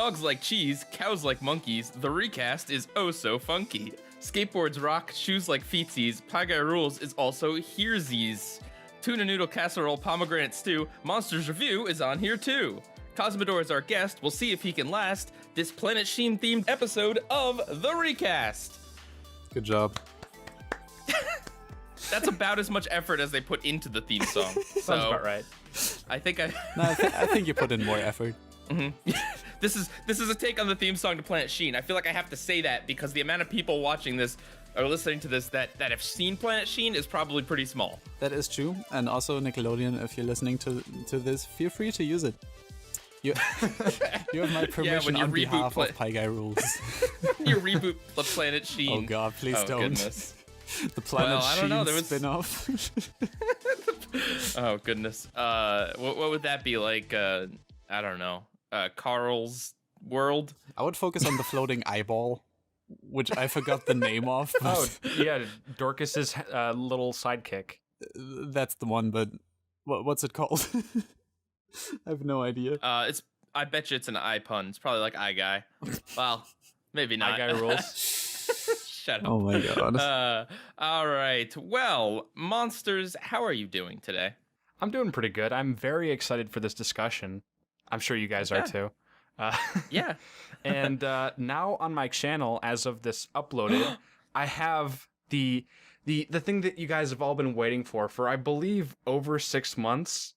Dogs like cheese, cows like monkeys, the recast is oh so funky. Skateboards rock, shoes like feetsies, PieGuyRulz is also herezies. Tuna noodle casserole pomegranate stew, Monsters Review is on here too. Cosmodore is our guest, we'll see if he can last this Planet Sheen themed episode of The Recast. Good job. That's about as much effort as they put into the theme song. Sounds about right. I think No, I think you put in more effort. This is a take on the theme song to Planet Sheen. I feel like I have to say that because the amount of people watching this or listening to this that have seen Planet Sheen is probably pretty small. That is true. And also, Nickelodeon, if you're listening to this, feel free to use it. You have my permission on behalf of PieGuyRulz. You reboot the Planet Sheen. Oh god, please don't. Goodness. The Planet Sheen spin-off. Oh goodness. What would that be like? I don't know. Carl's World? I would focus on the floating eyeball, which I forgot the name of. Oh, yeah, Dorcas's little sidekick. That's the one, but what's it called? I have no idea. I bet you it's an eye pun. It's probably like Eye Guy. Well, maybe not. PieGuyRulz. Shut up. Oh my god. All right. Well, Monsters, how are you doing today? I'm doing pretty good. I'm very excited for this discussion. I'm sure you guys are too. Yeah. And now on my channel, as of this uploaded, I have the thing that you guys have all been waiting for I believe over 6 months.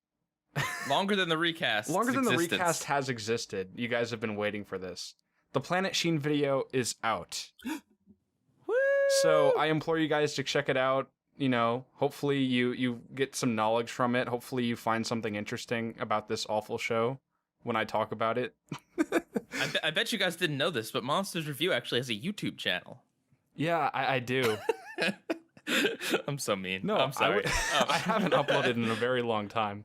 Longer than the recast. Longer than the recast has existed. You guys have been waiting for this. The Planet Sheen video is out. Woo! So I implore you guys to check it out. You know, hopefully you get some knowledge from it. Hopefully you find something interesting about this awful show when I talk about it. I bet you guys didn't know this, but Monsters Review actually has a YouTube channel. Yeah, I do. I'm so mean. No, I'm sorry. I haven't uploaded in a very long time.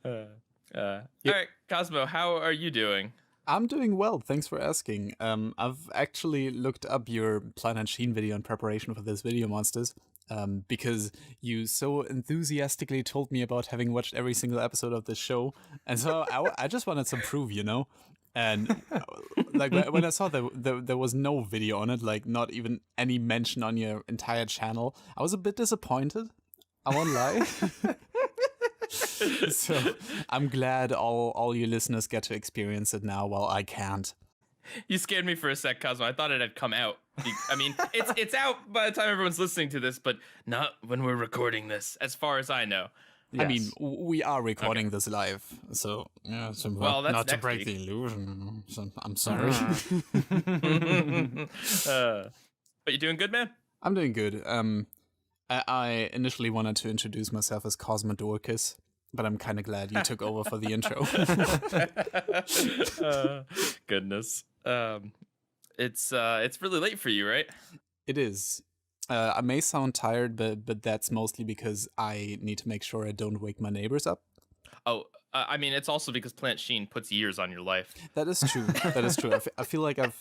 All right, Cosmo, how are you doing? I'm doing well, thanks for asking. I've actually looked up your Planet Sheen video in preparation for this video, Monsters, because you so enthusiastically told me about having watched every single episode of this show, and so I just wanted some proof, you know? And like when I saw that there was no video on it, like not even any mention on your entire channel, I was a bit disappointed. I won't lie. So I'm glad all you listeners get to experience it now while I can't. You scared me for a sec, Cosmo. I thought it had come out. I mean, it's out by the time everyone's listening to this, but not when we're recording this, as far as I know. Yes. I mean, we are recording this live, so yeah. So well, that's not to break week. the illusion. So I'm sorry. But you're doing good, man? I'm doing good. I initially wanted to introduce myself as Cosmodore, but I'm kind of glad you took over for the intro. Goodness. It's really late for you, right? It is. I may sound tired, but that's mostly because I need to make sure I don't wake my neighbors up. Oh, I mean, it's also because Planet Sheen puts years on your life. That is true. That is true. I feel like I've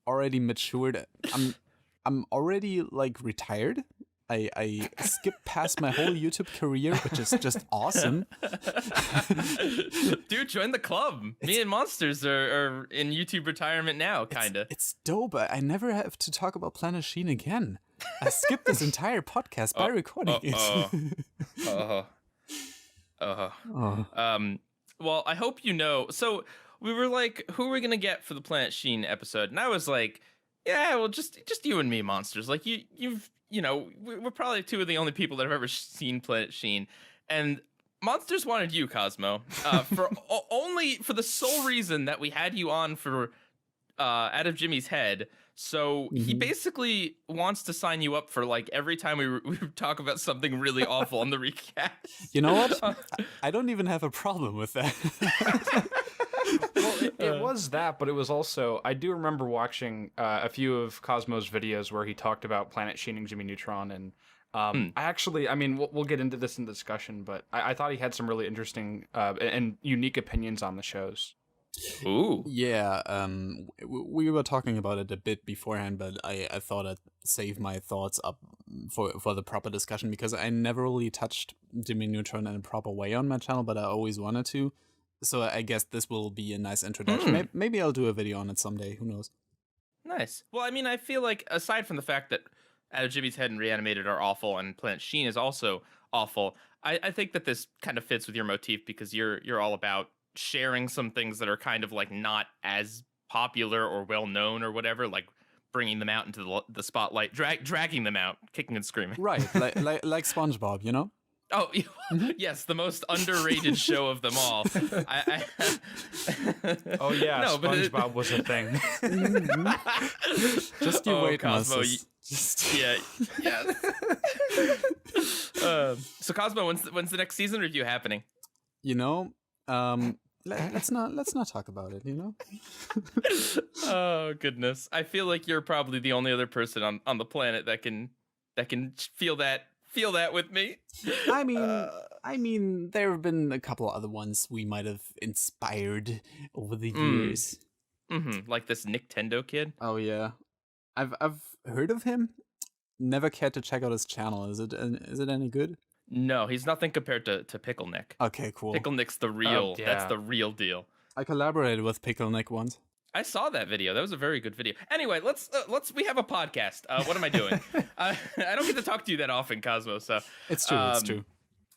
already matured. I'm already like retired. I skipped past my whole YouTube career, which is just awesome. Dude, join the club. Me and Monsters are in YouTube retirement now, kinda. It's dope. I never have to talk about Planet Sheen again. I skipped this entire podcast by recording it. Well, I hope you know. So we were like, who are we gonna get for the Planet Sheen episode? And I was like, yeah, well, just you and me, Monsters. Like you've. You know, we're probably two of the only people that have ever seen Planet Sheen, and Monsters wanted you, Cosmo, for only for the sole reason that we had you on for Out of Jimmy's Head. So he basically wants to sign you up for like every time we talk about something really awful on the recast. You know what? I don't even have a problem with that. Well, it was that, but it was also, I do remember watching a few of Cosmo's videos where he talked about Planet Sheen and Jimmy Neutron, and I mean, we'll get into this in the discussion, but I thought he had some really interesting and unique opinions on the shows. Ooh. Yeah, we were talking about it a bit beforehand, but I thought I'd save my thoughts up for the proper discussion, because I never really touched Jimmy Neutron in a proper way on my channel, but I always wanted to. So I guess this will be a nice introduction. Maybe I'll do a video on it someday. Who knows? Nice. Well, I mean, I feel like aside from the fact that Out of Jimmy's Head and Reanimated are awful, and Planet Sheen is also awful, I think that this kind of fits with your motif because you're all about sharing some things that are kind of like not as popular or well known or whatever, like bringing them out into the spotlight, dragging them out, kicking and screaming. Right, like SpongeBob, you know? Oh, yes, the most underrated show of them all. Oh yeah, No, but SpongeBob was a thing. Just you wait, Cosmo. Monsters. Just Yeah. So Cosmo, when's the next season review happening? you know, let's not talk about it. You know. Oh goodness, I feel like you're probably the only other person on the planet that can feel that with me. I mean, there have been a couple other ones we might have inspired over the years. Like this Nintendo kid. Oh yeah, I've heard of him. Never cared to check out his channel. Is it any good? No, he's nothing compared to Pickle Nick. Okay, cool. Pickle Nick's the real. Yeah. That's the real deal. I collaborated with Pickle Nick once. I saw that video. That was a very good video. Anyway, let's we have a podcast. What am I doing? I don't get to talk to you that often, Cosmo. So It's true. It's true.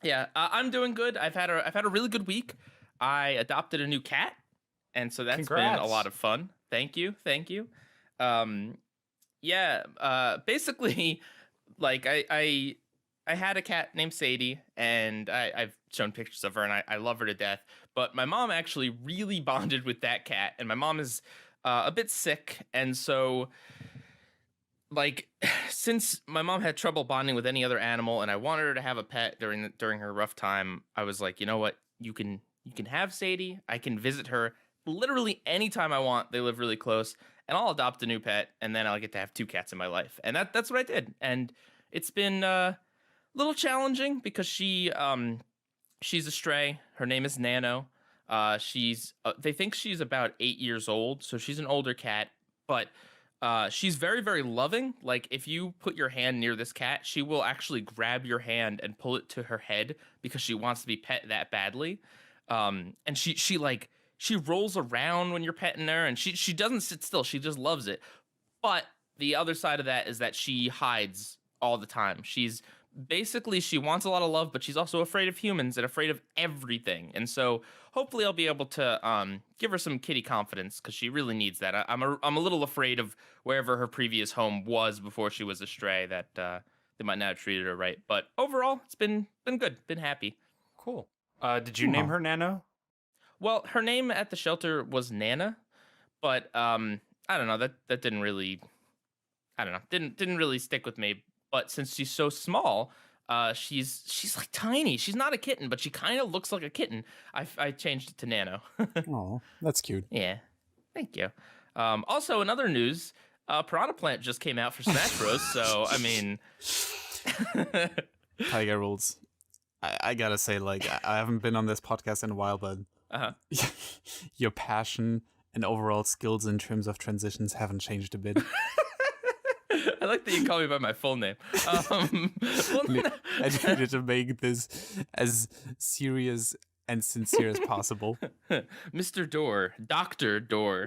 yeah, I'm doing good. I've had a really good week. I adopted a new cat, and so that's been a Congrats. lot of fun. Thank you. Basically, like I had a cat named Sadie, and I've shown pictures of her, and I love her to death. But my mom actually really bonded with that cat, and my mom is a bit sick, and so like since my mom had trouble bonding with any other animal, and I wanted her to have a pet during her rough time, I was like, you know what, you can have Sadie. I can visit her literally anytime I want. They live really close, and I'll adopt a new pet, and then I'll get to have two cats in my life, and that's what I did, and it's been a little challenging because she's a stray. Her name is Nano. They think she's about 8 years old, so she's an older cat, but she's very, very loving. Like if you put your hand near this cat, she will actually grab your hand and pull it to her head because she wants to be pet that badly. And she rolls around when you're petting her, and she doesn't sit still. She just loves it. But the other side of that is that she hides all the time. She wants a lot of love, but she's also afraid of humans and afraid of everything. And so hopefully I'll be able to give her some kitty confidence because she really needs that. I'm a little afraid of wherever her previous home was before she was a stray, that they might not have treated her right. But overall, it's been good. Been happy. Cool. Did you name her Nano? Well, her name at the shelter was Nana, but I don't know, that didn't really, didn't really stick with me. But since she's so small, she's like tiny. She's not a kitten, but she kind of looks like a kitten. I changed it to Nano. Oh, that's cute. Yeah, thank you. Also, in other news, Piranha Plant just came out for Smash Bros. So I mean, PieGuyRulz. I gotta say, like, I haven't been on this podcast in a while, but your passion and overall skills in terms of transitions haven't changed a bit. I like that you call me by my full name. I needed to make this as serious and sincere as possible. Mr. Door, Dr. Door.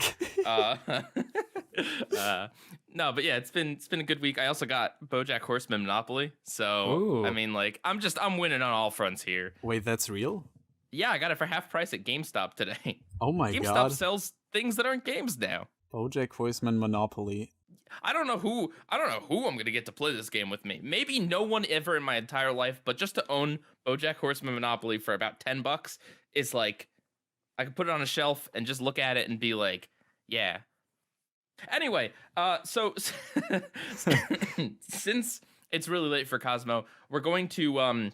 No, but yeah, it's been a good week. I also got BoJack Horseman Monopoly. So, Ooh. I mean, like, I'm winning on all fronts here. Wait, that's real? Yeah, I got it for half price at GameStop today. Oh my GameStop god. sells things that aren't games now. BoJack Horseman Monopoly. I don't know who I'm gonna get to play this game with me. Maybe no one ever in my entire life, but just to own BoJack Horseman Monopoly for about $10 is like, I can put it on a shelf and just look at it and be like, yeah. Anyway, so since it's really late for Cosmo, we're going to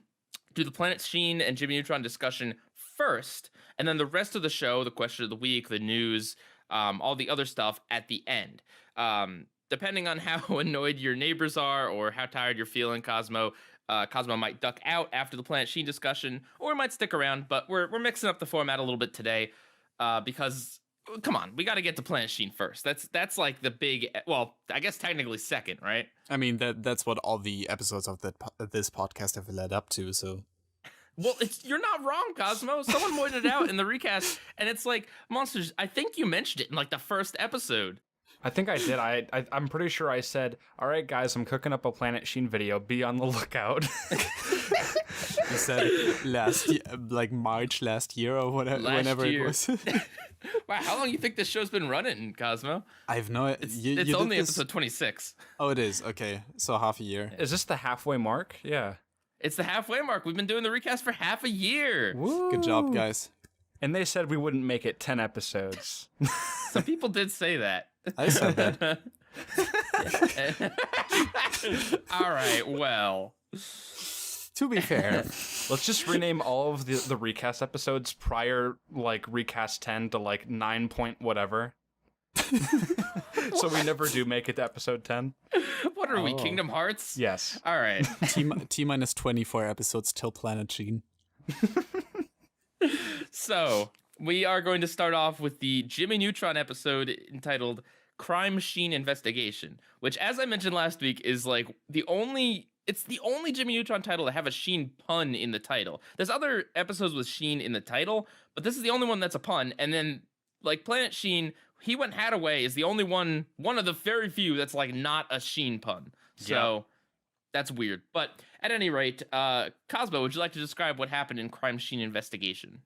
do the Planet Sheen and Jimmy Neutron discussion first, and then the rest of the show, the question of the week, the news, all the other stuff at the end. Depending on how annoyed your neighbors are or how tired you're feeling, Cosmo might duck out after the Planet Sheen discussion, or might stick around. But we're mixing up the format a little bit today because, come on, we got to get to Planet Sheen first. That's like the big, well, I guess technically second, right? I mean, that's what all the episodes of this podcast have led up to. So Well, you're not wrong, Cosmo. Someone pointed it out in the recast, and it's like, Monsters, I think you mentioned it in like the first episode. I think I did. I'm pretty sure I said, "All right, guys, I'm cooking up a Planet Sheen video. Be on the lookout." You said last year, like March last year or whatever, whenever it was. Wow, how long do you think this show's been running, Cosmo? I have no. It's only episode 26. Oh, it is. Okay, so half a year. Is this the halfway mark? Yeah. It's the halfway mark. We've been doing the recast for half a year. Woo. Good job, guys. And they said we wouldn't make it 10 episodes. Some people did say that. I said that. All right, well. To be fair, Let's just rename all of the recast episodes prior, like, recast 10 to, like, 9 point whatever. So we never do make it to episode 10. What are we, Kingdom Hearts? Yes. All right. T minus 24 episodes till Planet Sheen. So, we are going to start off with the Jimmy Neutron episode entitled Crime Sheen Investigation, which, as I mentioned last week, is like it's the only Jimmy Neutron title to have a Sheen pun in the title. There's other episodes with Sheen in the title, but this is the only one that's a pun. And then, like Planet Sheen, He Went Hataway is the only one of the very few that's like not a Sheen pun. So that's weird. But at any rate, Cosmo, would you like to describe what happened in Crime Sheen Investigation?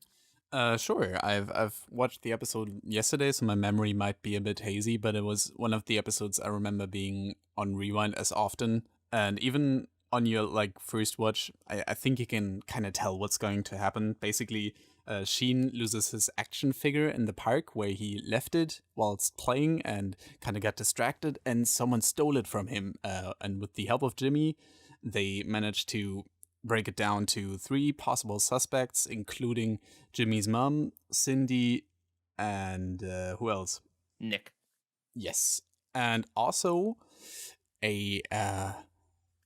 Sure. I've watched the episode yesterday, so my memory might be a bit hazy, but it was one of the episodes I remember being on rewind as often. And even on your like first watch, I think you can kind of tell what's going to happen. Basically, Sheen loses his action figure in the park where he left it whilst playing and kind of got distracted, and someone stole it from him. And with the help of Jimmy, they managed to break it down to 3 possible suspects, including Jimmy's mom, Cindy, and who else? Nick. Yes, and also a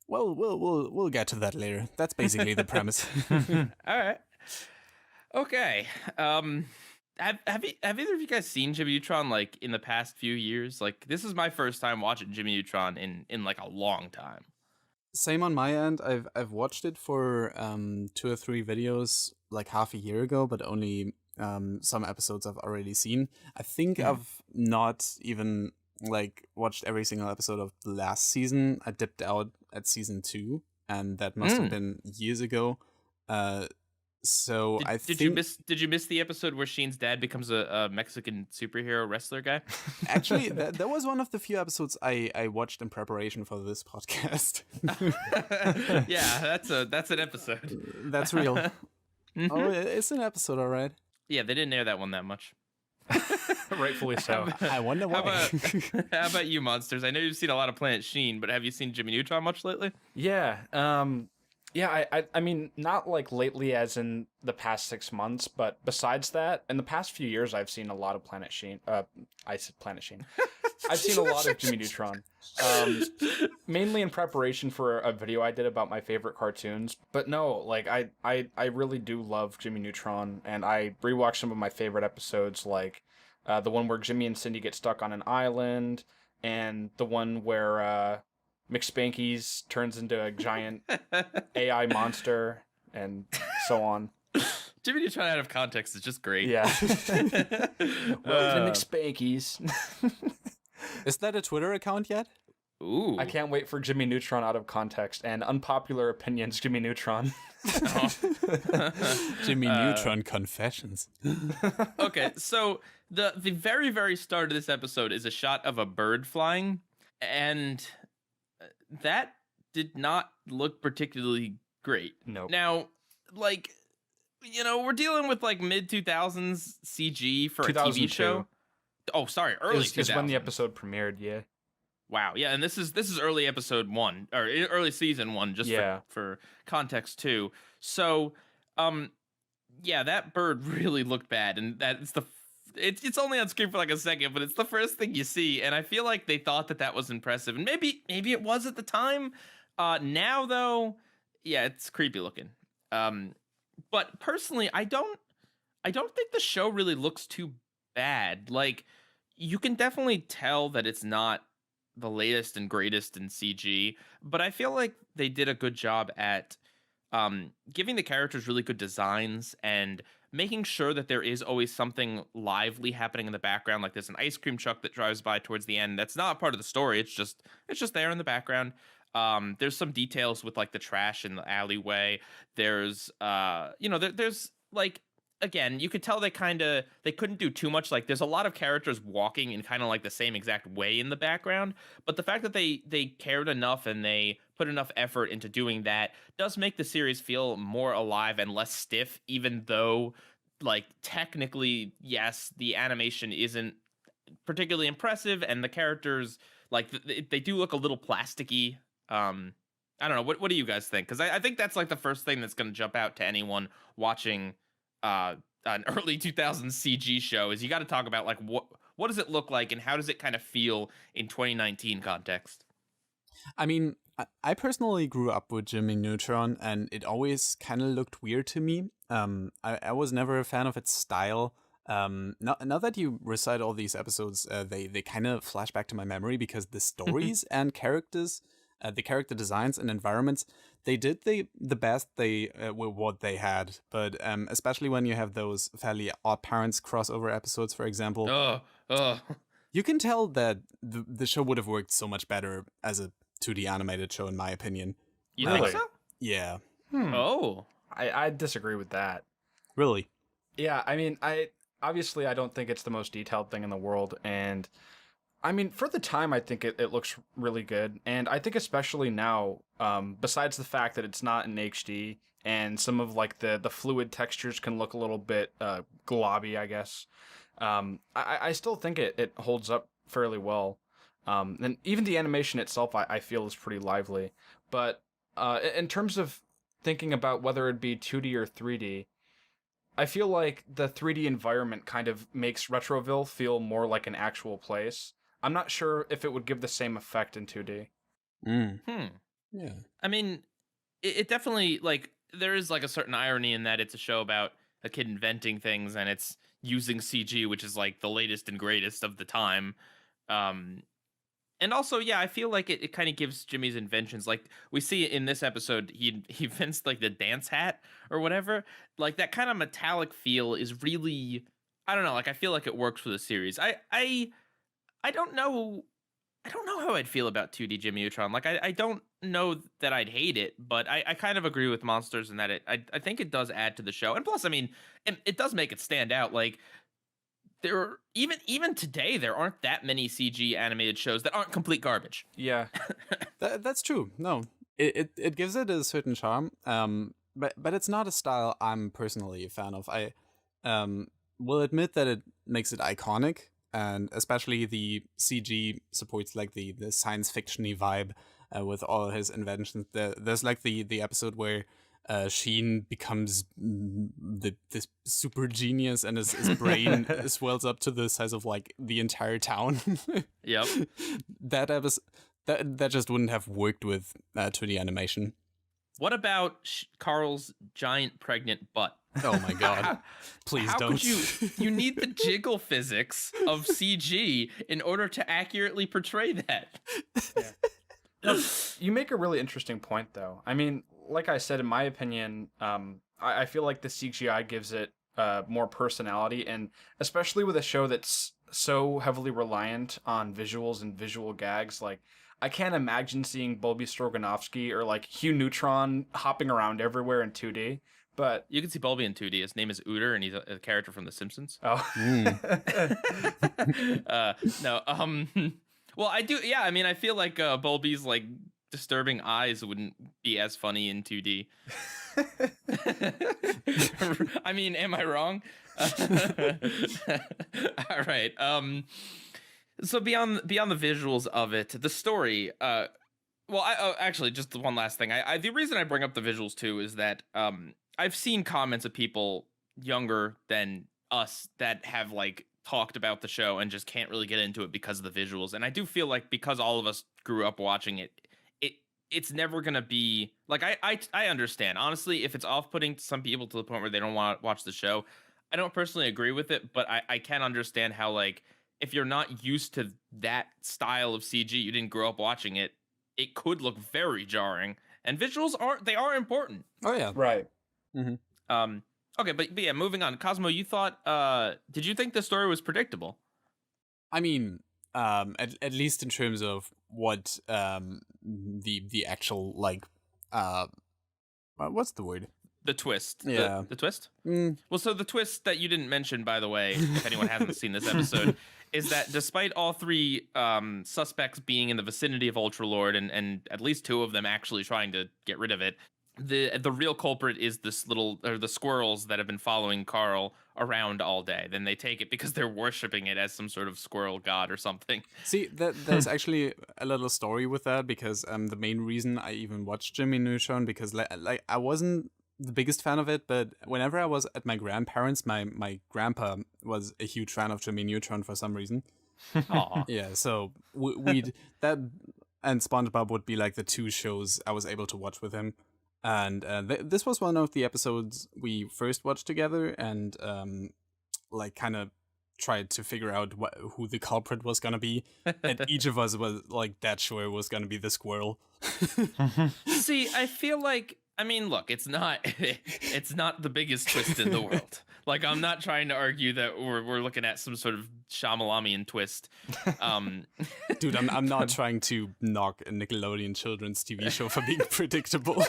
well, we'll get to that later. That's basically the premise. All right. Okay. Have either of you guys seen Jimmy Neutron like in the past few years? Like, this is my first time watching Jimmy Neutron in like a long time. Same on my end. I've watched it for 2 or 3 videos like half a year ago, but only some episodes I've already seen. I think I've not even like watched every single episode of the last season. I dipped out at season 2, and that must have been years ago. So did you miss the episode where Sheen's dad becomes a Mexican superhero wrestler guy? Actually, that was one of the few episodes I watched in preparation for this podcast. Yeah, that's an episode. That's real. Oh, it's an episode, all right. Yeah, they didn't air that one that much. Rightfully so. I wonder why. How about you, Monsters? I know you've seen a lot of Planet Sheen, but have you seen Jimmy Neutron much lately? Yeah. Yeah, I mean, not like lately as in the past 6 months, but besides that, in the past few years, I've seen a lot of Planet Sheen. I said Planet Sheen. I've seen a lot of Jimmy Neutron, mainly in preparation for a video I did about my favorite cartoons. But no, like I really do love Jimmy Neutron, and I rewatched some of my favorite episodes, like the one where Jimmy and Cindy get stuck on an island, and the one where McSpanky's turns into a giant AI monster, and so on. Jimmy Neutron out of context is just great. Yeah. Welcome to McSpanky's. Is that a Twitter account yet? Ooh. I can't wait for Jimmy Neutron out of context and unpopular opinions Jimmy Neutron. Jimmy Neutron confessions. Okay, so the very, very start of this episode is a shot of a bird flying, and that did not look particularly great. Nope. Now, like, you know, we're dealing with like mid-2000s CG for a TV show. Oh, sorry, early 2000s. Is when the episode premiered, yeah. Wow, yeah, and this is early episode 1 or early season 1, just for context too. So, yeah, that bird really looked bad, and that's it's only on screen for like a second, but it's the first thing you see, and I feel like they thought that was impressive, and maybe it was at the time. Now though, yeah, it's creepy looking. But personally, I don't think the show really looks too bad. Like, you can definitely tell that it's not the latest and greatest in CG, but I feel like they did a good job at giving the characters really good designs and making sure that there is always something lively happening in the background. Like there's an ice cream truck that drives by towards the end. That's not part of the story. It's just there in the background. There's some details with like the trash in the alleyway. There's there's like, again, you could tell they couldn't do too much. Like there's a lot of characters walking in kind of like the same exact way in the background, but the fact that they cared enough and they put enough effort into doing that does make the series feel more alive and less stiff, even though like technically, yes, the animation isn't particularly impressive and the characters like they do look a little plasticky. I don't know, what do you guys think? Because I think that's like the first thing that's going to jump out to anyone watching an early 2000s CG show is you got to talk about like what does it look like and how does it kind of feel in 2019 context. I mean, I personally grew up with Jimmy Neutron, and it always kind of looked weird to me. I was never a fan of its style. Now that you recite all these episodes, they kind of flash back to my memory because the stories and characters, the character designs and environments, they did the best they with what they had. But especially when you have those fairly Odd Parents crossover episodes, for example, you can tell that the show would have worked so much better as a 2D animated show, in my opinion. You think so? Yeah. Oh, I disagree with that. Really? Yeah, I mean, I don't think it's the most detailed thing in the world, and I mean, for the time, I think it looks really good, and I think especially now, besides the fact that it's not in HD, and some of like the fluid textures can look a little bit globby, I guess. I still think it holds up fairly well. And even the animation itself, I feel is pretty lively. But in terms of thinking about whether it be 2D or 3D, I feel like the 3D environment kind of makes Retroville feel more like an actual place. I'm not sure if it would give the same effect in 2D. Yeah. I mean, it definitely, like, there is like a certain irony in that it's a show about a kid inventing things and it's using CG, which is like the latest and greatest of the time. And also, yeah, I feel like it kind of gives Jimmy's inventions, like we see in this episode, he invents like the dance hat or whatever. Like that kind of metallic feel is really, I don't know, like I feel like it works for the series. I don't know. I don't know how I'd feel about 2D Jimmy Neutron. Like I don't know that I'd hate it, but I kind of agree with Monsters in that I think it does add to the show. And plus, I mean, it does make it stand out. Like there even today there aren't that many CG animated shows that aren't complete garbage. Yeah. That's true. No, it gives it a certain charm. But it's not a style I'm personally a fan of. I will admit that it makes it iconic, and especially the CG supports like the science fiction-y vibe with all his inventions. There's like the episode where Sheen becomes this super genius and his brain swells up to the size of like the entire town. Yep. That episode that just wouldn't have worked with 2D animation. What about Carl's giant pregnant butt? Oh my god. Please How don't. could you need the jiggle physics of CG in order to accurately portray that. Yeah. No, you make a really interesting point, though. I mean, like I said, in my opinion, I feel like the CGI gives it more personality, and especially with a show that's so heavily reliant on visuals and visual gags, like I can't imagine seeing Bobby Stroganovsky or like Hugh Neutron hopping around everywhere in 2D. But you can see Bulby in 2D. His name is Ooter, and he's a character from The Simpsons. Oh. No. Well, I do. Yeah, I mean, I feel like Bulby's like disturbing eyes wouldn't be as funny in 2D. I mean, am I wrong? All right. So beyond the visuals of it, the story. Well, actually, just one last thing. The reason I bring up the visuals too is that I've seen comments of people younger than us that have like talked about the show and just can't really get into it because of the visuals. And I do feel like because all of us grew up watching it, it's never gonna be like I understand. Honestly, if it's off-putting to some people to the point where they don't want to watch the show, I don't personally agree with it, but I can understand how, like, if you're not used to that style of CG, you didn't grow up watching it, it could look very jarring. and visuals are important. Oh yeah. Right. Okay, but yeah, moving on. Cosmo, you thought did you think the story was predictable? I mean, at least in terms of what the actual like what's the word? The twist. Yeah. The twist? Mm. Well, so the twist that you didn't mention, by the way, if anyone hasn't seen this episode, is that despite all three suspects being in the vicinity of Ultralord and at least two of them actually trying to get rid of it, the real culprit is the squirrels that have been following Carl around all day. Then they take it because they're worshiping it as some sort of squirrel god or something. See, there's actually a little story with that, because the main reason I even watched Jimmy Neutron, because like I wasn't the biggest fan of it, but whenever I was at my grandparents, my grandpa was a huge fan of Jimmy Neutron for some reason. Aw. Yeah, so we'd that and SpongeBob would be like the two shows I was able to watch with him. And this was one of the episodes we first watched together, and like kind of tried to figure out who the culprit was gonna be, and each of us was like that sure was gonna be the squirrel. See, I feel like, I mean, look, it's not the biggest twist in the world. Like, I'm not trying to argue that we're looking at some sort of Shyamalamian twist. Dude, I'm not trying to knock a Nickelodeon children's TV show for being predictable.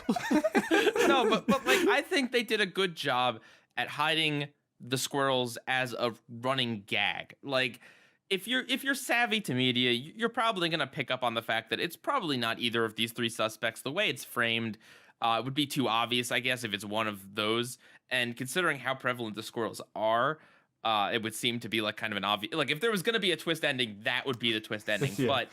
No, but like, I think they did a good job at hiding the squirrels as a running gag. Like, if you're savvy to media, you're probably gonna pick up on the fact that it's probably not either of these three suspects. The way it's framed, it would be too obvious, I guess, if it's one of those. And considering how prevalent the squirrels are, it would seem to be like kind of an obvious, like if there was going to be a twist ending, that would be the twist ending. Yeah. But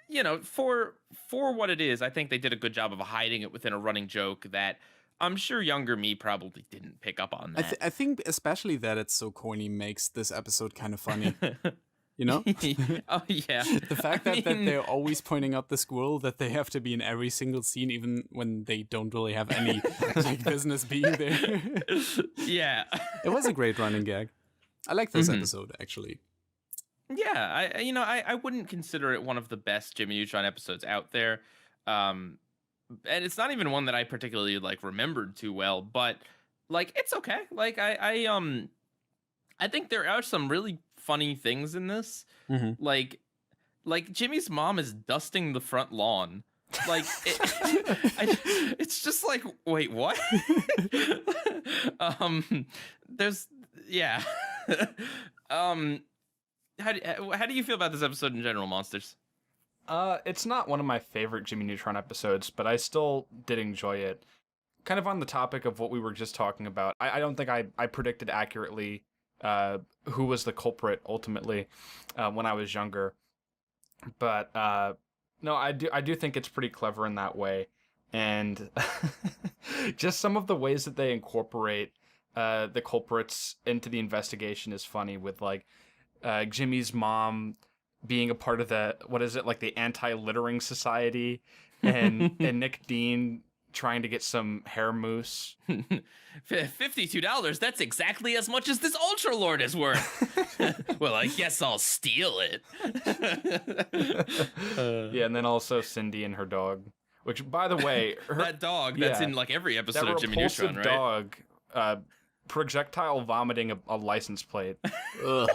you know, for what it is, I think they did a good job of hiding it within a running joke that I'm sure younger me probably didn't pick up on that. I think especially that it's so corny makes this episode kind of funny. You know? Oh, yeah. The fact that they're always pointing out the squirrel, that they have to be in every single scene, even when they don't really have any like business being there. Yeah. It was a great running gag. I like this episode, actually. Yeah, I wouldn't consider it one of the best Jimmy Neutron episodes out there. And it's not even one that I particularly like remembered too well, but like it's okay. Like I think there are some really funny things in this. Like Jimmy's mom is dusting the front lawn. Like it's just like, wait, what? There's yeah. How do you feel about this episode in general, Monsters? It's not one of my favorite Jimmy Neutron episodes, but I still did enjoy it. Kind of on the topic of what we were just talking about, I don't think I predicted accurately who was the culprit ultimately when I was younger. But no, I do think it's pretty clever in that way. And just some of the ways that they incorporate the culprits into the investigation is funny, with like Jimmy's mom being a part of the, what is it, like the anti-littering society, and Nick Dean trying to get some hair mousse. $52, that's exactly as much as this Ultralord is worth. Well, I guess I'll steal it. Yeah, and then also Cindy and her dog, which, by the way, that dog that's in like every episode of Jimmy Neutron, right? Dog projectile vomiting a license plate. Ugh.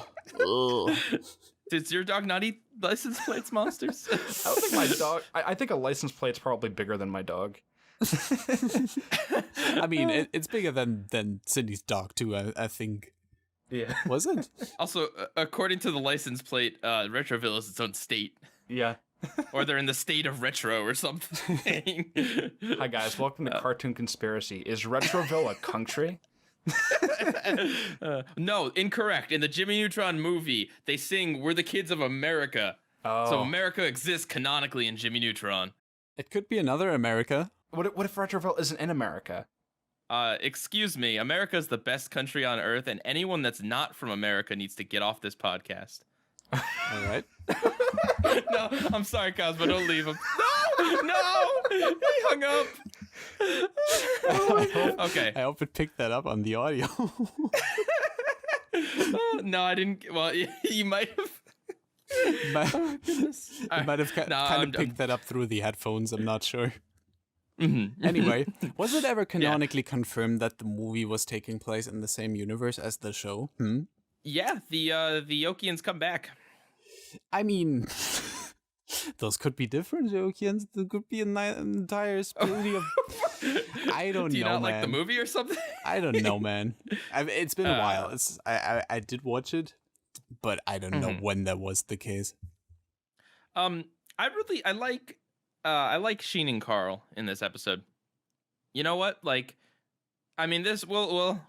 Does your dog not eat license plates, Monsters? I don't think my dog, I think a license plate's probably bigger than my dog. I mean, it's bigger than Cindy's dog too, I think. Yeah. Was it? Also, according to the license plate, Retroville is its own state. Yeah. Or they're in the state of retro or something. Hi guys, welcome to Cartoon Conspiracy. Is Retroville a country? No, incorrect. In the Jimmy Neutron movie, they sing "We're the Kids of America." Oh. So America exists canonically in Jimmy Neutron. It could be another America. What if Retroville isn't in America? Excuse me, America is the best country on earth, and anyone that's not from America needs to get off this podcast. All right. No, I'm sorry, Cosmo, don't leave him. No! He hung up. Okay. I hope it picked that up on the audio. No, I didn't. Well, you might have. It might have kind of picked that up through the headphones. I'm not sure. Anyway, was it ever canonically confirmed that the movie was taking place in the same universe as the show? Yeah, the Yokians come back. I mean, those could be different Yokians. There could be an entire spooky of. I don't know. Do you not man. like the movie or something? I don't know, man. It's been a while. I did watch it, but I don't know when that was the case. I like Sheen and Carl in this episode. You know what? Like, I mean, we'll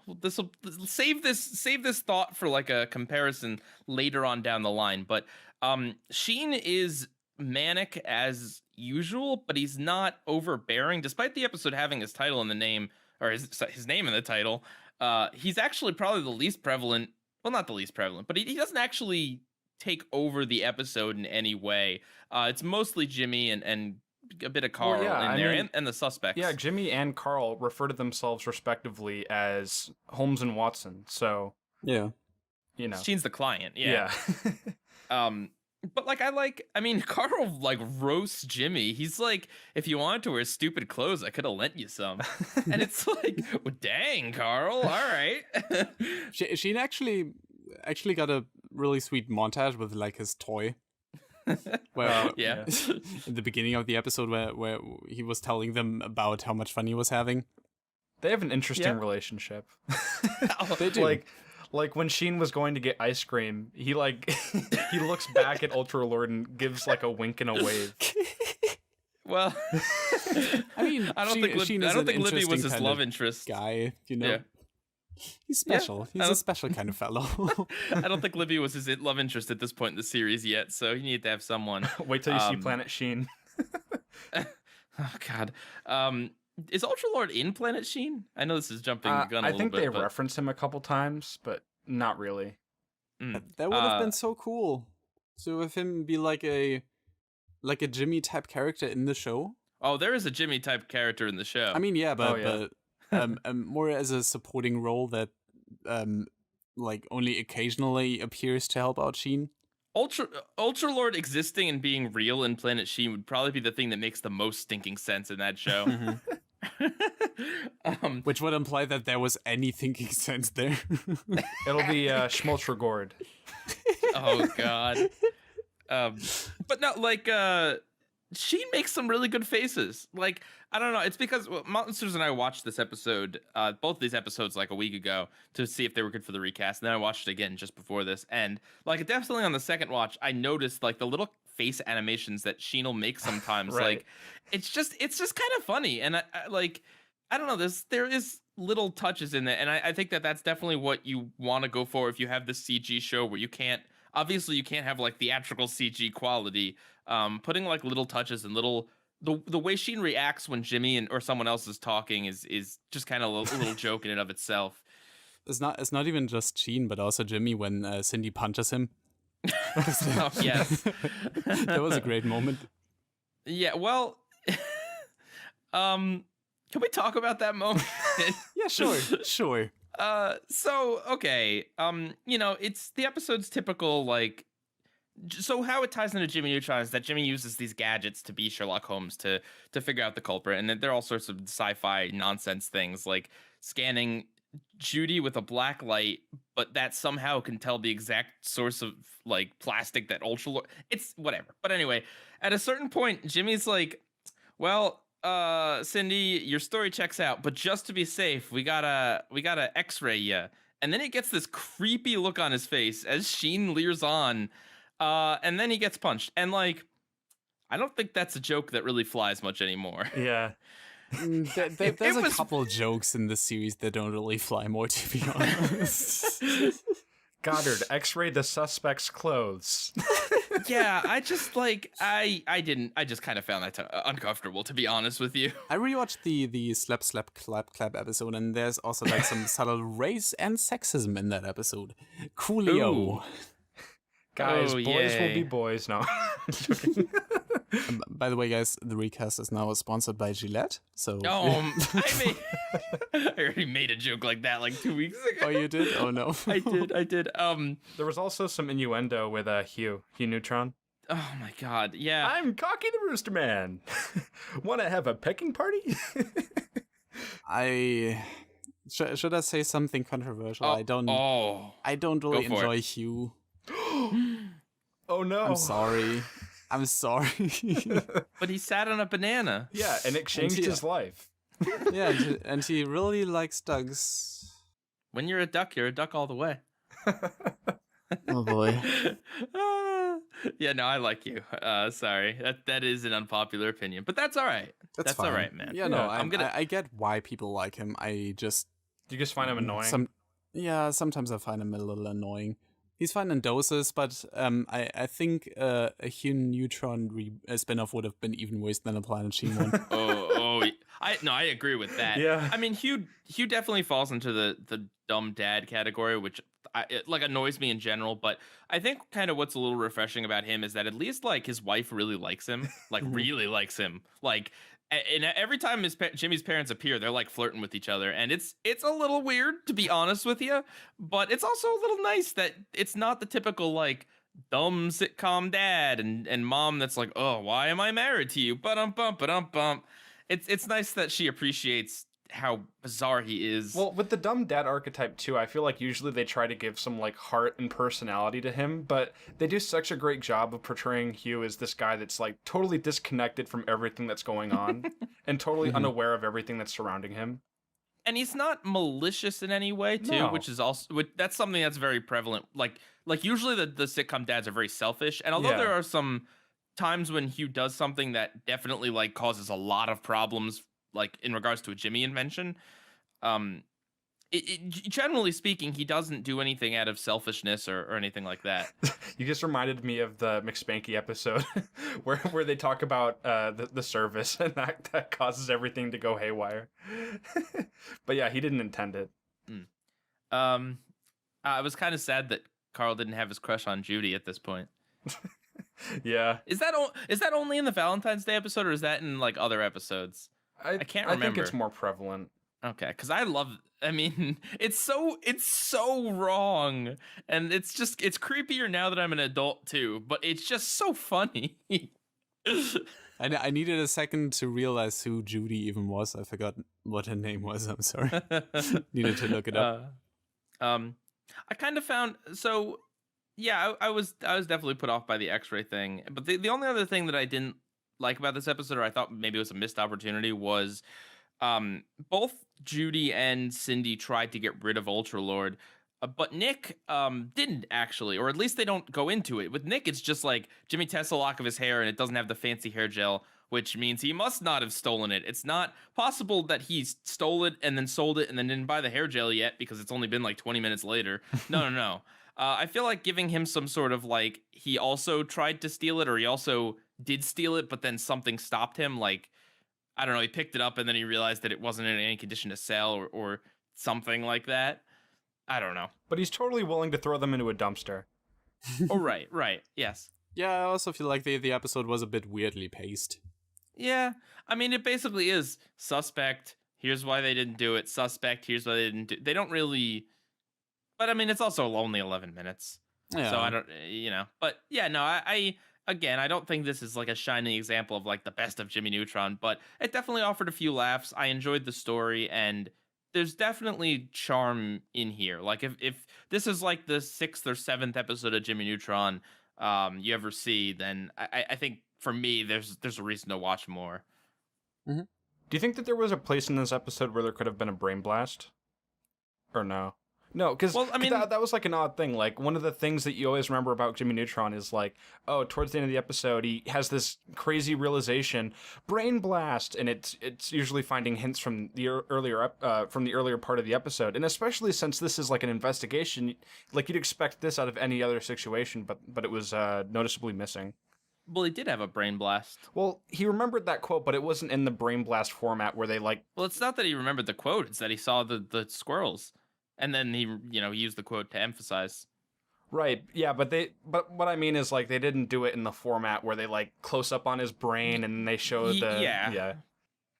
save this thought for like a comparison later on down the line. But Sheen is manic as usual, but he's not overbearing. Despite the episode having his title in the name, or his name in the title, he's actually probably the least prevalent. Well, not the least prevalent, but he doesn't actually take over the episode in any way. It's mostly Jimmy and a bit of Carl in there, and the suspects. Yeah, Jimmy and Carl refer to themselves respectively as Holmes and Watson. So yeah, you know, Sheen's the client. Yeah. But like I mean, Carl like roasts Jimmy. He's like, if you wanted to wear stupid clothes, I could have lent you some. And it's like, well, dang, Carl. All right. Sheen actually got a really sweet montage with like his toy. Where, yeah. In the beginning of the episode where he was telling them about how much fun he was having. They have an interesting relationship. They do. Like when Sheen was going to get ice cream, he like he looks back at Ultralord and gives like a wink and a wave. Well, I mean, I don't think Libby was his love interest guy. You know, yeah. He's special. He's a special kind of fellow. I don't think Libby was his love interest at this point in the series yet, so you need to have someone. Wait till you see Planet Sheen. Oh God. Is Ultralord in Planet Sheen? I know this is jumping the gun a little bit. I think they reference him a couple times, but not really. That would have been so cool. So if him be like a Jimmy type character in the show. Oh, there is a Jimmy type character in the show. I mean, yeah, but more as a supporting role that like only occasionally appears to help out Sheen. Ultralord existing and being real in Planet Sheen would probably be the thing that makes the most stinking sense in that show. Which would imply that there was any thinking sense there. It'll be Schmoltragord. Oh God. But no, like Sheen makes some really good faces. Like, I don't know. It's because Monsters and I watched this episode, both these episodes, like a week ago to see if they were good for the recast. And then I watched it again just before this. And like, definitely on the second watch, I noticed like the little face animations that Sheen will make sometimes. Right. Like, it's just kind of funny. And I don't know. There is little touches in it. And I think that's definitely what you want to go for if you have this CG show where you can't have like theatrical CG quality. Putting like little touches and the way Sheen reacts when Jimmy or someone else is talking is just kind of a little joke in and of itself. It's not even just Sheen, but also Jimmy when Cindy punches him. Oh, yes. That was a great moment. Yeah, well, can we talk about that moment? Yeah, sure. So okay, it's the episode's typical like. So how it ties into Jimmy Neutron is that Jimmy uses these gadgets to be Sherlock Holmes to figure out the culprit, and there are all sorts of sci-fi nonsense things like scanning Judy with a black light, but that somehow can tell the exact source of like plastic that Ultralord. It's whatever. But anyway, at a certain point, Jimmy's like, "Well, Cindy, your story checks out, but just to be safe, we gotta X-ray you." And then he gets this creepy look on his face as Sheen leers on. And then he gets punched. And, like, I don't think that's a joke that really flies much anymore. Yeah. There's a couple jokes in this series that don't really fly more, to be honest. Goddard, X-ray the suspect's clothes. Yeah, I just, like, I just kind of found that uncomfortable, to be honest with you. I rewatched the slap, slap, clap, clap episode, and there's also, like, some subtle race and sexism in that episode. Coolio. Ooh. Guys, boys will be boys. No. By the way, guys, the recast is now sponsored by Gillette. So. I already made a joke like that like 2 weeks ago. Oh, you did? Oh no. I did. There was also some innuendo with Hugh Neutron. Oh my god, yeah. I'm Cocky the Rooster Man. Want to have a pecking party? Should I say something controversial? Oh, I don't go really for enjoy it. Hugh. Oh no. I'm sorry. I'm sorry. But he sat on a banana. Yeah, and it changed his life. Yeah, and he really likes ducks. When you're a duck all the way. Oh boy. Yeah, no, I like you. Sorry, that is an unpopular opinion, but that's all right. That's fine. all right, man. Yeah, no, Yeah, I get why people like him. I just Do you just find him annoying? Sometimes I find him a little annoying. He's fine in doses, but I think a Hugh Neutron spin-off would have been even worse than a Planet Sheen one. I agree with that. Yeah. I mean, Hugh definitely falls into the dumb dad category, which it annoys me in general. But I think kind of what's a little refreshing about him is that at least like his wife really likes him, really likes him, like. And every time Jimmy's parents appear, they're like flirting with each other, and it's a little weird, to be honest with you. But it's also a little nice that it's not the typical like dumb sitcom dad and mom that's like, oh, why am I married to you? Ba-dum-bump. It's nice that she appreciates how bizarre he is. Well, with the dumb dad archetype too, I feel like usually they try to give some like heart and personality to him, but they do such a great job of portraying Hugh as this guy that's like totally disconnected from everything that's going on and totally unaware of everything that's surrounding him. And he's not malicious in any way too, No. which is also that's something that's very prevalent. Like usually the sitcom dads are very selfish, and although there are some times when Hugh does something that definitely like causes a lot of problems, like in regards to a Jimmy invention, generally speaking, he doesn't do anything out of selfishness or anything like that. You just reminded me of the McSpanky episode where they talk about the service and that causes everything to go haywire. But yeah, he didn't intend it. I was kind of sad that Carl didn't have his crush on Judy at this point. Yeah. Is that only in the Valentine's Day episode, or is that in like other episodes? I can't remember. I think it's more prevalent. Okay, because I mean, it's so wrong, and it's creepier now that I'm an adult too. But it's just so funny. I needed a second to realize who Judy even was. I forgot what her name was. I'm sorry. Needed to look it up. I kind of found so. Yeah, I was definitely put off by the X-ray thing. But the only other thing that I didn't like about this episode, or I thought maybe it was a missed opportunity, was both Judy and Cindy tried to get rid of Ultralord, but Nick didn't actually, or at least they don't go into it. With Nick, it's just like Jimmy tests a lock of his hair and it doesn't have the fancy hair gel, which means he must not have stolen it. It's not possible that he stole it and then sold it and then didn't buy the hair gel yet because it's only been like 20 minutes later. No. I feel like giving him some sort of like he also tried to steal it, or he also did steal it, but then something stopped him. Like, I don't know, he picked it up and then he realized that it wasn't in any condition to sell or something like that. I don't know. But he's totally willing to throw them into a dumpster. Oh, right. Yes. Yeah, I also feel like the episode was a bit weirdly paced. Yeah. I mean, it basically is suspect. Here's why they didn't do it. Suspect. Here's why they didn't do it. They don't really. But I mean, it's also only 11 minutes. Yeah. So I don't, But yeah, no, I again, I don't think this is like a shining example of like the best of Jimmy Neutron, but it definitely offered a few laughs. I enjoyed the story, and there's definitely charm in here. Like if this is like the 6th or 7th episode of Jimmy Neutron you ever see, then I think for me there's a reason to watch more. Mm-hmm. Do you think that there was a place in this episode where there could have been a brain blast? Or no? No, because that was like an odd thing. Like, one of the things that you always remember about Jimmy Neutron is like, oh, towards the end of the episode, he has this crazy realization, brain blast, and it's usually finding hints from the earlier part of the episode. And especially since this is like an investigation, like you'd expect this out of any other situation, but it was noticeably missing. Well, he did have a brain blast. Well, he remembered that quote, but it wasn't in the brain blast format where they like. Well, it's not that he remembered the quote; it's that he saw the squirrels. And then he used the quote to emphasize. Right. Yeah, but what I mean is like they didn't do it in the format where they like close up on his brain and they show the yeah.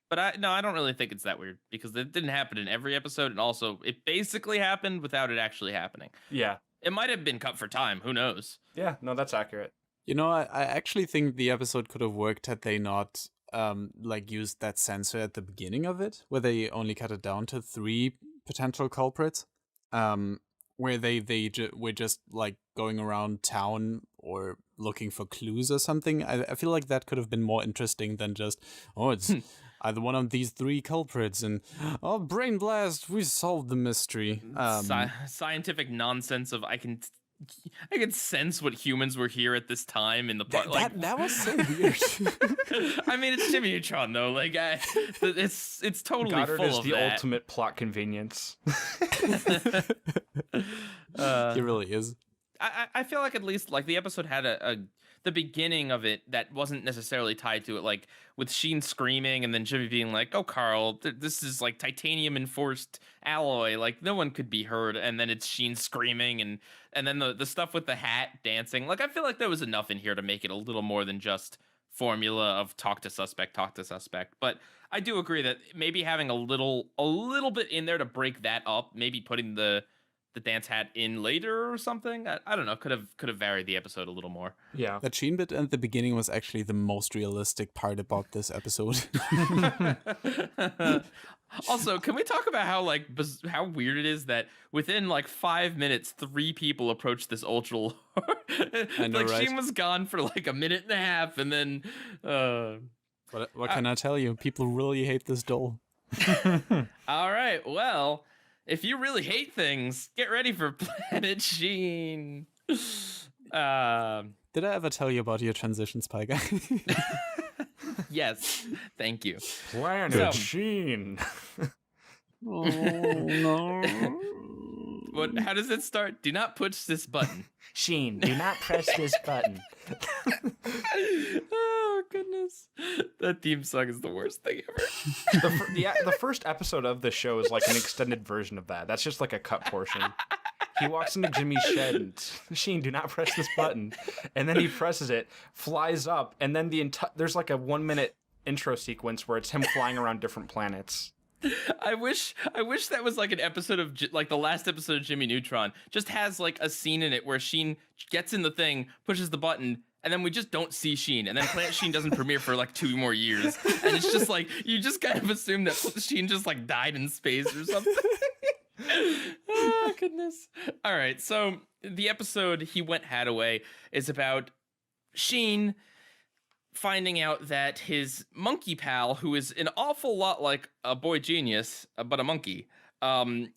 But I don't really think it's that weird because it didn't happen in every episode, and also it basically happened without it actually happening. Yeah. It might have been cut for time. Who knows? Yeah. No, that's accurate. You know, I actually think the episode could have worked had they not like used that censor at the beginning of it, where they only cut it down to 3 potential culprits. Where were just like going around town or looking for clues or something. I feel like that could have been more interesting than just, oh, it's either one of these 3 culprits and, oh, brain blast, we solved the mystery. Scientific nonsense of I can sense what humans were here at this time in the part. That was so weird. I mean, it's Jimmy Neutron though. Like, it's totally Goddard full is of the that. ultimate plot convenience. He really is. I feel like at least like the episode had the beginning of it that wasn't necessarily tied to it, like with Sheen screaming and then Jimmy being like, "Oh, Carl, this is like titanium enforced alloy, like no one could be heard," and then it's Sheen screaming and then the stuff with the hat dancing. Like I feel like there was enough in here to make it a little more than just formula of talk to suspect. But I do agree that maybe having a little bit in there to break that up, maybe putting the dance hat in later or something. I don't know. Could have varied the episode a little more. Yeah. That Sheen bit at the beginning was actually the most realistic part about this episode. Also, can we talk about how weird it is that within like 5 minutes, 3 people approached this ultra lord? I know, like right? Sheen was gone for like a minute and a half, and then What can I tell you? People really hate this doll. all right, well, if you really hate things, get ready for Planet Sheen. Did I ever tell you about your transitions, PieGuy? Yes, thank you. Planet Sheen. Oh, no. How does it start? Do not push this button. Sheen, do not press this button. Oh, goodness. That theme song is the worst thing ever. The first episode of the show is like an extended version of that. That's just like a cut portion. He walks into Jimmy's shed and, Sheen, do not press this button. And then he presses it, flies up, and then there's like a 1-minute intro sequence where it's him flying around different planets. I wish that was like an episode of like the last episode of Jimmy Neutron just has like a scene in it where Sheen gets in the thing, pushes the button, and then we just don't see Sheen, and then Planet Sheen doesn't premiere for like 2 more years, and it's just like you just kind of assume that Sheen just like died in space or something. Oh goodness. All right, so the episode He Went Hataway is about Sheen finding out that his monkey pal, who is an awful lot like a boy genius, but a monkey,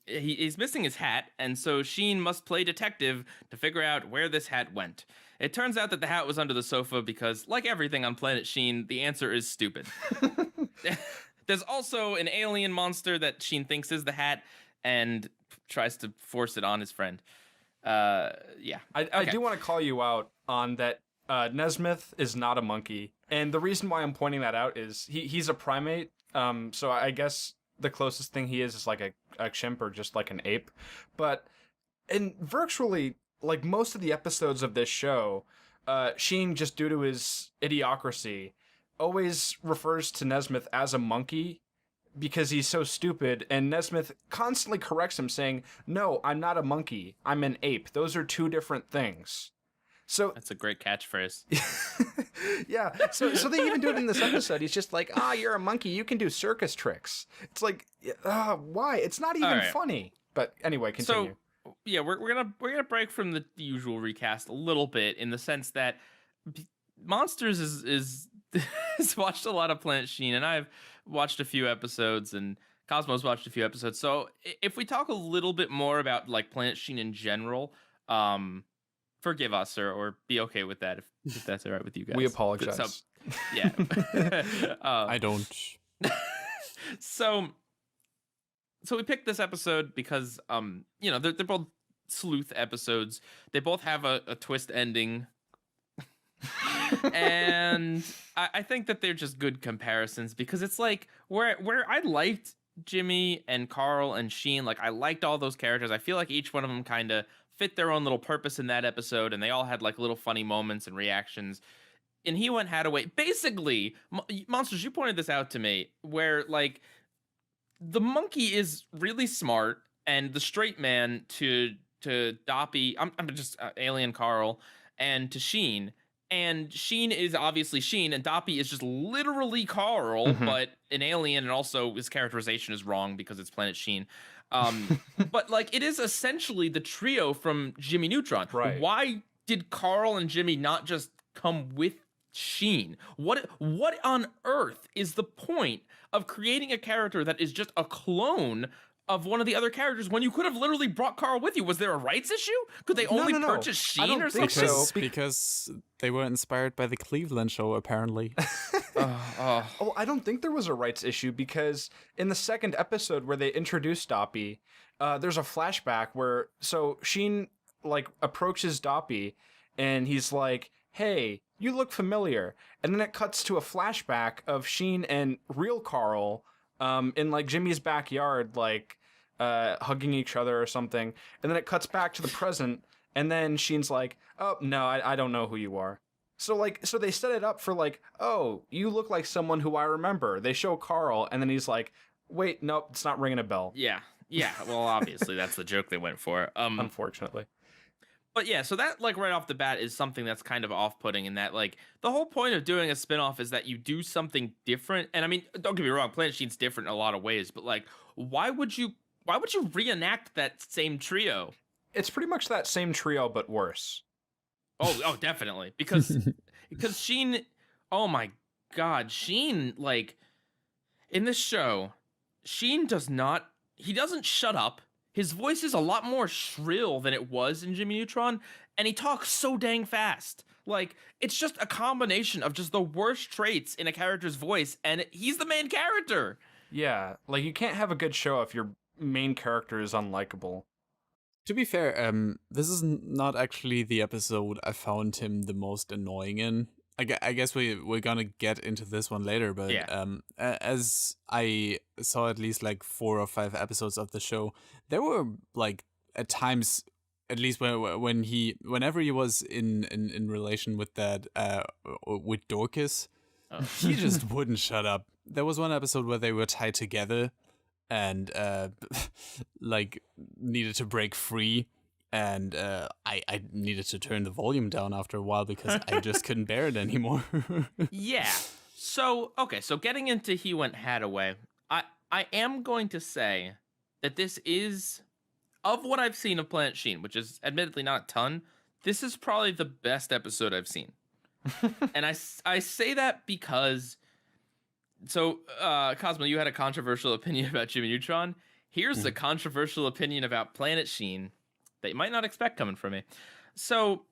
he's missing his hat, and so Sheen must play detective to figure out where this hat went. It turns out that the hat was under the sofa because, like everything on Planet Sheen, the answer is stupid. There's also an alien monster that Sheen thinks is the hat and tries to force it on his friend. Yeah. I do want to call you out on that. Nesmith is not a monkey, and the reason why I'm pointing that out is he's a primate. So I guess the closest thing he is like a chimp or just like an ape. But in virtually like most of the episodes of this show, Sheen, just due to his idiocracy, always refers to Nesmith as a monkey because he's so stupid, and Nesmith constantly corrects him saying, "No, I'm not a monkey. I'm an ape. Those are 2 different things." So That's a great catchphrase. yeah. So they even do it in this episode. He's just like, you're a monkey. You can do circus tricks. It's like, why? It's not even funny. But anyway, continue. So yeah, we're gonna break from the usual recast a little bit in the sense that Monsters is has watched a lot of Planet Sheen, and I've watched a few episodes, and Cosmo's watched a few episodes. So if we talk a little bit more about like Planet Sheen in general, forgive us or be okay with that if that's all right with you guys. We apologize. So, yeah. I don't. So we picked this episode because they're both sleuth episodes. They both have a twist ending. And I think that they're just good comparisons because it's like where I liked Jimmy and Carl and Sheen, like I liked all those characters. I feel like each one of them kind of fit their own little purpose in that episode, and they all had like little funny moments and reactions. And He Went Hataway, basically, Monsters, you pointed this out to me, where like the monkey is really smart, and the straight man to Doppy, I'm just Alien Carl, and to Sheen, And Sheen is obviously Sheen, and Doppy is just literally Carl, but an alien, and also his characterization is wrong because it's Planet Sheen. But like it is essentially the trio from Jimmy Neutron. Right. Why did Carl and Jimmy not just come with Sheen? What on earth is the point of creating a character that is just a clone of one of the other characters when you could have literally brought Carl with you? Was there a rights issue? Could they only no. purchase Sheen I don't or think something? so. Because they were inspired by the Cleveland show, apparently. Oh, I don't think there was a rights issue because in the second episode where they introduced Doppy, there's a flashback where Sheen like approaches Doppy and he's like, "Hey, you look familiar," and then it cuts to a flashback of Sheen and real Carl in like Jimmy's backyard, like hugging each other or something, and then it cuts back to the present, and then Sheen's like, "Oh no, I don't know who you are." So they set it up for like, "Oh, you look like someone who I remember." They show Carl, and then he's like, "Wait, nope, it's not ringing a bell." Yeah. Well, obviously that's the joke they went for. Unfortunately. But yeah, so that like right off the bat is something that's kind of off-putting in that like the whole point of doing a spin-off is that you do something different. And I mean, don't get me wrong, Planet Sheen's different in a lot of ways, but like why would you reenact that same trio? It's pretty much that same trio but worse. Oh, definitely. Because Sheen, oh my god, Sheen, like in this show, Sheen doesn't shut up. His voice is a lot more shrill than it was in Jimmy Neutron, and he talks so dang fast. Like, it's just a combination of just the worst traits in a character's voice, and he's the main character. Yeah, like you can't have a good show if your main character is unlikable. To be fair, this is not actually the episode I found him the most annoying in. I guess we're gonna get into this one later, but Yeah. As I saw at least like 4 or 5 episodes of the show, there were like at times, at least whenever he was in relation with that with Dorcas, he just wouldn't shut up. There was one episode where they were tied together and like needed to break free. And I needed to turn the volume down after a while because I just couldn't bear it anymore. Yeah. So getting into He Went Hataway, I am going to say that this is, of what I've seen of Planet Sheen, which is admittedly not a ton, this is probably the best episode I've seen. And I say that because, Cosmo, you had a controversial opinion about Jimmy Neutron. Here's a controversial opinion about Planet Sheen that you might not expect coming from me. So,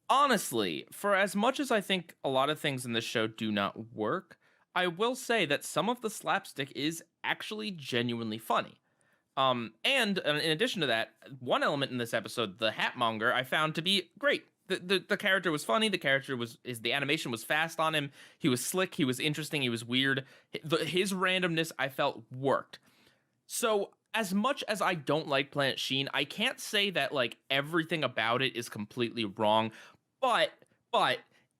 honestly, for as much as I think a lot of things in this show do not work, I will say that some of the slapstick is actually genuinely funny. And in addition to that, one element in this episode, the Hatmonger, I found to be great. The character was funny. The animation was fast on him. He was slick. He was interesting. He was weird. His randomness, I felt, worked. So, as much as I don't like Planet Sheen, I can't say that like everything about it is completely wrong. But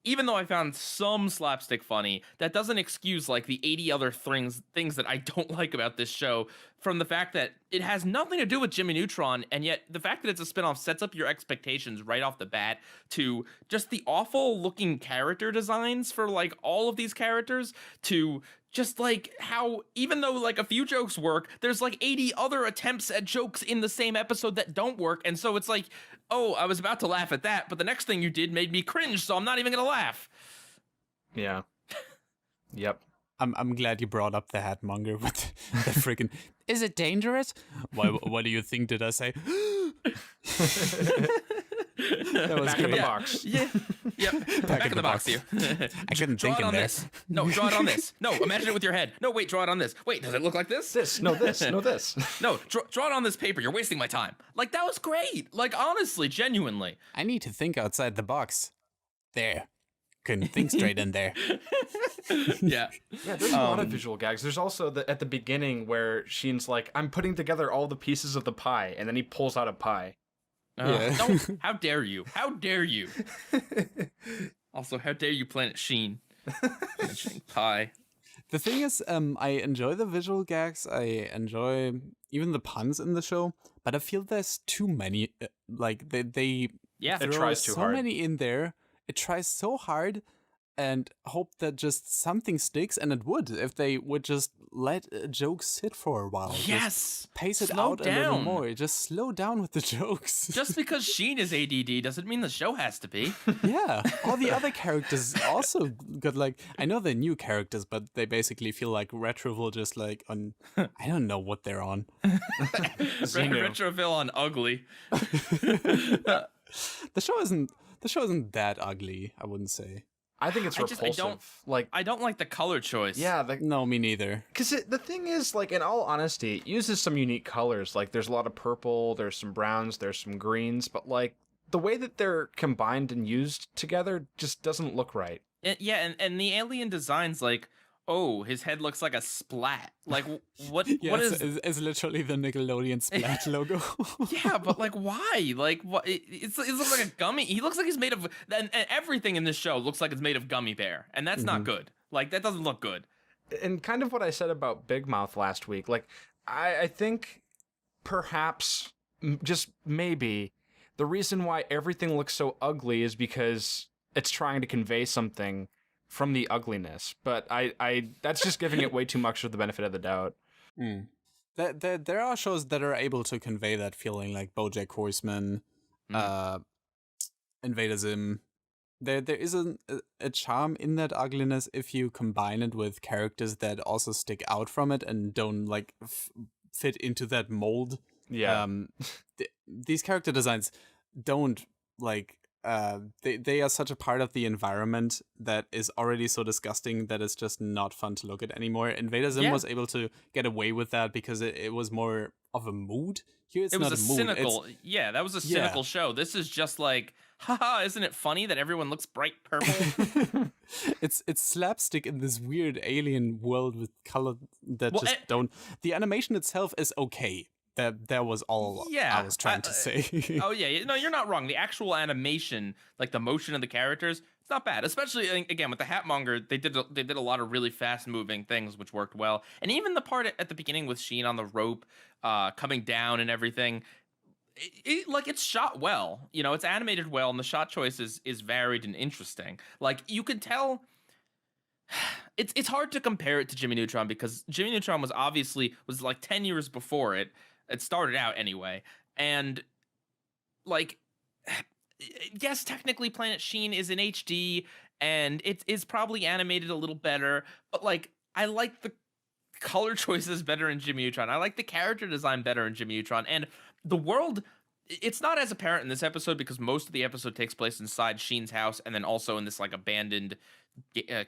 even though I found some slapstick funny, that doesn't excuse like the 80 other things that I don't like about this show, from the fact that it has nothing to do with Jimmy Neutron, and yet the fact that it's a spinoff sets up your expectations right off the bat to just the awful looking character designs for like all of these characters, to just like how even though like a few jokes work, there's like 80 other attempts at jokes in the same episode that don't work, and so it's like, oh, I was about to laugh at that, but the next thing you did made me cringe, so I'm not even gonna laugh. Yeah. Yep. I'm glad you brought up the Hatmonger with the freaking. Is it dangerous? What do you think? Did I say? That was back in the box. Yeah. Yep. Back in the box here. I couldn't Draw think it in on there. this. No, draw it on this. No, imagine it with your head. No, wait, draw it on this. Wait, does it look like this? This. No, this. No, draw it on this paper. You're wasting my time. Like, that was great. Like, honestly, genuinely. I need to think outside the box. There. Couldn't think straight in there. Yeah. Yeah, there's a lot of visual gags. There's also at the beginning where Sheen's like, I'm putting together all the pieces of the pie, and then he pulls out a pie. Yeah. Don't, how dare you? How dare you? Also, how dare you, Planet Sheen? Mentioning pie. The thing is, I enjoy the visual gags. I enjoy even the puns in the show, but I feel there's too many. Like they Yeah. It throw tries too so hard. many in there. it tries so hard and hope that just something sticks, and it would if they would just let a joke sit for a while. Yes, Just pace it slow out down. a little more. Just slow down with the jokes. Just because Sheen is ADD doesn't mean the show has to be. Yeah, all the other characters also got like, I know they're new characters, but they basically feel like Retroville, just like on, I don't know what they're on. Retroville on ugly. The show isn't that ugly, I wouldn't say. I think it's repulsive. I don't like the color choice. Yeah, no, me neither. Because the thing is, like, in all honesty, it uses some unique colors. Like, there's a lot of purple, there's some browns, there's some greens, but like the way that they're combined and used together just doesn't look right. And the alien designs, like, oh, his head looks like a splat. Like, what? Yeah, what it's literally the Nickelodeon Splat logo. Yeah, but like, why? Like, what? It looks like a gummy. He looks like he's made of. And everything in this show looks like it's made of gummy bear, and that's not good. Like, that doesn't look good. And kind of what I said about Big Mouth last week. Like, I think perhaps, just maybe, the reason why everything looks so ugly is because it's trying to convey something from the ugliness, but I that's just giving it way too much of the benefit of the doubt. There are shows that are able to convey that feeling, like BoJack Horseman, Invader Zim. There is a charm in that ugliness if you combine it with characters that also stick out from it and don't like fit into that mold. Yeah. These character designs don't like. They are such a part of the environment that is already so disgusting that it's just not fun to look at anymore. Invader Zim was able to get away with that because it was more of a mood. Here it's not a mood. Cynical. That was a cynical show. This is just like, haha, isn't it funny that everyone looks bright purple? It's slapstick in this weird alien world with color that don't. The animation itself is okay. That was all I was trying to say. Oh yeah, no, you're not wrong. The actual animation, like the motion of the characters, it's not bad. Especially again with the Hatmonger, they did a lot of really fast moving things, which worked well. And even the part at the beginning with Sheen on the rope, coming down and everything, it's shot well. You know, it's animated well, and the shot choice is varied and interesting. Like you could tell. It's hard to compare it to Jimmy Neutron because Jimmy Neutron was like 10 years before it. It started out anyway. And like, yes, technically Planet Sheen is in HD and it is probably animated a little better, but like, I like the color choices better in Jimmy Neutron. I like the character design better in Jimmy Neutron. And the world, it's not as apparent in this episode because most of the episode takes place inside Sheen's house and then also in this like abandoned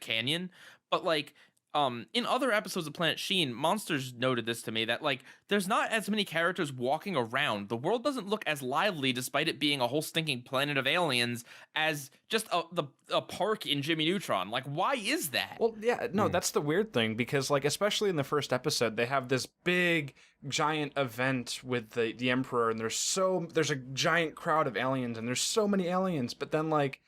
canyon. But like, in other episodes of Planet Sheen, Monsters noted this to me that like there's not as many characters walking around. The world doesn't look as lively, despite it being a whole stinking planet of aliens, as just a park in Jimmy Neutron. Like, why is that? Well, yeah, no, that's the weird thing because like especially in the first episode, they have this big giant event with the Emperor, and there's a giant crowd of aliens, and there's so many aliens, but then like.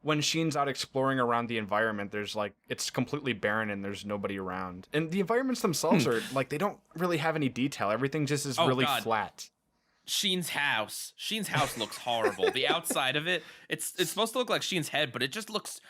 When Sheen's out exploring around the environment, there's like, it's completely barren and there's nobody around. And the environments themselves are like, they don't really have any detail. Everything just is really flat. Sheen's house looks horrible. The outside of it, it's supposed to look like Sheen's head, but it looks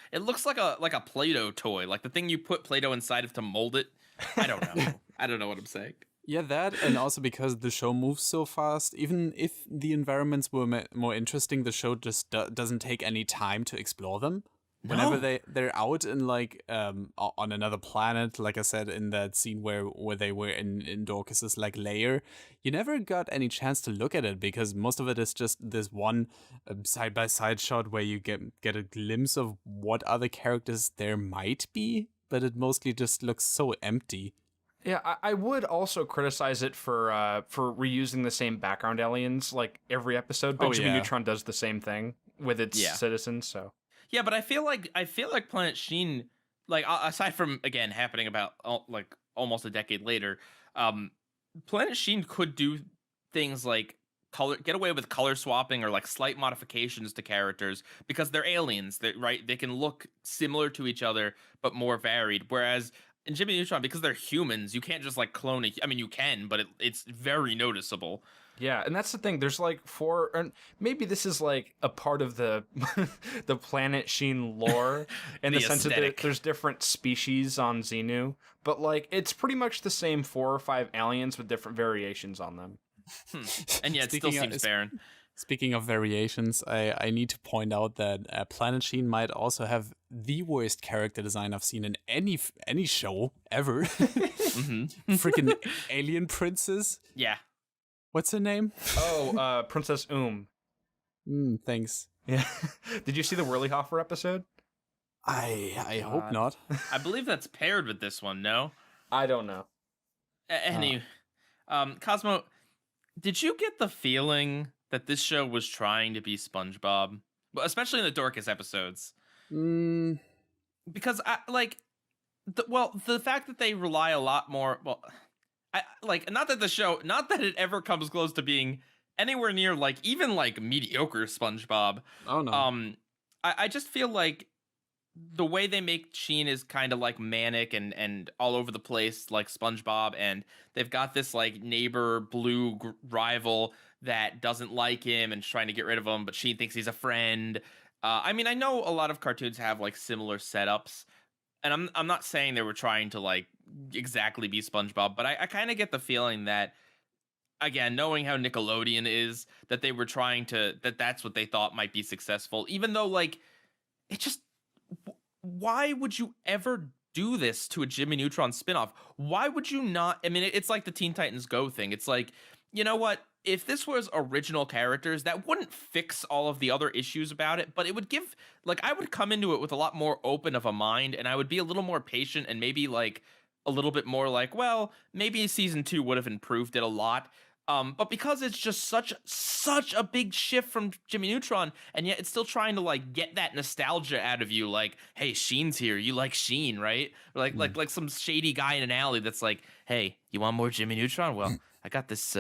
like a Play-Doh toy, like the thing you put Play-Doh inside of to mold it. I don't know. I don't know what I'm saying. Yeah, that, and also because the show moves so fast, even if the environments were more interesting, the show just doesn't take any time to explore them. No. Whenever they're out in like on another planet, like I said in that scene where they were in Dorcas's like lair, you never got any chance to look at it because most of it is just this one side by side shot where you get a glimpse of what other characters there might be, but it mostly just looks so empty. Yeah, I would also criticize it for reusing the same background aliens like every episode, but Jimmy Neutron does the same thing with its citizens. So yeah, but I feel like Planet Sheen, like aside from again happening about like almost a decade later, Planet Sheen could do things like get away with color swapping or like slight modifications to characters because they're aliens. They can look similar to each other but more varied, whereas in Jimmy Neutron, because they're humans, you can't just like clone I mean, you can, but it's very noticeable. Yeah, and that's the thing. There's like four, or maybe this is like a part of the the Planet Sheen lore in the sense that there's different species on Xenu, but like it's pretty much the same 4 or 5 aliens with different variations on them. And yet it still seems barren. Speaking of variations, I need to point out that Planet Sheen might also have the worst character design I've seen in any show ever. Freaking alien princess. Yeah. What's her name? Oh, Princess Thanks. Yeah. Did you see the Whirlyhopper episode? I hope not. I believe that's paired with this one, no? I don't know. Cosmo, did you get the feeling that this show was trying to be SpongeBob? Well, especially in the Dorcas episodes. Because the fact that they rely a lot more, not that it ever comes close to being anywhere near like even like mediocre SpongeBob. Oh no. I just feel like the way they make Sheen is kind of like manic and all over the place like SpongeBob, and they've got this like neighbor blue rival that doesn't like him and is trying to get rid of him, but Sheen thinks he's a friend. I mean, I know a lot of cartoons have like similar setups, and I'm not saying they were trying to like exactly be SpongeBob, but I kind of get the feeling that, again, knowing how Nickelodeon is, that they were trying to, that's what they thought might be successful, even though like it just, why would you ever do this to a Jimmy Neutron spinoff? Why would you not? I mean, it's like the Teen Titans Go thing. It's like, you know what? If this was original characters, that wouldn't fix all of the other issues about it, but it would give, like, I would come into it with a lot more open of a mind, and I would be a little more patient and maybe like a little bit more like, well, maybe season 2 would have improved it a lot. But because it's just such a big shift from Jimmy Neutron, and yet it's still trying to like get that nostalgia out of you, like, hey, Sheen's here, you like Sheen, right? Like some shady guy in an alley that's like, hey, you want more Jimmy Neutron? Well, I got this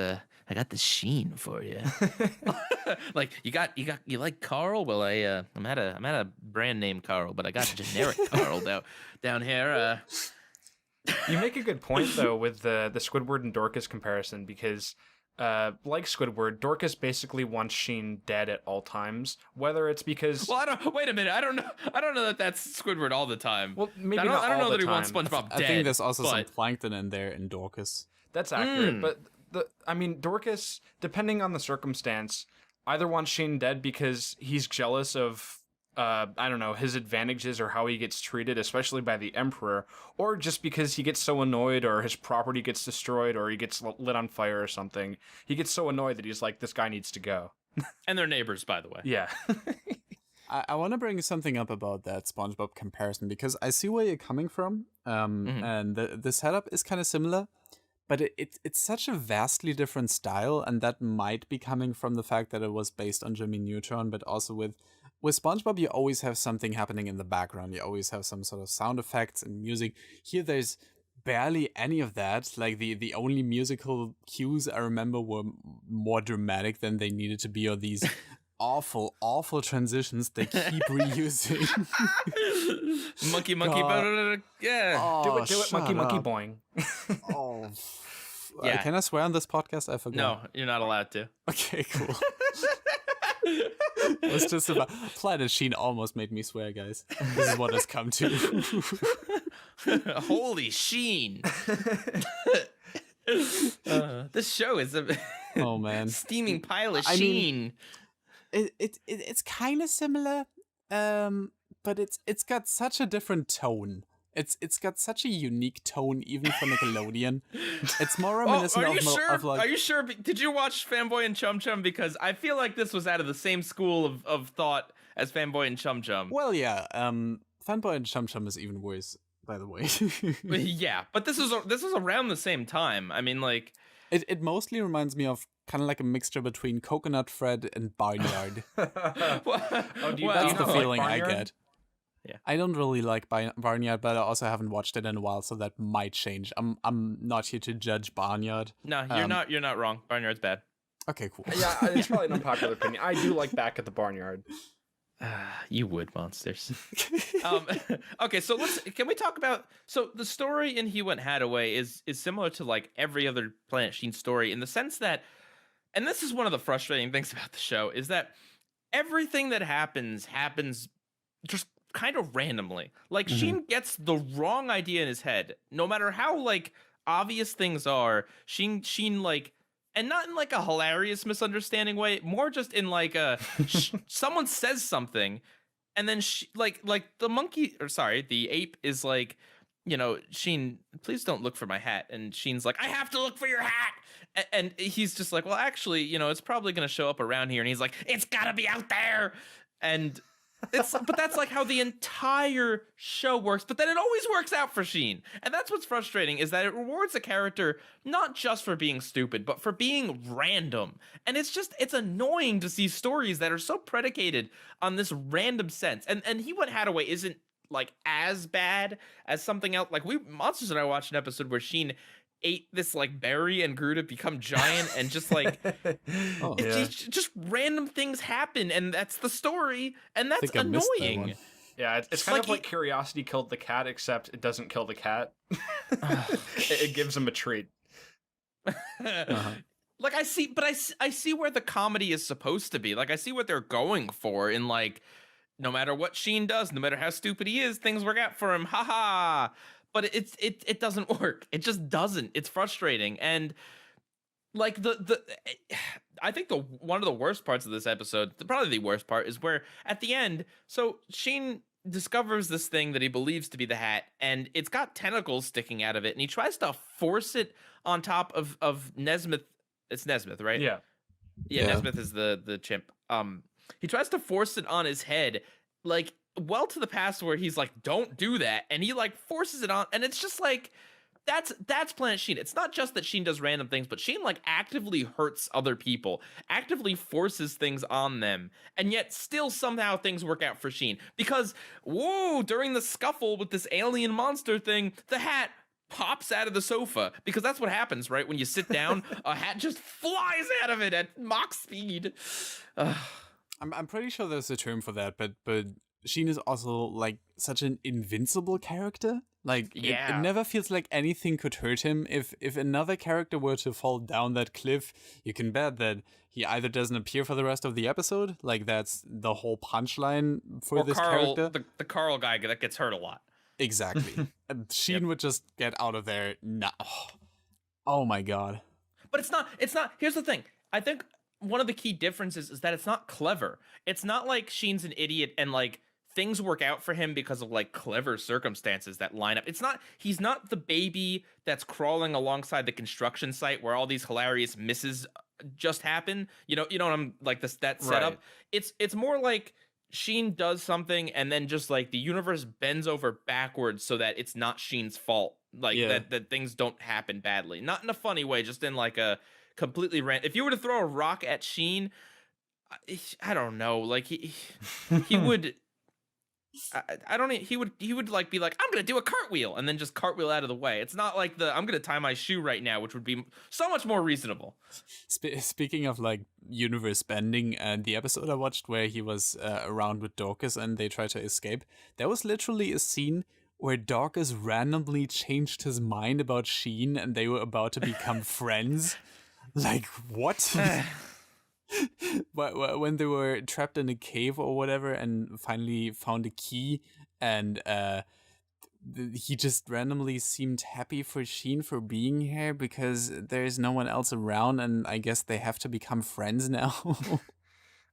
Sheen for you. Like you like Carl? Well, I'm at a brand name Carl, but I got generic Carl down here. You make a good point though with the Squidward and Dorcas comparison, because like Squidward, Dorcas basically wants Sheen dead at all times, whether it's because wait a minute, I don't know that that's Squidward all the time. Well, maybe I don't know that he wants SpongeBob dead. I think there's also some plankton in there in Dorcas. That's accurate, but Dorcas, depending on the circumstance, either wants Sheen dead because he's jealous of his advantages or how he gets treated, especially by the Emperor, or just because he gets so annoyed or his property gets destroyed or he gets lit on fire or something. He gets so annoyed that he's like, this guy needs to go. And they're neighbors, by the way. Yeah. I want to bring something up about that SpongeBob comparison, because I see where you're coming from, and the setup is kind of similar, but it's such a vastly different style, and that might be coming from the fact that it was based on Jimmy Neutron, but also with SpongeBob, you always have something happening in the background. You always have some sort of sound effects and music. Here, there's barely any of that. Like, the only musical cues I remember were more dramatic than they needed to be, or these awful transitions they keep reusing. Monkey, yeah. Oh, do it, monkey, boing. Oh. Yeah. Can I swear on this podcast? I forgot. No, you're not allowed to. Okay, cool. It was just about Planet Sheen almost made me swear, guys. This is what it's come to. Holy Sheen! This show is a steaming pile of Sheen. It's kind of similar, but it's got such a different tone. It's got such a unique tone, even for Nickelodeon. It's more reminiscent of like. Are you sure? Did you watch Fanboy and Chum Chum? Because I feel like this was out of the same school of thought as Fanboy and Chum Chum. Well, yeah. Fanboy and Chum Chum is even worse, by the way. Yeah, but this is around the same time. I mean, like, it mostly reminds me of kind of like a mixture between Coconut Fred and Barnyard. That's the feeling I get. Yeah. I don't really like Barnyard, but I also haven't watched it in a while, so that might change. I'm not here to judge Barnyard. No, you're not wrong. Barnyard's bad. Okay, cool. Yeah, it's probably an unpopular opinion. I do like Back at the Barnyard. You would, monsters. Okay, so can we talk about, so the story in He Went Hataway is similar to like every other Planet Sheen story in the sense that and this is one of the frustrating things about the show, is that everything that happens just kind of randomly. Like Sheen gets the wrong idea in his head, no matter how like obvious things are. Sheen like, and not in like a hilarious misunderstanding way, more just in like a someone says something, and then like the ape is like, Sheen, please don't look for my hat, and Sheen's like, I have to look for your hat. And he's just like, well, actually, it's probably going to show up around here. And he's like, it's got to be out there. And but that's like how the entire show works. But then it always works out for Sheen. And that's what's frustrating, is that it rewards a character not just for being stupid, but for being random. And it's annoying to see stories that are so predicated on this random sense. And He Went Hataway isn't like as bad as something else. Like Monsters and I watched an episode where Sheen ate this like berry and grew to become giant, and just like just random things happen, and that's the story, and that's annoying. Yeah, it's kind of like Curiosity killed the cat, except it doesn't kill the cat. It gives him a treat. Like I see where the comedy is supposed to be. Like I see what they're going for in like, no matter what Sheen does, no matter how stupid he is, things work out for him. Haha. But it doesn't work. It just doesn't. It's frustrating. And like I think one of the worst parts of this episode, probably the worst part, is where at the end, so Sheen discovers this thing that he believes to be the hat, and it's got tentacles sticking out of it, and he tries to force it on top of Nesmith. It's Nesmith, right? Yeah. Nesmith is the chimp. He tries to force it on his head, like, well to the past where he's like, don't do that, and he like forces it on, and it's just like, that's Planet Sheen. It's not just that Sheen does random things, but Sheen like actively hurts other people, actively forces things on them, and yet still somehow things work out for Sheen, because during the scuffle with this alien monster thing, the hat pops out of the sofa, because that's what happens, right? When you sit down, a hat just flies out of it at Mach speed. I'm pretty sure there's a term for that, but Sheen is also like such an invincible character. Like it never feels like anything could hurt him. If another character were to fall down that cliff, you can bet that he either doesn't appear for the rest of the episode. Like that's the whole punchline for this character. The Carl guy that gets hurt a lot. Exactly. And Sheen would just get out of there. No. Oh my god. But it's not. Here's the thing. I think one of the key differences is that it's not clever. It's not like Sheen's an idiot and like things work out for him because of like clever circumstances that line up. He's not the baby that's crawling alongside the construction site where all these hilarious misses just happen. You know what I'm like, that setup. Right. It's more like Sheen does something and then just like the universe bends over backwards so that it's not Sheen's fault. Like that things don't happen badly. Not in a funny way, just in like a completely random. If you were to throw a rock at Sheen, I don't know, like he would he would like be like, I'm gonna do a cartwheel, and then just cartwheel out of the way. It's not like I'm gonna tie my shoe right now, which would be so much more reasonable. Speaking of like universe bending, the episode I watched where he was around with Dorcas and they tried to escape, there was literally a scene where Dorcas randomly changed his mind about Sheen and they were about to become friends. Like, what? When they were trapped in a cave or whatever and finally found a key, and he just randomly seemed happy for Sheen for being here because there's no one else around, and I guess they have to become friends now.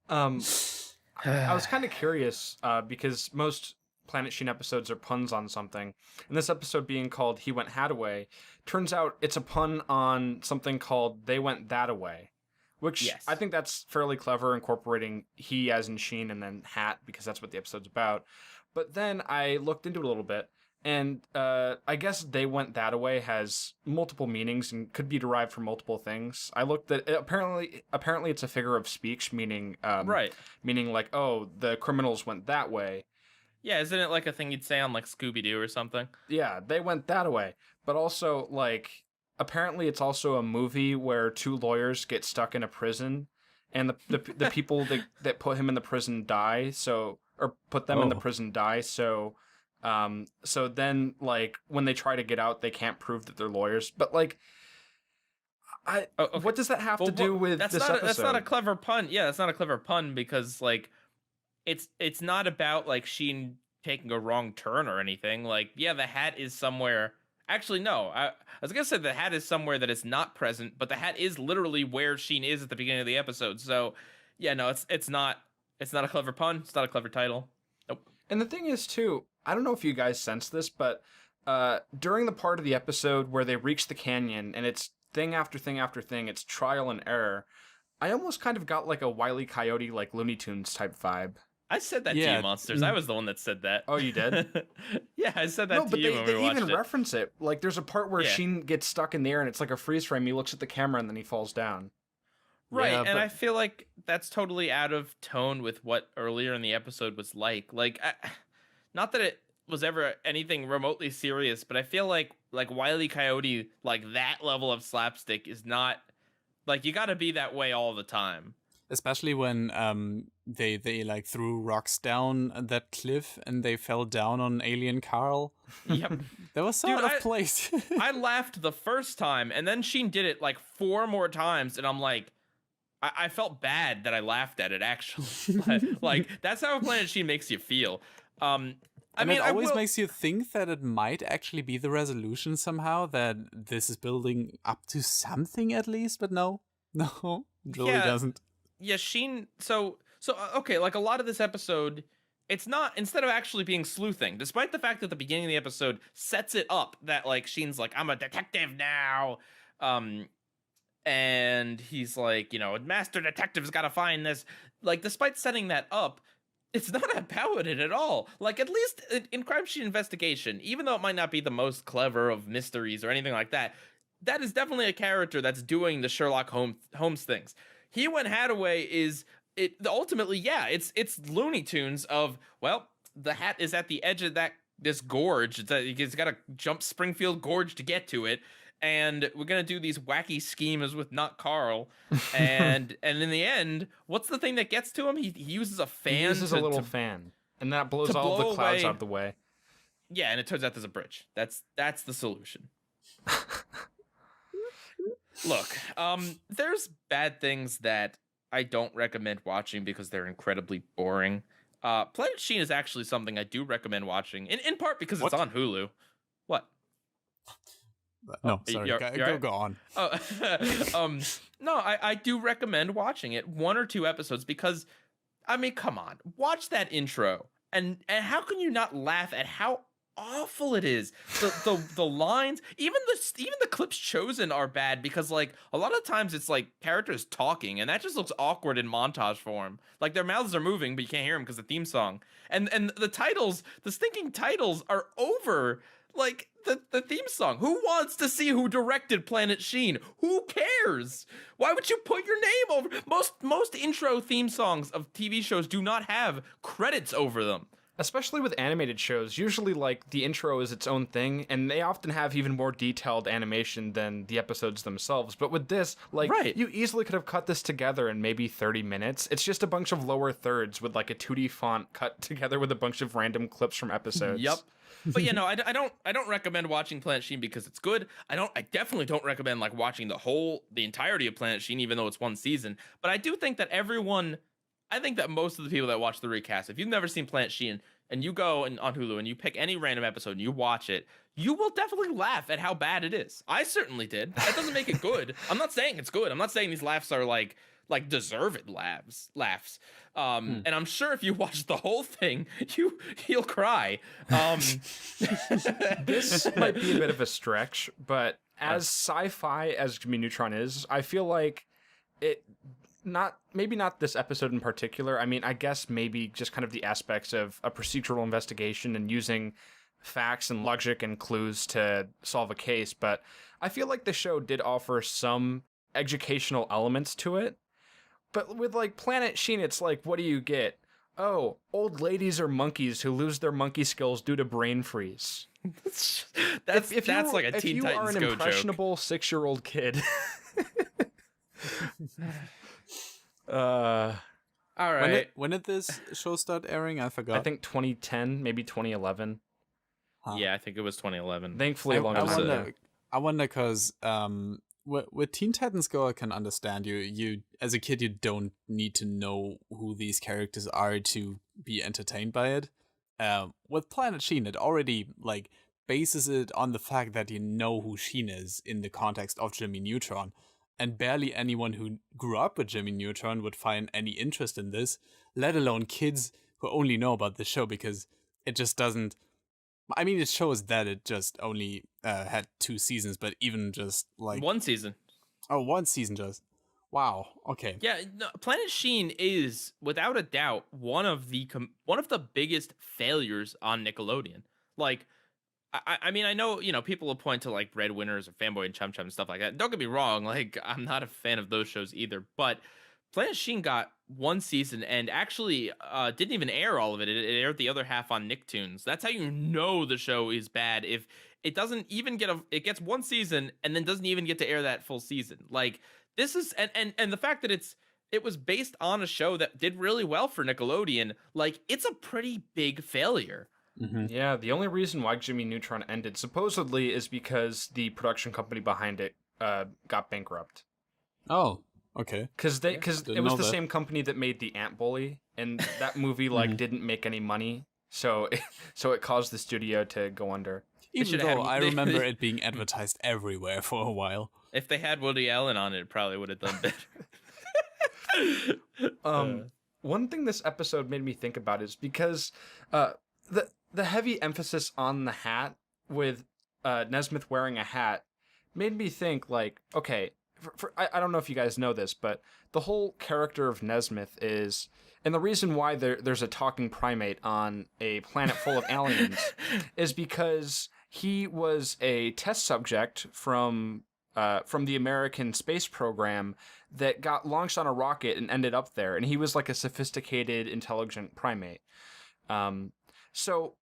I was kind of curious because most Planet Sheen episodes are puns on something, and this episode being called He Went Hataway, turns out it's a pun on something called They Went Thataway, which I think that's fairly clever, incorporating he as in Sheen and then hat, because that's what the episode's about. But then I looked into it a little bit, and I guess They Went Thataway has multiple meanings and could be derived from multiple things. I looked at it, apparently it's a figure of speech, meaning meaning like, oh, the criminals went that way. Yeah, isn't it like a thing you'd say on like Scooby-Doo or something? Yeah, they went that way. But also, like, apparently it's also a movie where two lawyers get stuck in a prison, and the people that put him in the prison die, put them in the prison die, so then, like, when they try to get out, they can't prove that they're lawyers. But, like, Okay. What does that have to do with this episode? That's not a clever pun. Yeah, that's not a clever pun because like it's not about like Sheen taking a wrong turn or anything. Like, yeah, the hat is somewhere. Actually, no. I was gonna say the hat is somewhere that is not present, but the hat is literally where Sheen is at the beginning of the episode. So, yeah, no, it's not a clever pun. It's not a clever title. Nope. And the thing is, too, I don't know if you guys sense this, but during the part of the episode where they reach the canyon and it's thing after thing after thing, it's trial and error, I almost kind of got like a Wile E. Coyote, like Looney Tunes type vibe. I said that to you, Monsters. I was the one that said that. Oh, you did? Yeah, I said that to you when we watched it. No, but they even reference it. Like, there's a part where Sheen gets stuck in the air and it's like a freeze frame. He looks at the camera and then he falls down. Right, yeah, and I feel like that's totally out of tone with what earlier in the episode was like. Like, not that it was ever anything remotely serious, but I feel like Wile E. Coyote, like that level of slapstick is not like you got to be that way all the time. Especially when they like threw rocks down that cliff and they fell down on alien Carl. Yep, that was so out of place. I laughed the first time, and then Sheen did it like 4 more times, and I'm like, I felt bad that I laughed at it. Actually, like that's how Planet Sheen makes you feel. I mean, it always makes you think that it might actually be the resolution somehow, that this is building up to something at least, but no, it really doesn't. Yeah, Sheen. So okay, like a lot of this episode, it's not, instead of actually being sleuthing, despite the fact that the beginning of the episode sets it up that like Sheen's like, I'm a detective now, and he's like, you know, master detective's got to find this. Like, despite setting that up, it's not about it at all. Like, at least in Crime Sheen Investigation, even though it might not be the most clever of mysteries or anything like that, that is definitely a character that's doing the Sherlock Holmes things. Went Hataway is it ultimately, it's Looney Tunes of, well, the hat is at the edge of this gorge. He's got to jump Springfield Gorge to get to it, and we're gonna do these wacky schemes with not Carl, and in the end, what's the thing that gets to him? He uses a fan. He uses a little fan, and that blows all the clouds out of the way. Yeah, and it turns out there's a bridge. That's the solution. Look, there's bad things that I don't recommend watching because they're incredibly boring. Planet Sheen is actually something I do recommend watching, in part because it's on Hulu. What? No, sorry. Go on. Oh, no, I do recommend watching it, 1 or 2 episodes, because, I mean, come on, watch that intro, and how can you not laugh at how awful it is? The lines, even the clips chosen are bad, because like a lot of times it's like characters talking, and that just looks awkward in montage form. Like their mouths are moving, but you can't hear them because the theme song and the stinking titles are over like the theme song. Who wants to see who directed Planet Sheen? Who cares? Why would you put your name over? Most intro theme songs of TV shows do not have credits over them. Especially with animated shows, usually like the intro is its own thing, and they often have even more detailed animation than the episodes themselves. But with this, like, you easily could have cut this together in maybe 30 minutes. It's just a bunch of lower thirds with like a 2D font cut together with a bunch of random clips from episodes. Yep. But you know, I don't recommend watching Planet Sheen because it's good. I definitely don't recommend like watching the entirety of Planet Sheen, even though it's 1 season. But I do think that I think that most of the people that watch the recast, if you've never seen Planet Sheen and you go on Hulu and you pick any random episode and you watch it, you will definitely laugh at how bad it is. I certainly did. That doesn't make it good. I'm not saying it's good. I'm not saying these laughs are like deserved laughs. And I'm sure if you watch the whole thing, you'll cry. This might be a bit of a stretch, but as sci-fi as Jimmy Neutron is, I feel like maybe not this episode in particular. I mean, I guess maybe just kind of the aspects of a procedural investigation and using facts and logic and clues to solve a case. But I feel like the show did offer some educational elements to it. But with like Planet Sheen, it's like, what do you get? Oh, old ladies are monkeys who lose their monkey skills due to brain freeze. that's like a Teen Titans Go joke. If you are an impressionable 6-year-old kid. All right. When did this show start airing? I forgot. I think 2010, maybe 2011. Yeah, I think it was 2011. Thankfully, I wonder because with Teen Titans Go, I can understand you as a kid, you don't need to know who these characters are to be entertained by it. With Planet Sheen, it already like bases it on the fact that you know who Sheen is in the context of Jimmy Neutron, and barely anyone who grew up with Jimmy Neutron would find any interest in this, let alone kids who only know about the show because it just doesn't. I mean, it shows that it just only had 2 seasons, but even just like 1 season. Oh, 1 season just. Wow. Okay. Yeah, no, Planet Sheen is without a doubt one of the biggest failures on Nickelodeon. Like, I mean, I know, people will point to like Breadwinners or Fanboy and Chum Chum and stuff like that. Don't get me wrong, like I'm not a fan of those shows either, but Planet Sheen got 1 season and actually didn't even air all of it. It aired the other half on Nicktoons. That's how you know the show is bad. If it doesn't even it gets 1 season and then doesn't even get to air that full season. Like this is, and the fact that it was based on a show that did really well for Nickelodeon, like it's a pretty big failure. Mm-hmm. Yeah, the only reason why Jimmy Neutron ended supposedly is because the production company behind it got bankrupt. Oh. Okay. Because it was the same company that made the Ant Bully, and that movie didn't make any money, so it caused the studio to go under. Even though I remember it being advertised everywhere for a while. If they had Woody Allen on it probably would have done better. One thing this episode made me think about is because the heavy emphasis on the hat with Nesmith wearing a hat made me think like, okay. I don't know if you guys know this, but the whole character of Nesmith is, and the reason why there's a talking primate on a planet full of aliens is because he was a test subject from the American space program that got launched on a rocket and ended up there, and he was like a sophisticated, intelligent primate. So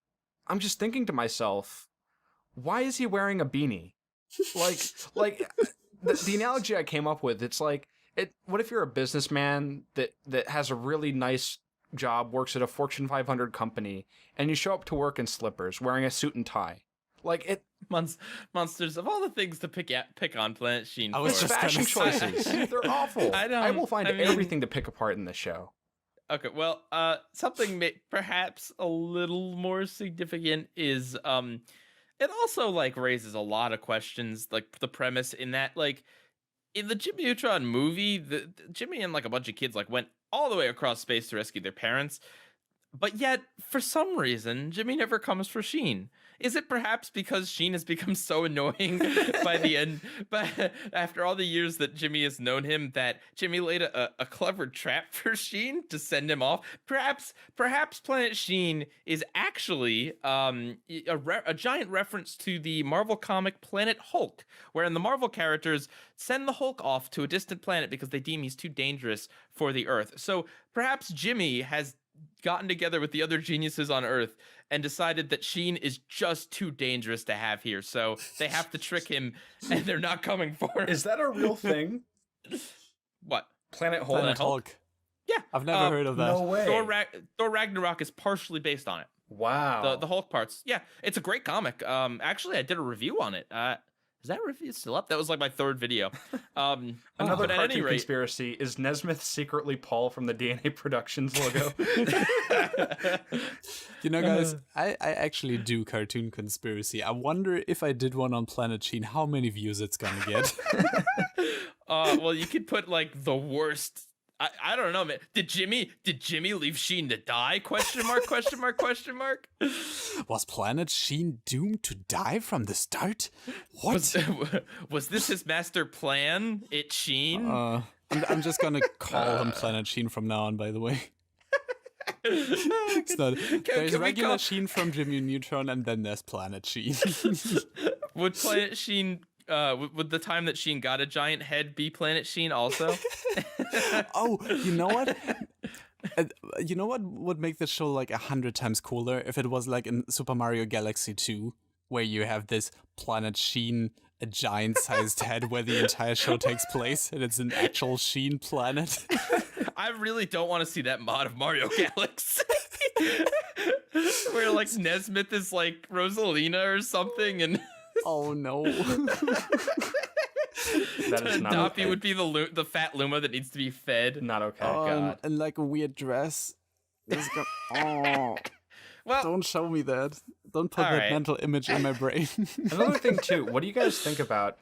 I'm just thinking to myself, why is he wearing a beanie? Like. The analogy I came up with, it's like, what if you're a businessman that has a really nice job, works at a Fortune 500 company, and you show up to work in slippers, wearing a suit and tie? Like, it... Monsters, of all the things to pick on Planet Sheen, I was just fashion choices. They're awful. I will find everything to pick apart in the show. Okay, well, something perhaps a little more significant is... It also, like, raises a lot of questions, like, the premise in that, like, in the Jimmy Neutron movie, the Jimmy and, like, a bunch of kids, like, went all the way across space to rescue their parents, but yet, for some reason, Jimmy never comes for Sheen. Is it perhaps because Sheen has become so annoying by the end, but after all the years that Jimmy has known him, that Jimmy laid a clever trap for Sheen to send him off? Perhaps Planet Sheen is actually a giant reference to the Marvel comic Planet Hulk, wherein the Marvel characters send the Hulk off to a distant planet because they deem he's too dangerous for the Earth. So perhaps Jimmy has gotten together with the other geniuses on Earth and decided that Sheen is just too dangerous to have here, so they have to trick him, and they're not coming for him. Is that a real thing? What? Planet Hulk? Planet Hulk. Yeah. I've never heard of that. No way. Thor Ragnarok is partially based on it. Wow. The Hulk parts. Yeah, it's a great comic. Actually, I did a review on it. Is that review still up? That was like my 3rd video. Another cartoon conspiracy. Is Nesmith secretly Paul from the DNA Productions logo? You know, guys, I actually do cartoon conspiracy. I wonder if I did one on Planet Sheen, how many views it's gonna get. Well, you could put like the worst. I don't know, man. Did Jimmy leave Sheen to die? Question mark? Was Planet Sheen doomed to die from the start? What? Was this his master plan? It's Sheen? I'm just gonna call him Planet Sheen from now on, by the way. It's not, there's regular Sheen from Jimmy Neutron, and then there's Planet Sheen. Would Planet Sheen... would the time that Sheen got a giant head be Planet Sheen also? Oh, you know what? You know what would make the show like 100 times cooler? If it was like in Super Mario Galaxy 2, where you have this Planet Sheen, a giant-sized head where the entire show takes place, and it's an actual Sheen planet. I really don't want to see that mod of Mario Galaxy. Where like Nesmith is like Rosalina or something, and... Oh no. That is not Doppy okay. would be the fat Luma that needs to be fed. Not okay. God. And like a weird dress. Oh, Well, don't show me that. Don't put All that right. mental image in my brain. Another thing too, what do you guys think about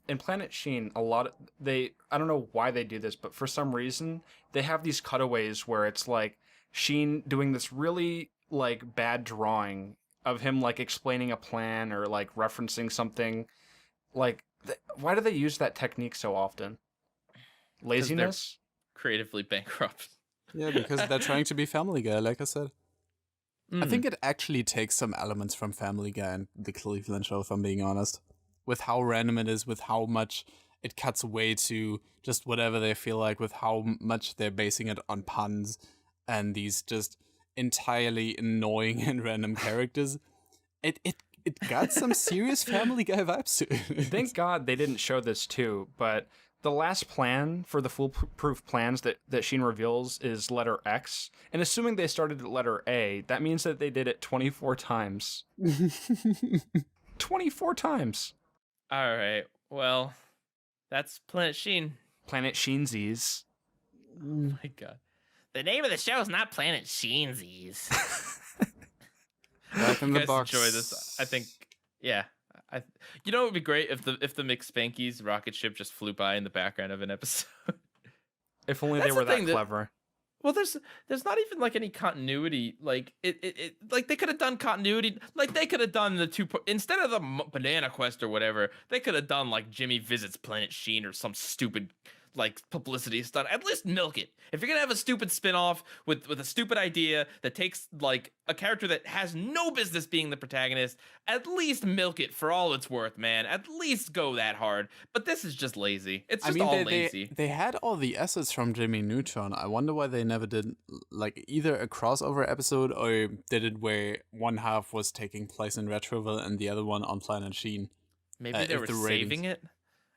in Planet Sheen? I don't know why they do this, but for some reason they have these cutaways where it's like Sheen doing this really like bad drawing of him like explaining a plan or like referencing something. Like, why do they use that technique so often? Laziness? creatively bankrupt. Yeah, because they're trying to be Family Guy, like I said. I think it actually takes some elements from Family Guy and the Cleveland Show, if I'm being honest. With how random it is, with how much it cuts away to just whatever they feel like, with how much they're basing it on puns and these just entirely annoying and random characters. It got some serious Family Guy vibes to it. Thank God they didn't show this too, but the last plan for the foolproof plans that Sheen reveals is letter X. And assuming they started at letter A, that means that they did it 24 times. 24 times. All right. Well, that's Planet Sheen. Planet Sheensies. Oh my God. The name of the show is not Planet Sheensies. Back in You the guys box. enjoy this. I think, yeah. You know, it would be great if the McSpanky's rocket ship just flew by in the background of an episode. If only That's they were the that thing that- clever. Well, there's not even like any continuity. Like it like they could have done continuity. Like they could have done the instead of the Banana Quest or whatever. They could have done like Jimmy visits Planet Sheen or some stupid like publicity stunt. At least milk it. If you're gonna have a stupid spin-off with a stupid idea that takes like a character that has no business being the protagonist, at least milk it for all it's worth, man. At least go that hard. But this is just lazy. It's just all lazy. They had all the assets from Jimmy Neutron. I wonder why they never did like either a crossover episode or did it where one half was taking place in Retroville and the other one on Planet Sheen. Maybe they if were the saving it.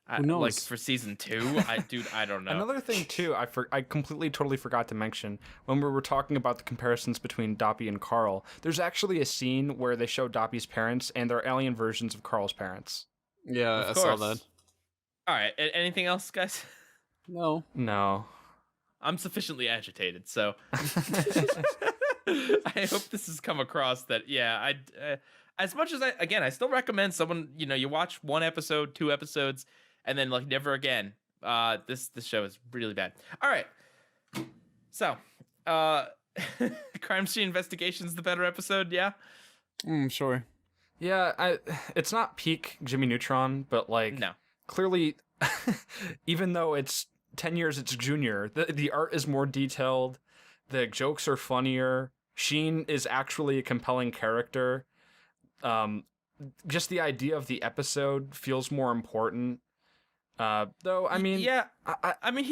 Who knows? Like for season 2, I don't know. Another thing too, I completely totally forgot to mention when we were talking about the comparisons between Doppy and Carl. There's actually a scene where they show Doppy's parents and they're alien versions of Carl's parents. Yeah, Of I saw course. that. All right. Anything else, guys? No. No. I'm sufficiently agitated, so I hope this has come across that. Yeah, as much as I still recommend someone. You know, you watch 1 episode, 2 episodes, and then like never again. This show is really bad. All right. So, Crime Scene Investigation is the better episode. Yeah. Sure. Yeah, it's not peak Jimmy Neutron, but like No. clearly, even though it's 10 years, it's junior. The art is more detailed. The jokes are funnier. Sheen is actually a compelling character. Just the idea of the episode feels more important. Though, I mean, yeah, I mean,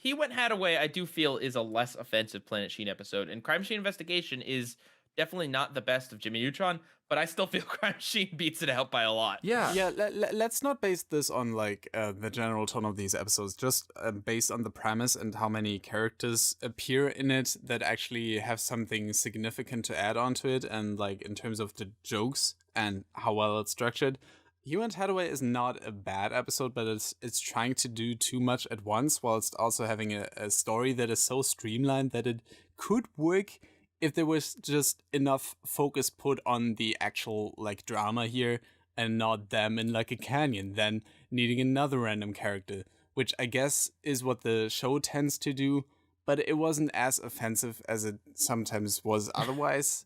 he Went Hataway, I do feel is a less offensive Planet Sheen episode, and Crime Scene Investigation is definitely not the best of Jimmy Neutron, but I still feel Crime Scene beats it out by a lot. yeah. Yeah, let's not base this on like the general tone of these episodes, just based on the premise and how many characters appear in it that actually have something significant to add on to it, and like in terms of the jokes and how well it's structured. Went Hataway is not a bad episode, but it's trying to do too much at once, whilst also having a story that is so streamlined that it could work if there was just enough focus put on the actual like drama here and not them in like a canyon, then needing another random character, which I guess is what the show tends to do, but it wasn't as offensive as it sometimes was otherwise.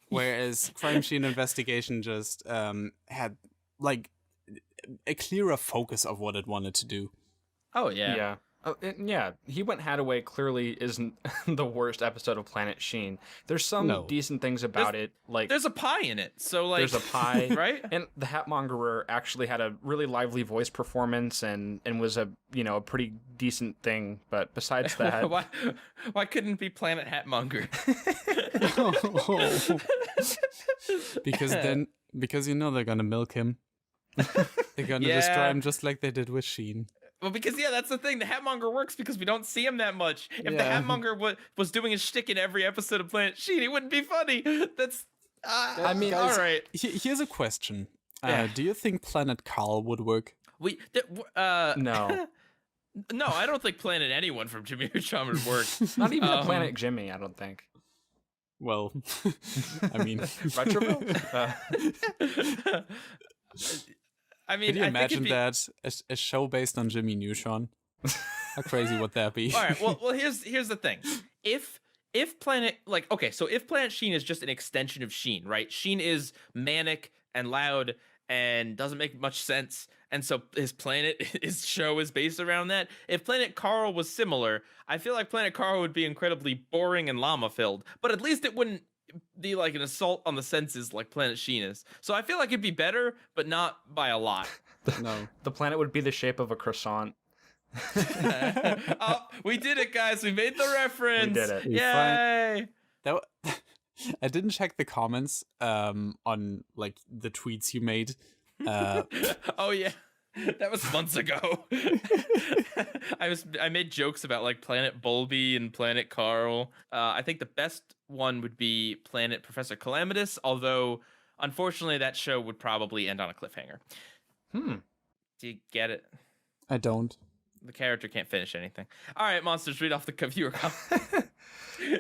Whereas Crime Scene Investigation just had like a clearer focus of what it wanted to do. Oh yeah. Yeah. Yeah, He Went Hataway clearly isn't the worst episode of Planet Sheen. There's some decent things about it, like There's a pie in it, so like there's a pie, right? And the Hatmongerer actually had a really lively voice performance and was a a pretty decent thing. But besides that, why couldn't it be Planet Hatmonger? because they're gonna milk him. They're gonna destroy him just like they did with Sheen. Well, because that's the thing. The Hatmonger works because we don't see him that much. If the Hatmonger was doing his shtick in every episode of Planet Sheen, he wouldn't be funny. That's I mean, guys, all right. Here's a question. Yeah. Do you think Planet Carl would work? no. No, I don't think Planet anyone from Jimmy Neutron would work. Not even a Planet Jimmy, I don't think. Well, I mean, Retroville? I mean, can you I imagine think that a show based on Jimmy Neutron? How crazy would that be? All right. Well, here's the thing. If Planet if Planet Sheen is just an extension of Sheen, right? Sheen is manic and loud and doesn't make much sense, and so his show is based around that. If Planet Carl was similar, I feel like Planet Carl would be incredibly boring and llama filled, but at least it wouldn't be like an assault on the senses like Planet Sheen is. So I feel like it'd be better, but not by a lot. No. The planet would be the shape of a croissant. Oh, we did it, guys. We made the reference. We did it. Yay! I didn't check the comments on like the tweets you made. Oh yeah, that was months ago. I made jokes about like Planet Bulby and Planet Carl. I think the best one would be Planet Professor Calamitous, although unfortunately that show would probably end on a cliffhanger. Do you get it? I don't. The character can't finish anything. All right, Monsters, read off the viewer comment.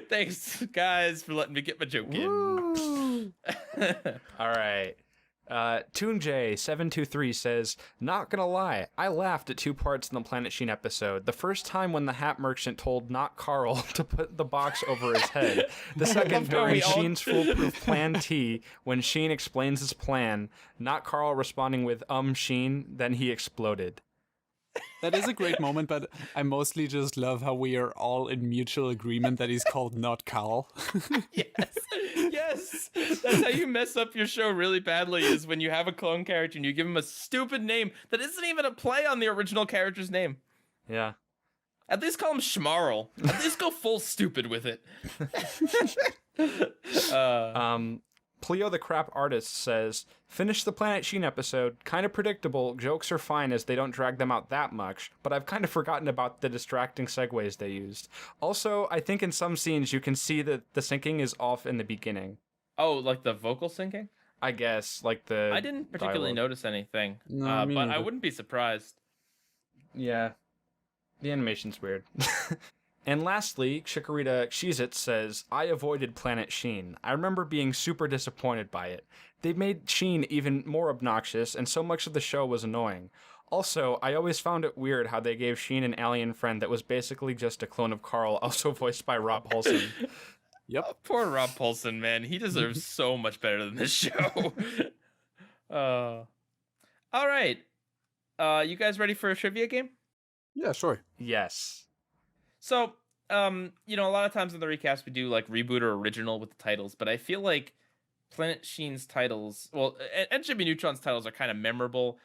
Thanks, guys, for letting me get my joke in. All right. ToonJ723 says, not gonna lie, I laughed at 2 parts in the Planet Sheen episode. The first time when the hat merchant told not Carl to put the box over his head. The second during Sheen's foolproof plan T, when Sheen explains his plan, not Carl responding with Sheen, then he exploded. That is a great moment, but I mostly just love how we are all in mutual agreement that he's called not Carl. Yes. That's how you mess up your show really badly, is when you have a clone character and you give him a stupid name that isn't even a play on the original character's name. Yeah. At least call him Schmarl. At least go full stupid with it. Pleo the Crap Artist says, finish the Planet Sheen episode. Kind of predictable. Jokes are fine as they don't drag them out that much, but I've kind of forgotten about the distracting segues they used. Also, I think in some scenes you can see that the syncing is off in the beginning. Oh, like the vocal syncing? I guess, like the I didn't particularly notice anything, No, me but I neither. wouldn't be surprised. Yeah. The animation's weird. And lastly, Shikarita Shizit says, I avoided Planet Sheen. I remember being super disappointed by it. They made Sheen even more obnoxious, and so much of the show was annoying. Also, I always found it weird how they gave Sheen an alien friend that was basically just a clone of Carl, also voiced by Rob Paulson. Yep. Oh, poor Rob Paulson, man. He deserves so much better than this show. All right. You guys ready for a trivia game? Yeah, sure. Yes. So, a lot of times in the recaps we do like reboot or original with the titles, but I feel like Planet Sheen's titles, and Jimmy Neutron's titles are kind of memorable.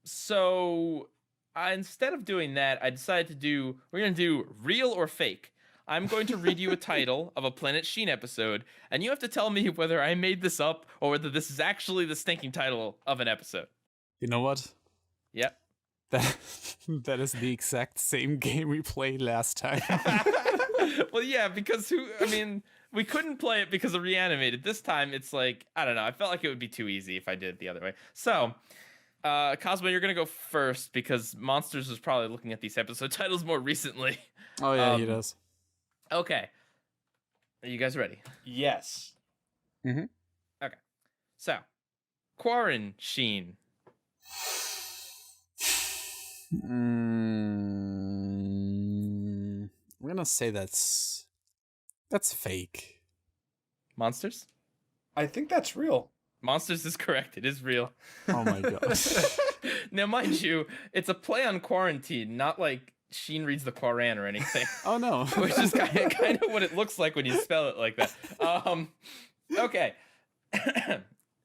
So instead of doing that, I decided we're going to do real or fake. I'm going to read you a title of a Planet Sheen episode, and you have to tell me whether I made this up or whether this is actually the stinking title of an episode. You know what? Yep. That is the exact same game we played last time. Well, yeah, because we couldn't play it because of Reanimated. This time, it's like, I don't know. I felt like it would be too easy if I did it the other way. So, Cosmo, you're going to go first because Monsters was probably looking at these episode titles more recently. Oh, yeah, he does. Okay. Are you guys ready? Yes. Mm-hmm. Okay. So, Quarren Sheen. I'm gonna say that's fake. Monsters? I think that's real. Monsters is correct. It is real. Oh my god. Now, mind you, it's a play on quarantine, not like Sheen reads the Quran or anything. Oh no. Which is kind of what it looks like when you spell it like that. Okay.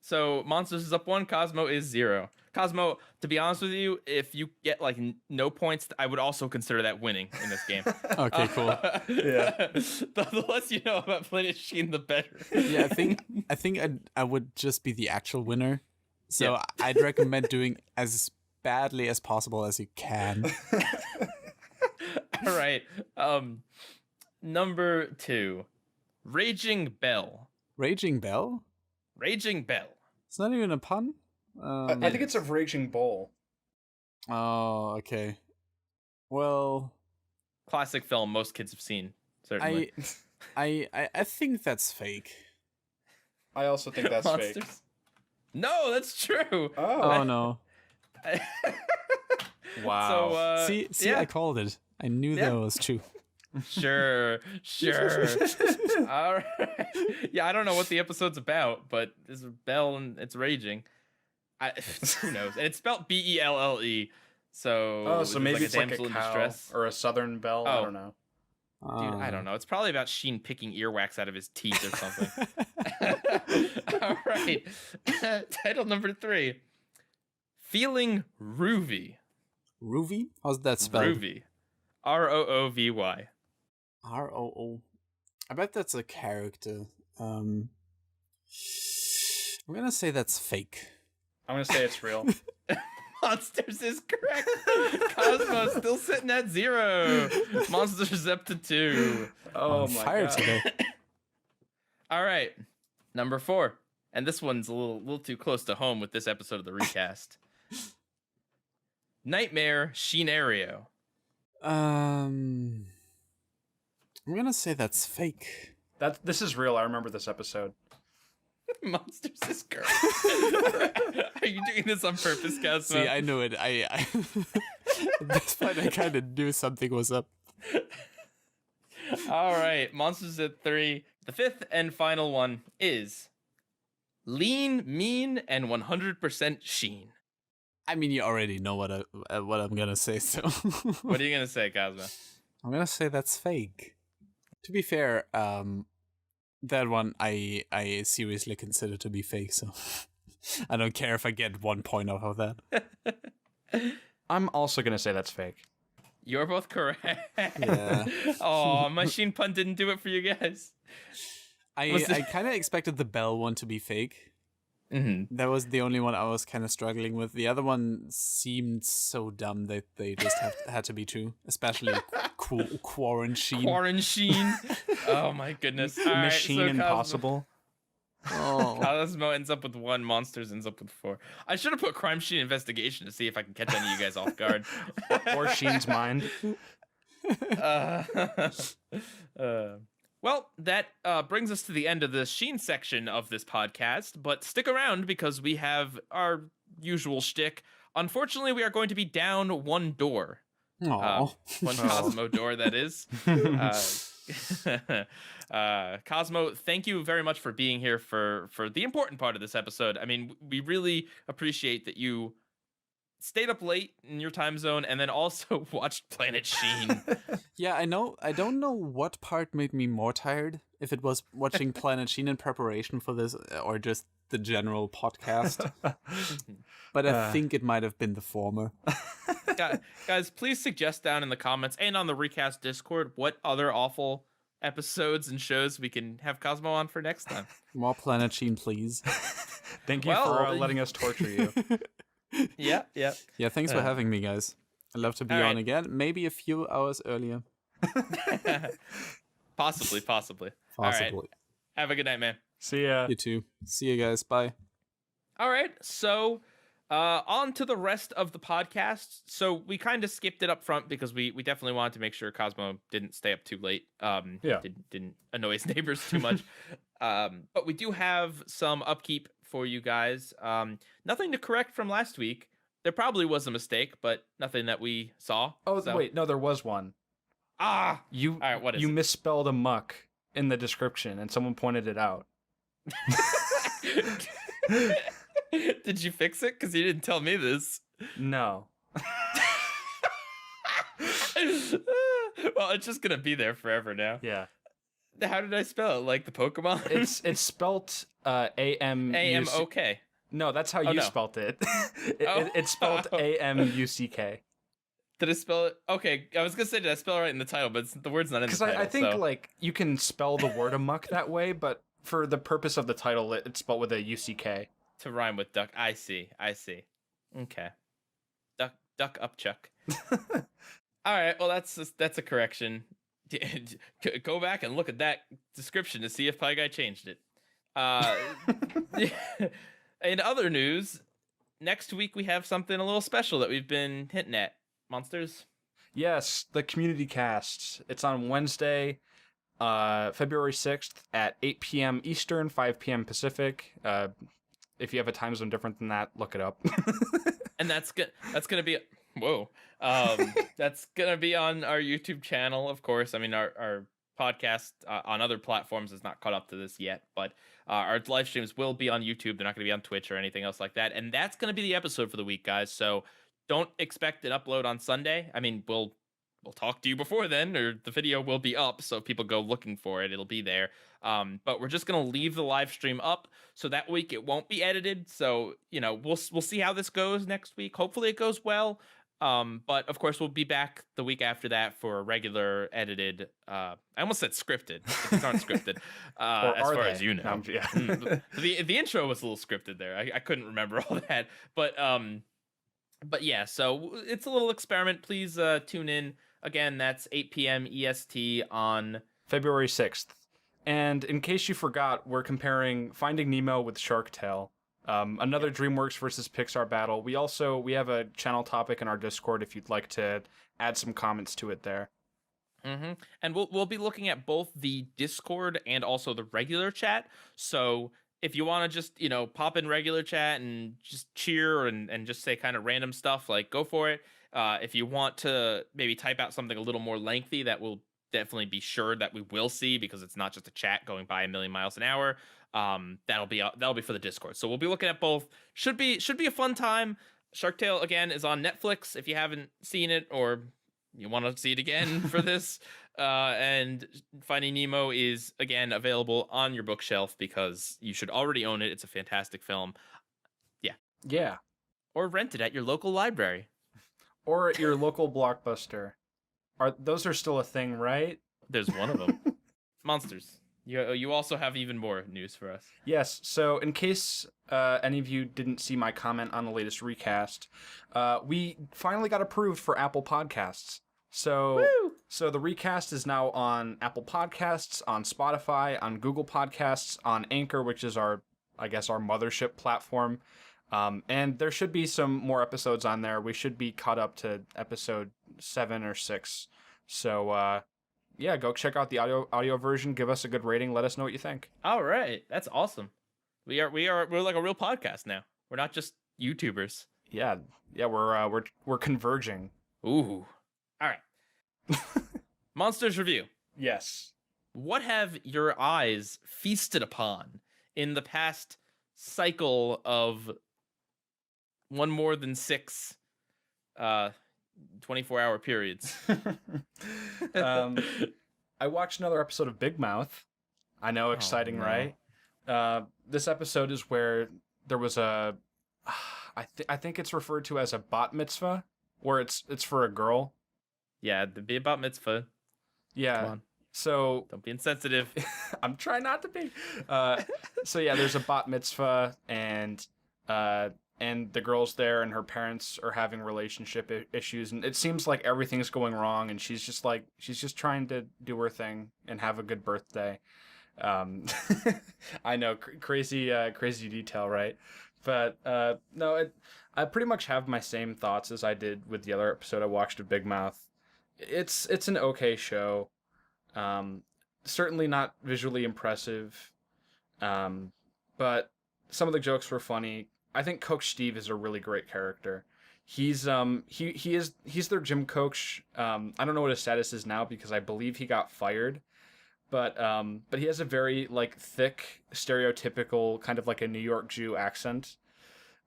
So Monsters is up 1, Cosmo is 0. Cosmo, to be honest with you, if you get like no points, I would also consider that winning in this game. Okay, cool. Yeah. The less you know about Planet Sheen, the better. Yeah, I think I would just be the actual winner. So Yeah. I'd recommend doing as badly as possible as you can. All right. Number 2, Raging Bell. Raging Bell? Raging Bell. It's not even a pun? I think it's a Raging Bull. Oh, okay. Well, Classic film most kids have seen, certainly. I think that's fake. I also think that's fake. Monsters? No, that's true. Oh no. Wow. So, See, yeah. I called it. I knew that was true. Sure. All right. Yeah, I don't know what the episode's about, but there's a bell and it's raging. Who knows? And it's spelled Belle. So so maybe like it's like a damsel in cow distress. or a southern belle. I Oh. don't know. Dude, I don't know. It's probably about Sheen picking earwax out of his teeth or something. All right. Title number 3. Feeling Roovy. Roovy? How's that spelled? Roovy. Roovy. R-O-O. I bet that's a character. I'm gonna say that's fake. I'm gonna say it's real. Monsters is correct. Cosmo still sitting at 0. Monsters up to 2. Oh On my fire god. today. All right. Number 4. And this one's a little too close to home with this episode of the recast. Nightmare Sheenario. I'm gonna say that's fake. This is real. I remember this episode. Monsters is correct. Are you doing this on purpose, Cosmo? See, I knew it. I at this point, I kind of knew something was up. All right, Monsters at 3. The 5th and final one is Lean, Mean, and 100% Sheen. I mean, you already know what I'm gonna say, so. What are you gonna say, Cosmo? I'm gonna say that's fake. To be fair, that one I seriously consider to be fake, so I don't care if I get 1 point off of that. I'm also gonna say that's fake. You're both correct. Yeah. Oh, my Sheen pun didn't do it for you guys. I kind of expected the Bell one to be fake. Mm-hmm. That was the only one I was kind of struggling with. The other one seemed so dumb that they just had to be true, especially quarantine. Quarantine. Oh my goodness. All right, Machine so Impossible. Oh. Cosmo ends up with 1. Monsters ends up with 4. I should have put Crime Sheen Investigation to see if I can catch any of you guys off guard. Or Sheen's Mind. Well, that brings us to the end of the Sheen section of this podcast, but stick around because we have our usual shtick. Unfortunately, we are going to be down 1 door. Aw. 1 Cosmo door, that is. Cosmo, thank you very much for being here for the important part of this episode. I mean, we really appreciate that you stayed up late in your time zone and then also watched Planet Sheen. Yeah, I know. I don't know what part made me more tired. If it was watching Planet Sheen in preparation for this, or just the general podcast. But I think it might have been the former. Guys, please suggest down in the comments and on the Recast Discord what other awful episodes and shows we can have Cosmo on for next time. More Planet Sheen, please. Thank you for letting us torture you. Yeah. Yeah, thanks for having me, guys. I'd love to be All on right. again. Maybe a few hours earlier. Possibly. Possibly. All right. Have a good night, man. See ya. You too. See you guys. Bye. All right, so on to the rest of the podcast. So we kind of skipped it up front because we definitely wanted to make sure Cosmo didn't stay up too late. Didn't annoy his neighbors too much. But we do have some upkeep for you guys. Nothing to correct from last week. There probably was a mistake, but nothing that we saw. Oh, so. wait, no, there was one. All You right, what is you it? misspelled a muck in the description, and someone pointed it out. Did you fix it? Because you didn't tell me this. No. Well, it's just gonna be there forever now. Yeah. How did I spell it? Like the Pokemon? It's spelt A-M... A-M-O-K. No, that's how Oh, you no. spelt it. Oh. It's spelled A-M-U-C-K. Did I spell it? Okay, I was gonna say, did I spell it right in the title? But the word's not in the Because title. I think, so. like, you can spell the word amuck that way, but for the purpose of the title, it's spelled with a U-C-K. To rhyme with duck. I see. Okay. Duck up, Chuck. All right. Well, that's a correction. Go back and look at that description to see if PieGuy changed it. In other news, next week we have something a little special that we've been hinting at. Monsters? Yes, the community cast. It's on Wednesday, February 6th at 8 p.m. Eastern, 5 p.m. Pacific. If you have a time zone different than that, look it up. And that's gonna be whoa. That's gonna be on our YouTube channel, of course. I mean, our podcast on other platforms is not caught up to this yet, but our live streams will be on YouTube. They're not gonna be on Twitch or anything else like that. And that's gonna be the episode for the week, guys. So don't expect an upload on Sunday. I mean, we'll talk to you before then, or the video will be up. So if people go looking for it, it'll be there. But we're just gonna leave the live stream up, so that week it won't be edited. So we'll see how this goes next week. Hopefully it goes well. But of course we'll be back the week after that for a regular edited. I almost said scripted. These aren't scripted, as far as you know. Yeah. The intro was a little scripted there. I couldn't remember all that, but yeah. So it's a little experiment. Please tune in. Again, that's 8 p.m. EST on February 6th. And in case you forgot, we're comparing Finding Nemo with Shark Tale. Another DreamWorks versus Pixar battle. We have a channel topic in our Discord if you'd like to add some comments to it there. Mm-hmm. And we'll be looking at both the Discord and also the regular chat. So if you want to just pop in regular chat and just cheer and just say kind of random stuff, like, go for it. If you want to maybe type out something a little more lengthy, that will definitely be sure that we will see, because it's not just a chat going by a million miles an hour. That'll be for the Discord. So we'll be looking at both. Should be a fun time. Shark Tale again is on Netflix if you haven't seen it or you want to see it again for this. And Finding Nemo is again available on your bookshelf because you should already own it. It's a fantastic film. Yeah. Or rent it at your local library. Or at your local Blockbuster. Those are still a thing, right? There's one of them. Monsters. You also have even more news for us. Yes. So in case any of you didn't see my comment on the latest recast, we finally got approved for Apple Podcasts. So the recast is now on Apple Podcasts, on Spotify, on Google Podcasts, on Anchor, which is our mothership platform. And there should be some more episodes on there. We should be caught up to episode 7 or 6. So, yeah, go check out the audio version. Give us a good rating. Let us know what you think. All right, that's awesome. We're like a real podcast now. We're not just YouTubers. Yeah, we're converging. Ooh, all right. Monsters Review. Yes. What have your eyes feasted upon in the past cycle of one more than 6 24-hour periods? I watched another episode of Big Mouth. I know, exciting, right? This episode is where there was a I think it's referred to as a bat mitzvah, where it's for a girl. Yeah, the be bat mitzvah. Yeah. Come on. So Don't be insensitive. I'm trying not to be. So yeah, there's a bat mitzvah, and the girl's there, and her parents are having relationship issues, and it seems like everything's going wrong, and she's just trying to do her thing and have a good birthday. I know, crazy detail, right? But no, I pretty much have my same thoughts as I did with the other episode I watched of Big Mouth. It's an okay show. Certainly not visually impressive, but some of the jokes were funny. I think Coach Steve is a really great character. He's he's their gym coach. I don't know what his status is now because I believe he got fired, but he has a very like thick, stereotypical kind of like a New York Jew accent.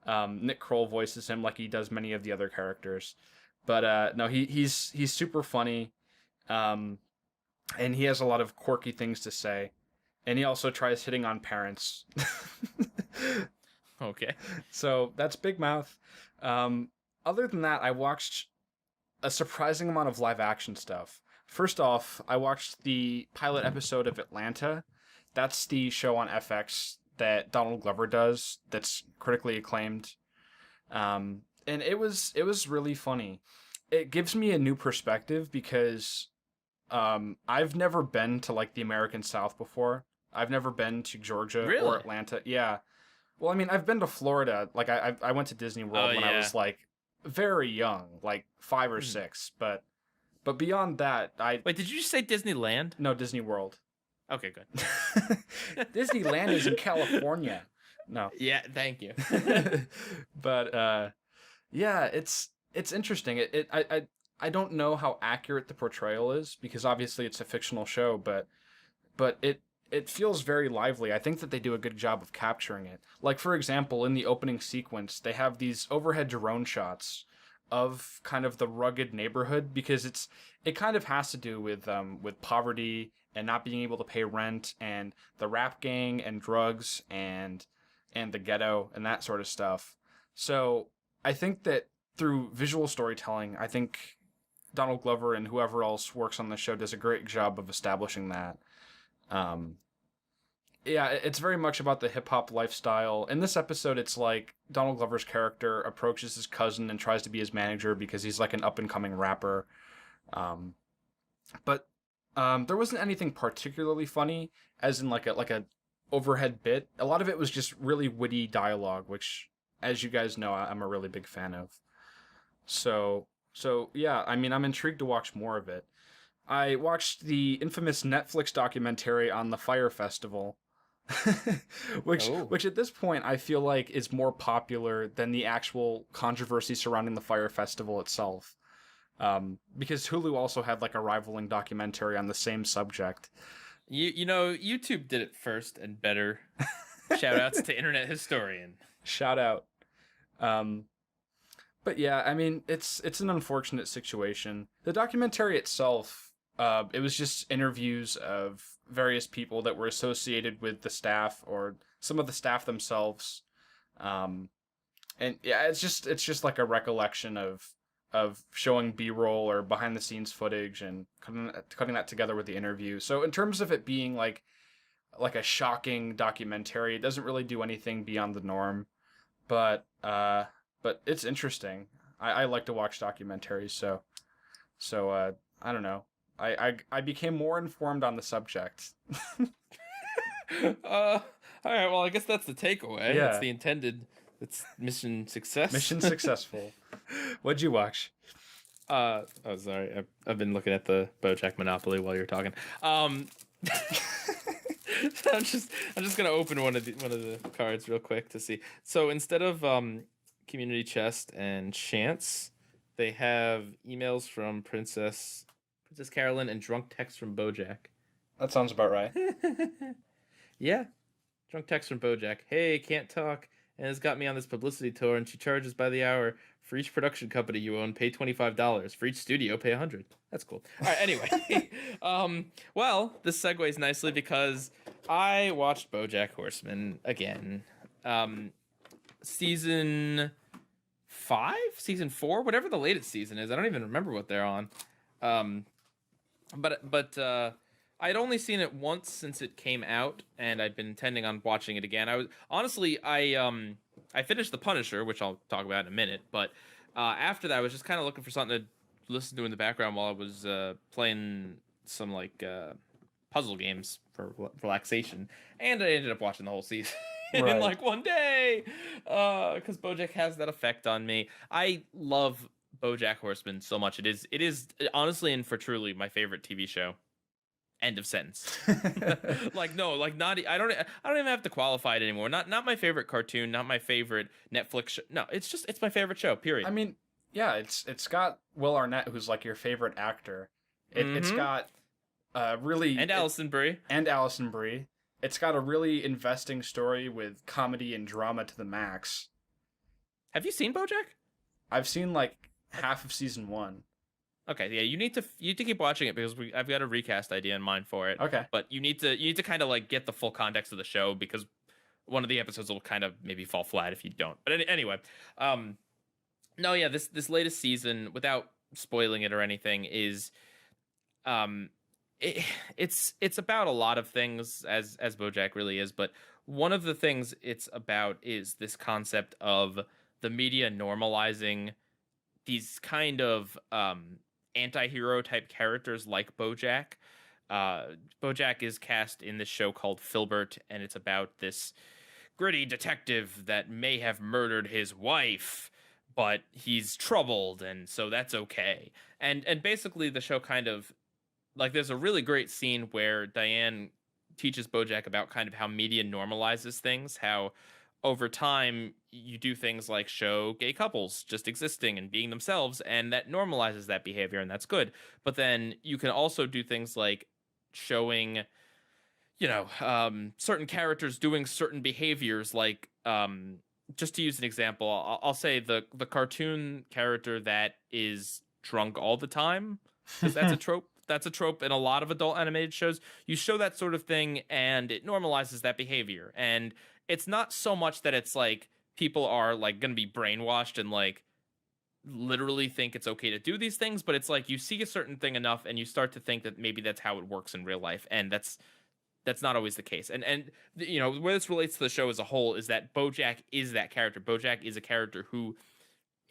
Nick Kroll voices him like he does many of the other characters, but no, he's super funny. And he has a lot of quirky things to say. And he also tries hitting on parents. Okay. So that's Big Mouth. Other than that, I watched a surprising amount of live action stuff. First off, I watched the pilot episode of Atlanta. That's the show on FX that Donald Glover does that's critically acclaimed. And it was really funny. It gives me a new perspective because I've never been to like the American South before. I've never been to Georgia or Atlanta. Yeah. Well, I mean, I've been to Florida. Like I went to Disney World when I was like very young, like 5 or 6, but But beyond that, Wait, did you just say Disneyland? no, Disney World. Okay, good. Disneyland is in California. No. Yeah, thank you. But yeah, it's interesting. I don't know how accurate the portrayal is because obviously it's a fictional show, but it feels very lively. I think that they do a good job of capturing it. Like, for example, in the opening sequence, they have these overhead drone shots of kind of the rugged neighborhood because it kind of has to do with poverty and not being able to pay rent and the rap gang and drugs and the ghetto and that sort of stuff. So I think that through visual storytelling, I think Donald Glover and whoever else works on the show does a great job of establishing that. Yeah, it's very much about the hip-hop lifestyle. In this episode, it's like Donald Glover's character approaches his cousin and tries to be his manager because he's like an up-and-coming rapper. But there wasn't anything particularly funny, as in like a overhead bit. A lot of it was just really witty dialogue, which, as you guys know, I'm a really big fan of. So yeah, I mean, I'm intrigued to watch more of it. I watched the infamous Netflix documentary on the Fire Festival, which at this point I feel like is more popular than the actual controversy surrounding the Fire Festival itself. Because Hulu also had like a rivaling documentary on the same subject. You know, YouTube did it first and better. Shout outs to Internet Historian. Shout out. But yeah, I mean, it's an unfortunate situation. The documentary itself, it was just interviews of various people that were associated with the staff or some of the staff themselves. And yeah, it's just like a recollection of showing B-roll or behind the scenes footage and cutting that together with the interview. So in terms of it being like a shocking documentary, it doesn't really do anything beyond the norm. But it's interesting. I like to watch documentaries, so I don't know. I became more informed on the subject. All right, well, I guess that's the takeaway. Yeah. That's the intended. It's mission success. Mission successful. What'd you watch? Oh, sorry. I've been looking at the BoJack Monopoly while you're talking. I'm just gonna open one of the cards real quick to see. So instead of Community Chest and Chance, they have emails from Princess Carolyn and drunk text from BoJack. That sounds about right. Yeah, drunk text from BoJack. Hey, can't talk, and has got me on this publicity tour, and she charges by the hour. For each production company you own, pay $25. For each studio, pay $100. That's cool. All right, anyway. Well, this segues nicely because I watched BoJack Horseman again. Season 5? Season 4? Whatever the latest season is. I don't even remember what they're on. But I'd only seen it once since it came out, and I'd been intending on watching it again. I finished The Punisher, which I'll talk about in a minute, but after that, I was just kind of looking for something to listen to in the background while I was playing some like puzzle games for relaxation, and I ended up watching the whole season in like one day because BoJack has that effect on me. I love BoJack Horseman so much. It is honestly and for truly my favorite TV show. End of sentence. Like no, like not. I don't even have to qualify it anymore. Not my favorite cartoon. Not my favorite Netflix show. No, it's my favorite show. Period. I mean, yeah, it's got Will Arnett, who's like your favorite actor. It's got really Alison Brie. It's got a really investing story with comedy and drama to the max. Have you seen BoJack? I've seen like half of season 1. Okay, yeah, you need to keep watching it because I've got a recast idea in mind for it. Okay, but you need to kind of like get the full context of the show because one of the episodes will kind of maybe fall flat if you don't. But anyway, no, yeah, this latest season, without spoiling it or anything, is it's about a lot of things as BoJack really is, but one of the things it's about is this concept of the media normalizing these kind of anti-hero type characters like BoJack. BoJack is cast in this show called Filbert, and it's about this gritty detective that may have murdered his wife, but he's troubled, and so that's okay. And basically the show kind of, like, there's a really great scene where Diane teaches Bojack about kind of how media normalizes things, how over time you do things like show gay couples just existing and being themselves, and that normalizes that behavior, and that's good. But then you can also do things like showing, certain characters doing certain behaviors, like, just to use an example, I'll say the cartoon character that is drunk all the time, because that's a trope. That's a trope in a lot of adult animated shows. You show that sort of thing, and it normalizes that behavior. And it's not so much that it's like people are like going to be brainwashed and like literally think it's okay to do these things, but it's like you see a certain thing enough, and you start to think that maybe that's how it works in real life, and that's not always the case. And where this relates to the show as a whole is that Bojack is that character. Bojack is a character who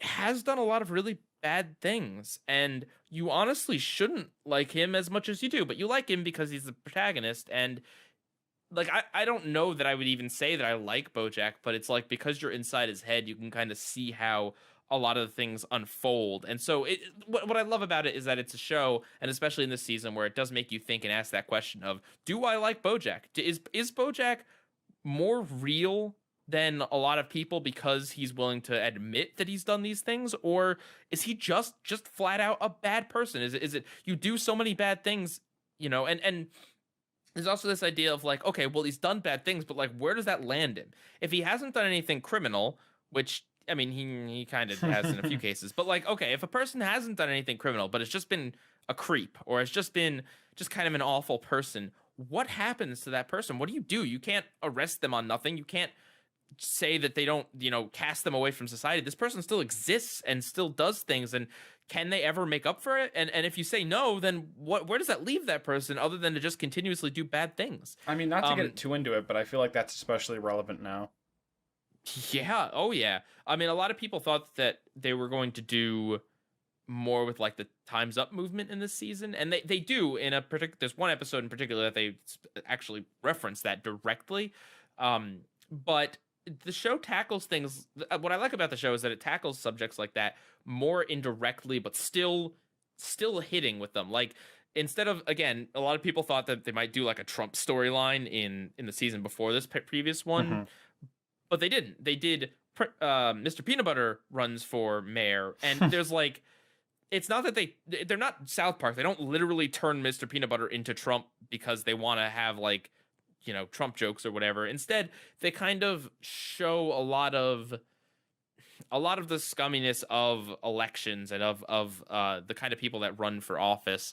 has done a lot of really bad things, and you honestly shouldn't like him as much as you do, but you like him because he's the protagonist. And like, I don't know that I would even say that I like Bojack, but it's like, because you're inside his head, you can kind of see how a lot of the things unfold. And so what I love about it is that it's a show, and especially in this season, where it does make you think and ask that question of, do I like Bojack? Is Bojack more real than a lot of people because he's willing to admit that he's done these things, or is he just flat out a bad person? Is it you do so many bad things, and there's also this idea of like, okay, well, he's done bad things, but like, where does that land him? If he hasn't done anything criminal, which, I mean, he kind of has in a few cases, but like, okay, if a person hasn't done anything criminal, but it's just been a creep, or it's just been kind of an awful person, what happens to that person? What do? You can't arrest them on nothing. You can't say that they don't, cast them away from society. This person still exists and still does things, and can they ever make up for it? And if you say no, then where does that leave that person, other than to just continuously do bad things? I mean, not to get too into it, but I feel like that's especially relevant now. Yeah. Oh yeah. I mean, a lot of people thought that they were going to do more with like the Time's Up movement in this season, and they do in a particular. There's one episode in particular that they actually reference that directly, but the show tackles things. What I like about the show is that it tackles subjects like that more indirectly, but still hitting with them. Like, instead of, again, a lot of people thought that they might do like a Trump storyline in the season before this previous one, but they didn't. They did. Mr. Peanut Butter runs for mayor, and there's like, it's not that they're not South Park. They don't literally turn Mr. Peanut Butter into Trump because they want to have like, Trump jokes or whatever. Instead, they kind of show a lot of the scumminess of elections and of the kind of people that run for office,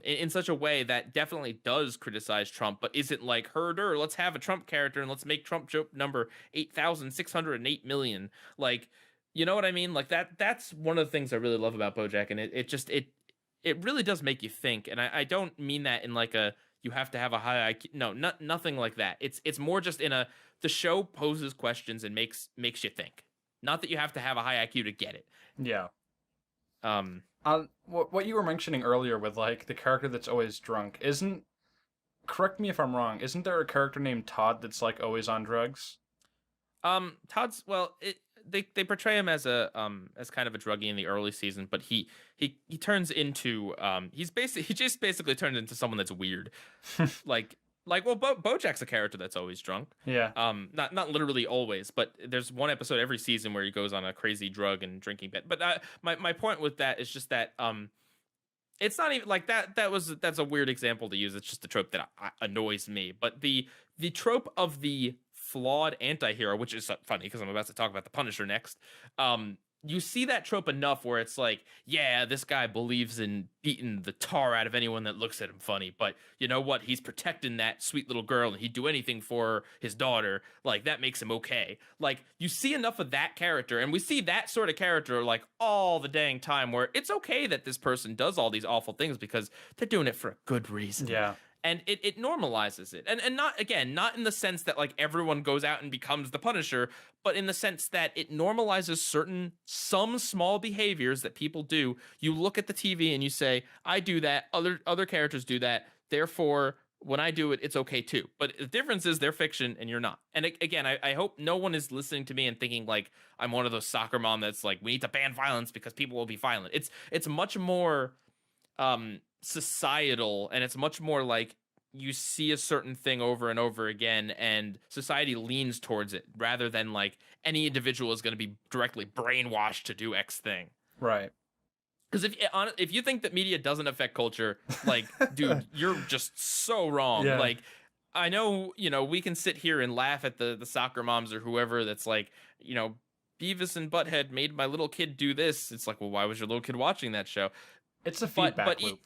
in such a way that definitely does criticize Trump, but isn't like, herder, let's have a Trump character and let's make Trump joke number 8,608 million. Like, you know what I mean? Like, that's one of the things I really love about Bojack, and it really does make you think. And I don't mean that in like a, you have to have a high IQ. No, nothing like that. It's more just in the show poses questions and makes you think. Not that you have to have a high IQ to get it. Yeah. What you were mentioning earlier with like the character that's always drunk, correct me if I'm wrong, isn't there a character named Todd that's like always on drugs? Todd's, well, they portray him as as kind of a druggie in the early season, but he turns into he just basically turns into someone that's weird. well, Bojack's a character that's always drunk. Yeah. Not literally always, but there's one episode every season where he goes on a crazy drug and drinking bit. But my point with that is just that it's not even like that. That's a weird example to use. It's just a trope that annoys me. But the trope of the flawed anti-hero, which is funny because I'm about to talk about the Punisher next. You see that trope enough where it's like, yeah, this guy believes in beating the tar out of anyone that looks at him funny, but you know what? He's protecting that sweet little girl, and he'd do anything for his daughter. Like, that makes him okay. Like, you see enough of that character, and we see that sort of character like all the dang time, where it's okay that this person does all these awful things because they're doing it for a good reason. Yeah. And it normalizes it. And not in the sense that like everyone goes out and becomes the Punisher, but in the sense that it normalizes some small behaviors that people do. You look at the TV and you say, I do that, other characters do that, therefore when I do it, it's okay too. But the difference is they're fiction and you're not. And again, I hope no one is listening to me and thinking like I'm one of those soccer mom that's like, we need to ban violence because people will be violent. It's much more societal, and it's much more like you see a certain thing over and over again and society leans towards it rather than like any individual is going to be directly brainwashed to do X thing. Right. Because if you think that media doesn't affect culture, like, dude, you're just so wrong. Yeah. Like, I know, we can sit here and laugh at the soccer moms or whoever that's like, Beavis and Butthead made my little kid do this. It's like, well, why was your little kid watching that show? It's a feedback loop.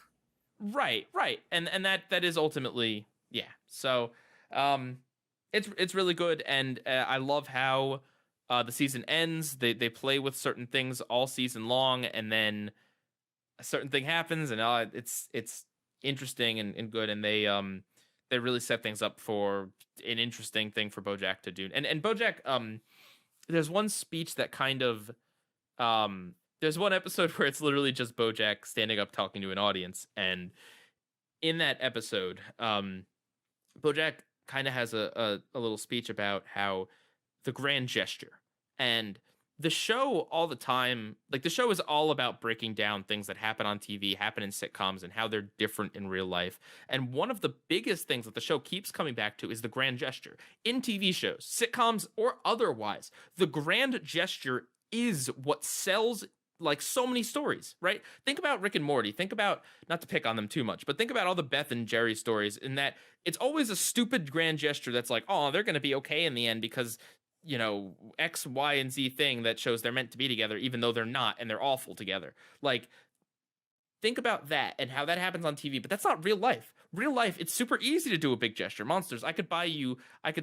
Right. And that is ultimately, yeah. So, it's really good, and I love how the season ends. They play with certain things all season long, and then a certain thing happens, and it's interesting and good, and they really set things up for an interesting thing for BoJack to do. And BoJack, there's one speech that kind of there's one episode where it's literally just BoJack standing up talking to an audience, and in that episode, BoJack kind of has a little speech about how the grand gesture, and the show all the time, like the show is all about breaking down things that happen on TV, happen in sitcoms, and how they're different in real life. And one of the biggest things that the show keeps coming back to is the grand gesture. In TV shows, sitcoms or otherwise, the grand gesture is what sells like so many stories, right? Think about Rick and Morty. Think about, not to pick on them too much, but think about all the Beth and Jerry stories, in that it's always a stupid grand gesture that's like, oh, they're going to be okay in the end because X, Y, and Z thing that shows they're meant to be together, even though they're not, and they're awful together. Like, think about that and how that happens on TV, but that's not real life. Real life, it's super easy to do a big gesture. Monsters, I could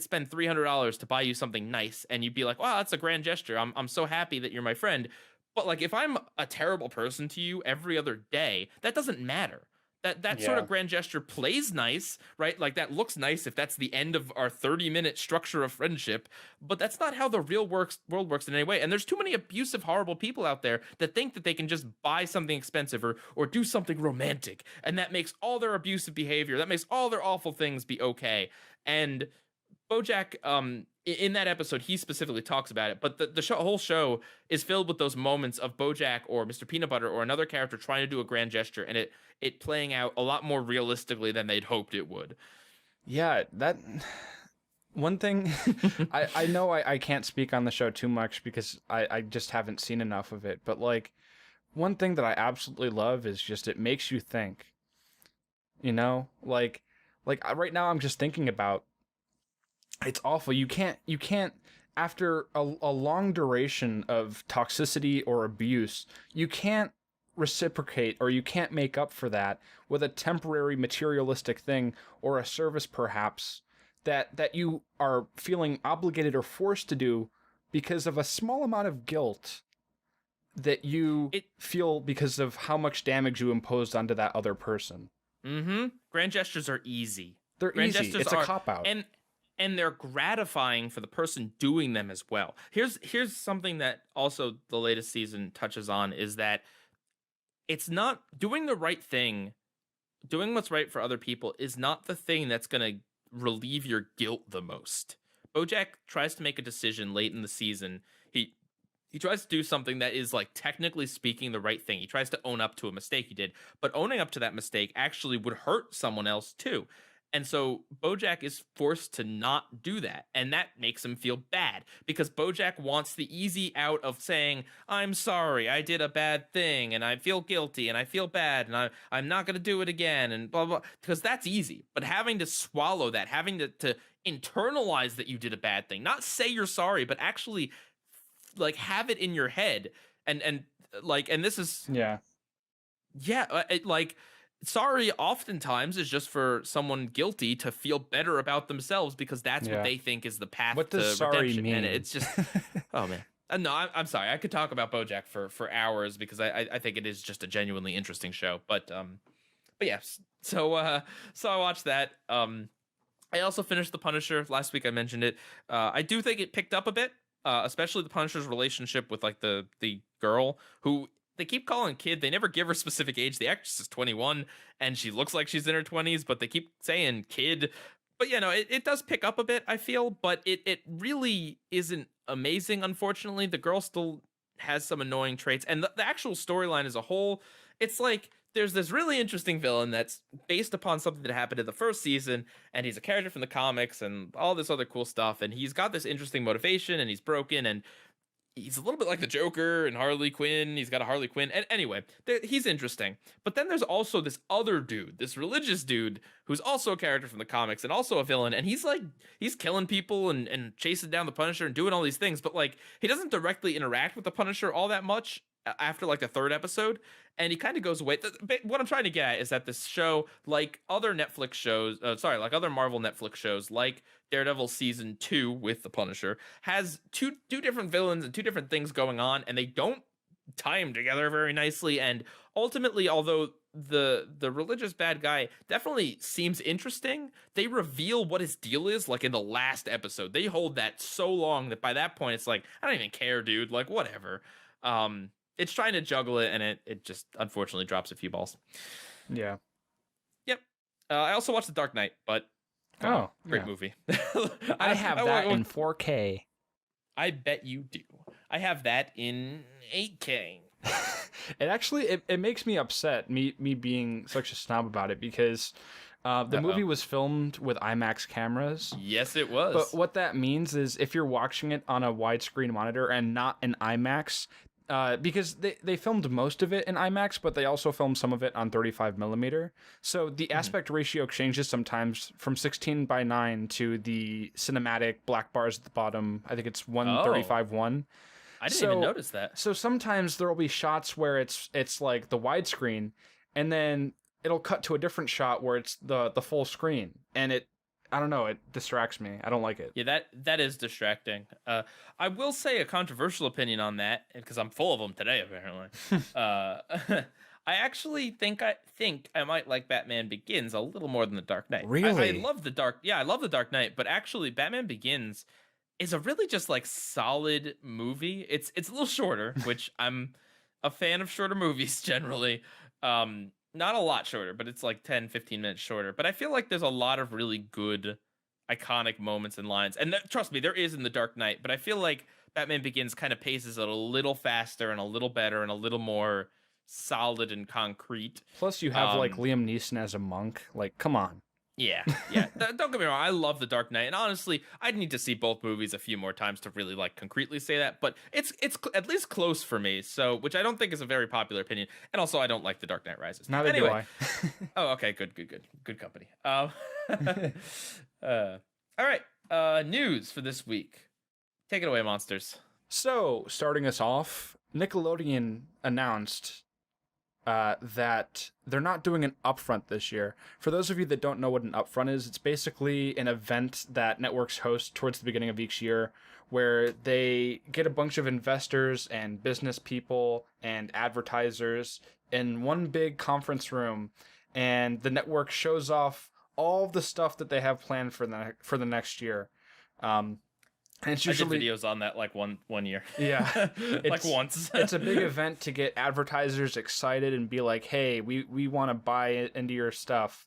spend $300 to buy you something nice, and you'd be like, wow, that's a grand gesture. I'm so happy that you're my friend. But like, if I'm a terrible person to you every other day, that doesn't matter. That sort of grand gesture plays nice, right? Like, that looks nice if that's the end of our 30-minute structure of friendship, but that's not how the real world works in any way. And there's too many abusive, horrible people out there that think that they can just buy something expensive or do something romantic, and that makes all their abusive behavior, that makes all their awful things be okay. And BoJack, in that episode, he specifically talks about it, but the whole show is filled with those moments of BoJack or Mr. Peanut Butter or another character trying to do a grand gesture, and it playing out a lot more realistically than they'd hoped it would. Yeah, that one thing, I know I can't speak on the show too much because I just haven't seen enough of it, but like, one thing that I absolutely love is just it makes you think, like right now I'm just thinking about, it's awful. You can't after a long duration of toxicity or abuse, you can't reciprocate, or you can't make up for that with a temporary materialistic thing or a service perhaps that you are feeling obligated or forced to do because of a small amount of guilt that you feel because of how much damage you imposed onto that other person. Mm-hmm. Grand gestures are easy. They're easy. It's a cop-out. And they're gratifying for the person doing them as well. Here's something that also the latest season touches on, is that it's not doing the right thing, doing what's right for other people is not the thing that's going to relieve your guilt the most. BoJack tries to make a decision late in the season. He tries to do something that is, like, technically speaking the right thing. He tries to own up to a mistake he did, but owning up to that mistake actually would hurt someone else too. And so BoJack is forced to not do that, and that makes him feel bad because BoJack wants the easy out of saying, I'm sorry, I did a bad thing, and I feel guilty, and I feel bad, and I'm not going to do it again, and blah, blah, because that's easy. But having to swallow that, having to internalize that you did a bad thing, not say you're sorry, but actually, like, have it in your head, and this is... sorry oftentimes is just for someone guilty to feel better about themselves because that's what they think is the path what to does sorry redemption. mean? And it's just, oh man. No, I'm sorry. I could talk about BoJack for hours because I think it is just a genuinely interesting show. But yes. So I watched that. I also finished The Punisher. Last week I mentioned it. I do think it picked up a bit, especially The Punisher's relationship with, like, the girl who they keep calling kid. They never give her specific age. The actress is 21 and she looks like she's in her 20s, but they keep saying kid. But it does pick up a bit, I feel, but it really isn't amazing, unfortunately. The girl still has some annoying traits, and the actual storyline as a whole, it's like there's this really interesting villain that's based upon something that happened in the first season, and he's a character from the comics and all this other cool stuff, and he's got this interesting motivation, and he's broken, and he's a little bit like the Joker and Harley Quinn. He's got a Harley Quinn. And anyway, he's interesting. But then there's also this other dude, this religious dude, who's also a character from the comics and also a villain. And he's killing people and chasing down the Punisher and doing all these things. But he doesn't directly interact with the Punisher all that much after the third episode. And he kind of goes away. What I'm trying to get at is that this show, like other Netflix shows, like other Marvel Netflix shows, like Daredevil season 2 with the Punisher, has two different villains and two different things going on, and they don't tie them together very nicely. And ultimately, although the religious bad guy definitely seems interesting, they reveal what his deal is in the last episode. They hold that so long that by that point it's I don't even care, dude. Whatever. It's trying to juggle it, and it just unfortunately drops a few balls. Yeah. Yep. I also watched The Dark Knight, but great movie. I have that in 4K. I bet you do. I have that in 8K. It actually it makes me upset, me being such a snob about it, because the movie was filmed with IMAX cameras. Yes, it was. But what that means is if you're watching it on a widescreen monitor and not an IMAX, because they filmed most of it in IMAX, but they also filmed some of it on 35 millimeter. So the aspect ratio changes sometimes from 16:9 to the cinematic black bars at the bottom. I think it's 135:1. I didn't even notice that. So sometimes there will be shots where it's like the widescreen, and then it'll cut to a different shot where it's the full screen, and I don't know, it distracts me. I don't like it. Yeah, that is distracting. I will say a controversial opinion on that, because I'm full of them today, apparently. I actually think I might like Batman Begins a little more than The Dark Knight. Really? I love I love The Dark Knight, but actually Batman Begins is a really just solid movie. It's a little shorter, which I'm a fan of shorter movies generally. Not a lot shorter, but it's 10, 15 minutes shorter. But I feel like there's a lot of really good, iconic moments and lines. And trust me, there is in The Dark Knight. But I feel like Batman Begins kind of paces it a little faster and a little better and a little more solid and concrete. Plus, you have Liam Neeson as a monk. Come on. Yeah. Don't get me wrong. I love The Dark Knight, and honestly, I'd need to see both movies a few more times to really concretely say that. But it's at least close for me. So, which I don't think is a very popular opinion. And also, I don't like The Dark Knight Rises. Neither do I. Oh, okay. Good company. All right. News for this week. Take it away, monsters. So, starting us off, Nickelodeon announced that they're not doing an upfront this year. For those of you that don't know what an upfront is, it's basically an event that networks host towards the beginning of each year where they get a bunch of investors and business people and advertisers in one big conference room, and the network shows off all the stuff that they have planned for the next year. And it's usually I did videos on that one year. Yeah. Once. It's a big event to get advertisers excited and be like, hey, we want to buy into your stuff.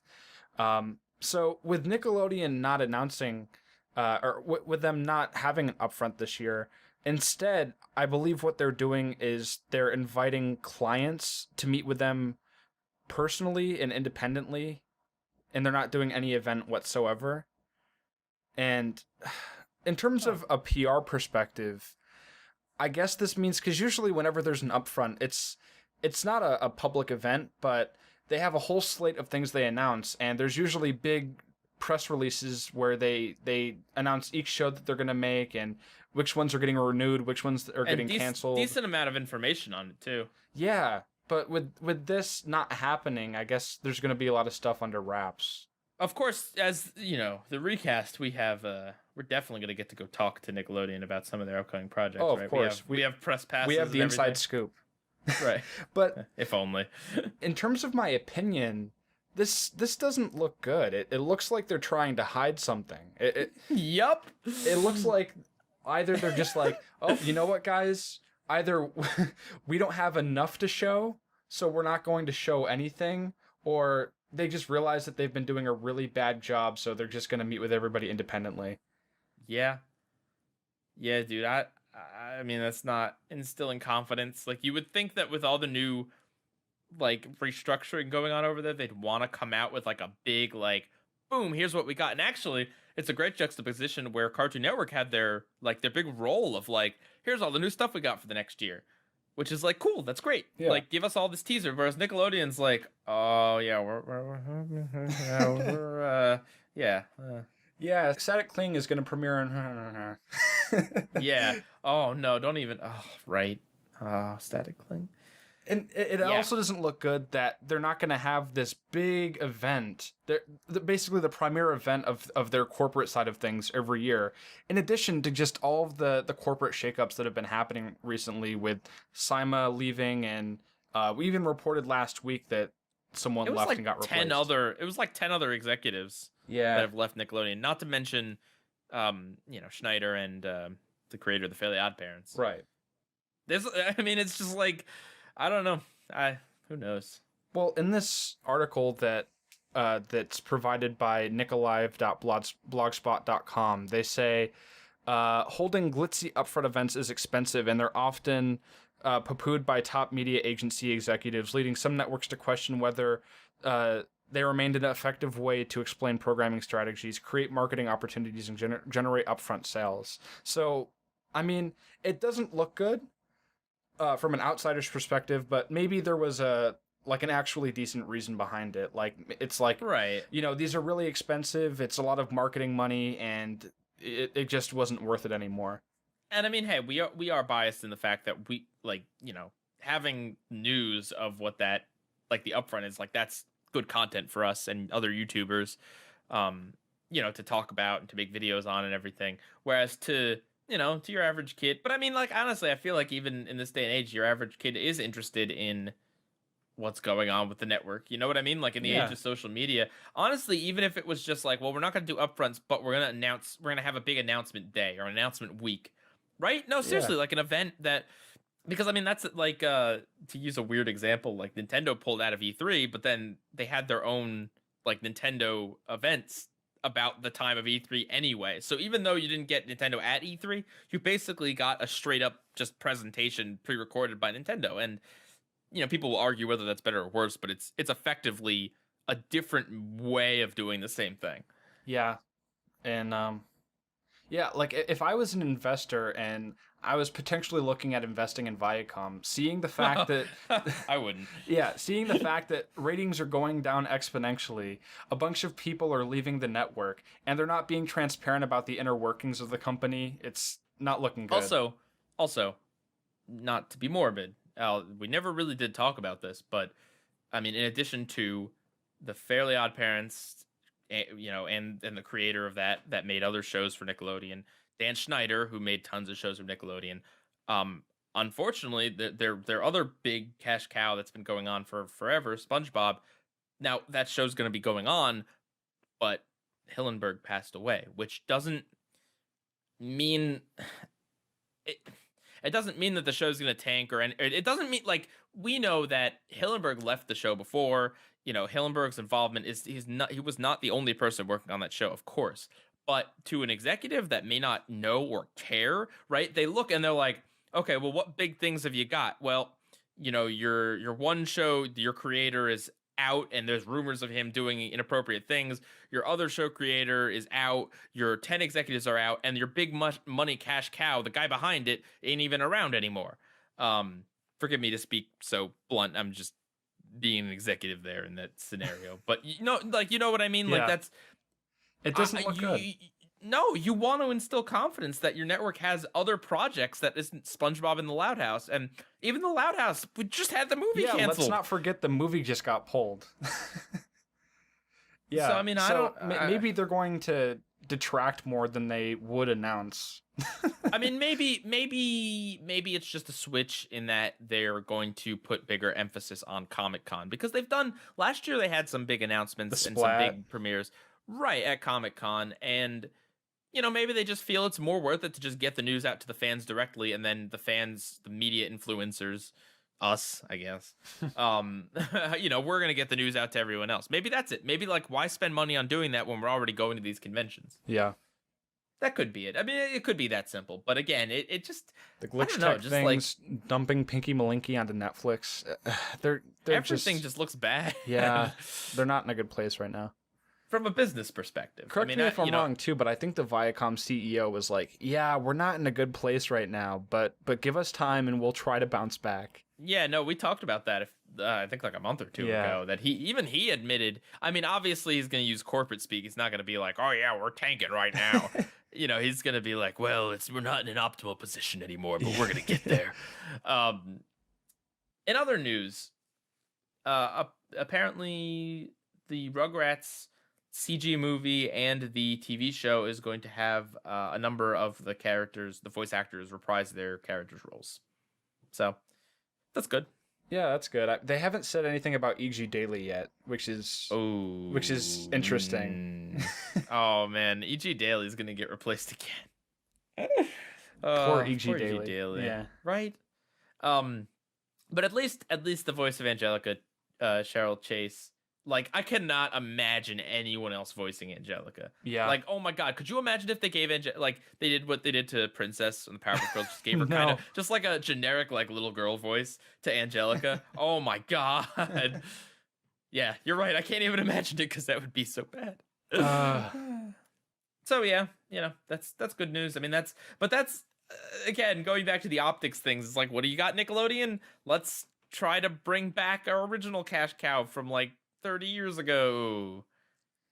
So with Nickelodeon not announcing, or with them not having an upfront this year, instead, I believe what they're doing is they're inviting clients to meet with them personally and independently, and they're not doing any event whatsoever. And in terms of a PR perspective, I guess this means, because usually whenever there's an upfront, it's not a public event, but they have a whole slate of things they announce, and there's usually big press releases where they announce each show that they're going to make and which ones are getting renewed, which ones are getting canceled. Decent amount of information on it, too. Yeah, but with this not happening, I guess there's going to be a lot of stuff under wraps. Of course, as you know, the recast, we have we're definitely going to get to go talk to Nickelodeon about some of their upcoming projects. Oh, right? of course. We have press passes. We have the inside scoop. Right. But if only. In terms of my opinion, this doesn't look good. It looks like they're trying to hide something. Yup. It looks like either they're just like, oh, you know what, guys? either we don't have enough to show, so we're not going to show anything, or they just realize that they've been doing a really bad job, so they're just going to meet with everybody independently. Yeah. Yeah, dude. I mean, that's not instilling confidence. Like, you would think that with all the new, like, restructuring going on over there, they'd want to come out with, like, a big, like, boom, here's what we got. And actually, it's a great juxtaposition where Cartoon Network had their big role of, like, here's all the new stuff we got for the next year. Which is, like, cool, that's great. Yeah. Like, give us all this teaser. Whereas Nickelodeon's like, oh, yeah, yeah, Static Cling is going to premiere on... Yeah. Oh, no, don't even... Oh, right. Static Cling. And it also doesn't look good that they're not going to have this big event. Basically the premier event of their corporate side of things every year. In addition to just all of the corporate shakeups that have been happening recently with Sima leaving, and we even reported last week that someone left and got replaced. It was like 10 other executives that have left Nickelodeon. Not to mention, Schneider and the creator of the Fairly Odd Parents. Right. It's just like... I don't know. Who knows? Well, in this article that's provided by nicolive.blogspot.com, they say holding glitzy upfront events is expensive, and they're often poo-pooed by top media agency executives, leading some networks to question whether they remained an effective way to explain programming strategies, create marketing opportunities, and generate upfront sales. So, I mean, it doesn't look good. From an outsider's perspective, but maybe there was an actually decent reason behind it. Like, it's like, right, these are really expensive. It's a lot of marketing money, and it just wasn't worth it anymore. And I mean, hey, we are biased in the fact that we having news of what that the upfront is like. That's good content for us and other YouTubers, to talk about and to make videos on and everything. Whereas to your average kid. But I mean, honestly, I feel like even in this day and age, your average kid is interested in what's going on with the network. You know what I mean? Like, in the age of social media, honestly, even if it was just like, well, we're not going to do upfronts, but we're going to have a big announcement day or announcement week, right? No, seriously, like an event that, because I mean, that's like, to use a weird example, like Nintendo pulled out of E3, but then they had their own Nintendo events about the time of E3 anyway. So even though you didn't get Nintendo at E3, you basically got a straight up just presentation pre-recorded by Nintendo. And people will argue whether that's better or worse, but it's effectively a different way of doing the same thing. Yeah. And if I was an investor and I was potentially looking at investing in Viacom, seeing the fact that I wouldn't. Yeah, seeing the fact that ratings are going down exponentially, a bunch of people are leaving the network, and they're not being transparent about the inner workings of the company. It's not looking good. Also, not to be morbid, we never really did talk about this, but I mean, in addition to the Fairly Odd Parents, and the creator of that made other shows for Nickelodeon, Dan Schneider, who made tons of shows for Nickelodeon. Unfortunately, their other big cash cow that's been going on for forever, SpongeBob. Now that show's going to be going on, but Hillenburg passed away, which doesn't mean it doesn't mean that the show's going to tank, or it doesn't mean, we know that Hillenburg left the show before. Hillenburg's involvement he was not the only person working on that show, of course. But to an executive that may not know or care, right? They look and they're like, okay, well, what big things have you got? Well, your one show, your creator is out and there's rumors of him doing inappropriate things. Your other show creator is out. Your 10 executives are out, and your big money cash cow, the guy behind it, ain't even around anymore. Forgive me to speak so blunt. I'm just being an executive there in that scenario. But you know what I mean? Yeah. It doesn't look good. No, you want to instill confidence that your network has other projects that isn't SpongeBob and the Loud House. And even the Loud House, we just had the movie canceled. Let's not forget the movie just got pulled. Yeah. So, I mean, maybe they're going to detract more than they would announce. I mean, maybe it's just a switch in that they're going to put bigger emphasis on Comic-Con, because last year they had some big announcements and some big premieres. Right, at Comic-Con, and maybe they just feel it's more worth it to just get the news out to the fans directly, and then the fans, the media influencers, us, I guess, we're going to get the news out to everyone else. Maybe that's it. Maybe, like, why spend money on doing that when we're already going to these conventions? Yeah. That could be it. I mean, it could be that simple. But again, it just... The glitch tech things, like, dumping Pinky Malinky onto Netflix, they're everything just looks bad. Yeah, they're not in a good place right now. From a business perspective. Correct me if I'm wrong, too, but I think the Viacom CEO was like, yeah, we're not in a good place right now, but give us time and we'll try to bounce back. Yeah, no, we talked about that, I think like a month or two ago, that he admitted, I mean, obviously he's going to use corporate speak. He's not going to be like, oh, yeah, we're tanking right now. He's going to be like, well, we're not in an optimal position anymore, but we're going to get there. In other news, apparently the Rugrats CG movie and the TV show is going to have a number of the characters, the voice actors, reprise their characters' roles. So that's good. Yeah, that's good. They haven't said anything about E.G. Daily yet, which is interesting. Oh man, E.G. Daily is gonna get replaced again. Poor E.G. Daily. Yeah, right. But at least the voice of Angelica, Cheryl Chase. Like, I cannot imagine anyone else voicing Angelica. Yeah. Like, oh my God, could you imagine if they gave they did what they did to Princess and the Powerpuff Girls, just gave her kind of just like a generic like little girl voice to Angelica. Oh my God. Yeah, you're right. I can't even imagine it because that would be so bad. So yeah, that's good news. I mean, that's again, going back to the optics things. It's like, what do you got, Nickelodeon? Let's try to bring back our original cash cow from like 30 years ago.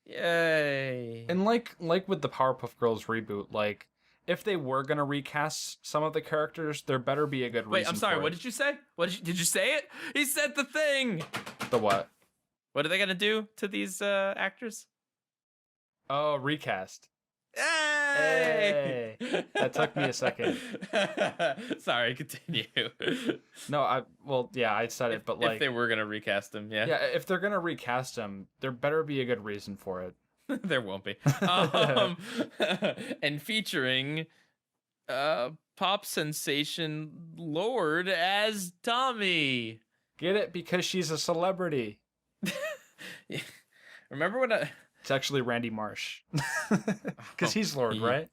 Yay. And like with the Powerpuff Girls reboot, like, if they were gonna recast some of the characters, there better be a good reason. Wait, I'm sorry, for what it. did you say? Did you say it? He said the thing. The what? What are they gonna do to these actors? Oh, recast. Hey! That took me a second. Sorry, continue. No, I said it, but like, if they were gonna recast him, yeah, if they're gonna recast him, there better be a good reason for it. There won't be. And featuring pop sensation Lord as Tommy. Get it? Because she's a celebrity. Yeah. Remember when It's actually Randy Marsh. Because he's Lord, right?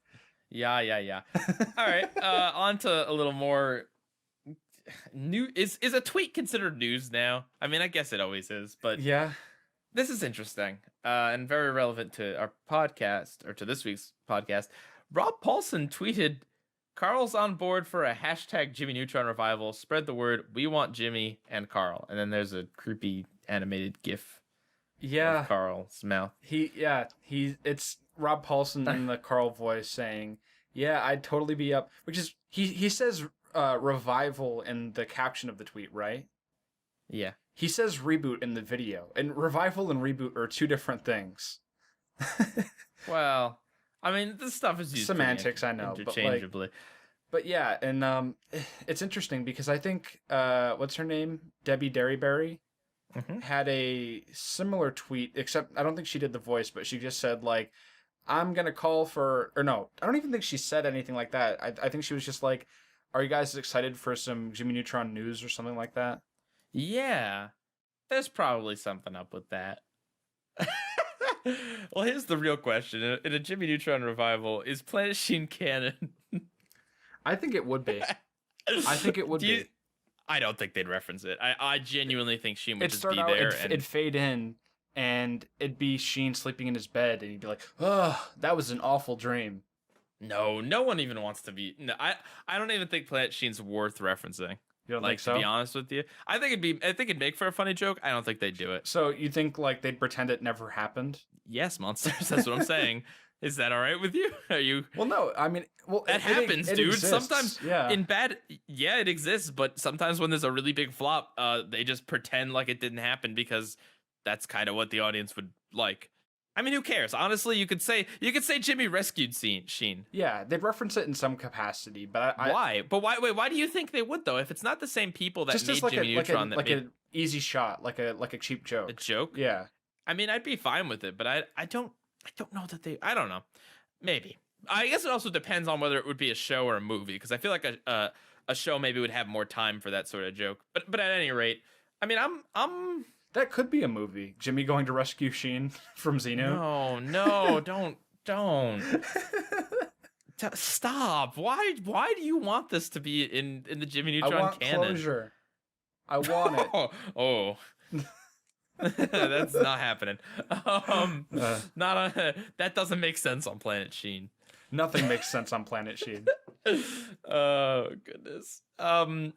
Yeah. All right, on to a little more new. Is a tweet considered news now? I mean, I guess it always is, but yeah, this is interesting and very relevant to our podcast, or to this week's podcast. Rob Paulson tweeted, "Carl's on board for a hashtag Jimmy Neutron revival. Spread the word. We want Jimmy and Carl." And then there's a creepy animated GIF. Yeah, of Carl's mouth. It's Rob Paulson in the Carl voice saying, "Yeah, I'd totally be up." Which is he says revival in the caption of the tweet, right? Yeah. He says reboot in the video, and revival and reboot are two different things. Well, I mean, this stuff is used semantics, I know, interchangeably. But yeah, and it's interesting because I think what's her name, Debbie Derryberry. Mm-hmm. Had a similar tweet, except I don't think she did the voice, but she just said, like, I'm going to call for... Or no, I don't even think she said anything like that. I think she was just like, are you guys excited for some Jimmy Neutron news or something like that? Yeah. There's probably something up with that. Well, here's the real question. In a Jimmy Neutron revival, is Planet Sheen canon? I think it would be. I don't think they'd reference it. I genuinely think Sheen would just be out, there. It'd fade in, and it'd be Sheen sleeping in his bed, and he'd be like, "Oh, that was an awful dream." No one even wants to be. No, I don't even think Planet Sheen's worth referencing. You don't think so? To be honest with you, I think it'd make for a funny joke. I don't think they'd do it. So you think like they'd pretend it never happened? Yes, monsters. That's what I'm saying. Is that all right with you? Are you? Well, no. I mean, that happens, dude. Exists. Sometimes, yeah. It exists. But sometimes when there's a really big flop, they just pretend like it didn't happen because that's kind of what the audience would like. I mean, who cares? Honestly, you could say Jimmy rescued Sheen. Yeah, they'd reference it in some capacity, but why? But why? Wait, why do you think they would though? If it's not the same people that just made like Jimmy Neutron, an easy shot, like a cheap joke. A joke? Yeah. I mean, I'd be fine with it, but I don't know that they. I don't know. Maybe. I guess it also depends on whether it would be a show or a movie, because I feel like a show maybe would have more time for that sort of joke. But at any rate, I mean, I'm That could be a movie. Jimmy going to rescue Sheen from Xeno. no, don't. Stop. Why do you want this to be in the Jimmy Neutron I want canon? closure. I want it. Oh. That's not happening. That doesn't make sense on Planet Sheen. Nothing makes sense on Planet Sheen. Oh goodness. But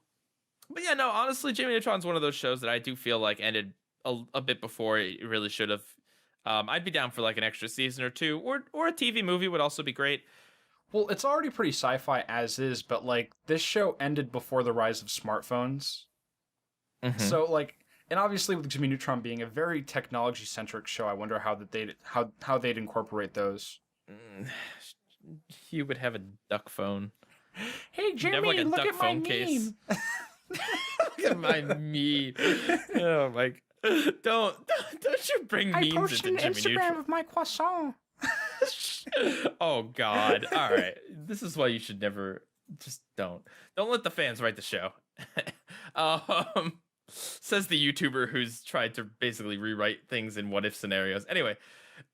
yeah, no, honestly, Jimmy Neutron's one of those shows that I do feel like ended a bit before it really should have. I'd be down for like an extra season or two, or a TV movie would also be great. Well, it's already pretty sci-fi as is, but like this show ended before the rise of smartphones. Mm-hmm. So like, and obviously with Jimmy Neutron being a very technology-centric show, I wonder how they'd incorporate those. You would have a duck phone. Hey Jimmy, like a look duck at my phone case. meme. Look at my meme. Oh my! Don't you bring memes into Jimmy Neutron? of my croissant. Oh God! All right, this is why you should never. Just don't let the fans write the show. Says the YouTuber who's tried to basically rewrite things in what if scenarios. Anyway,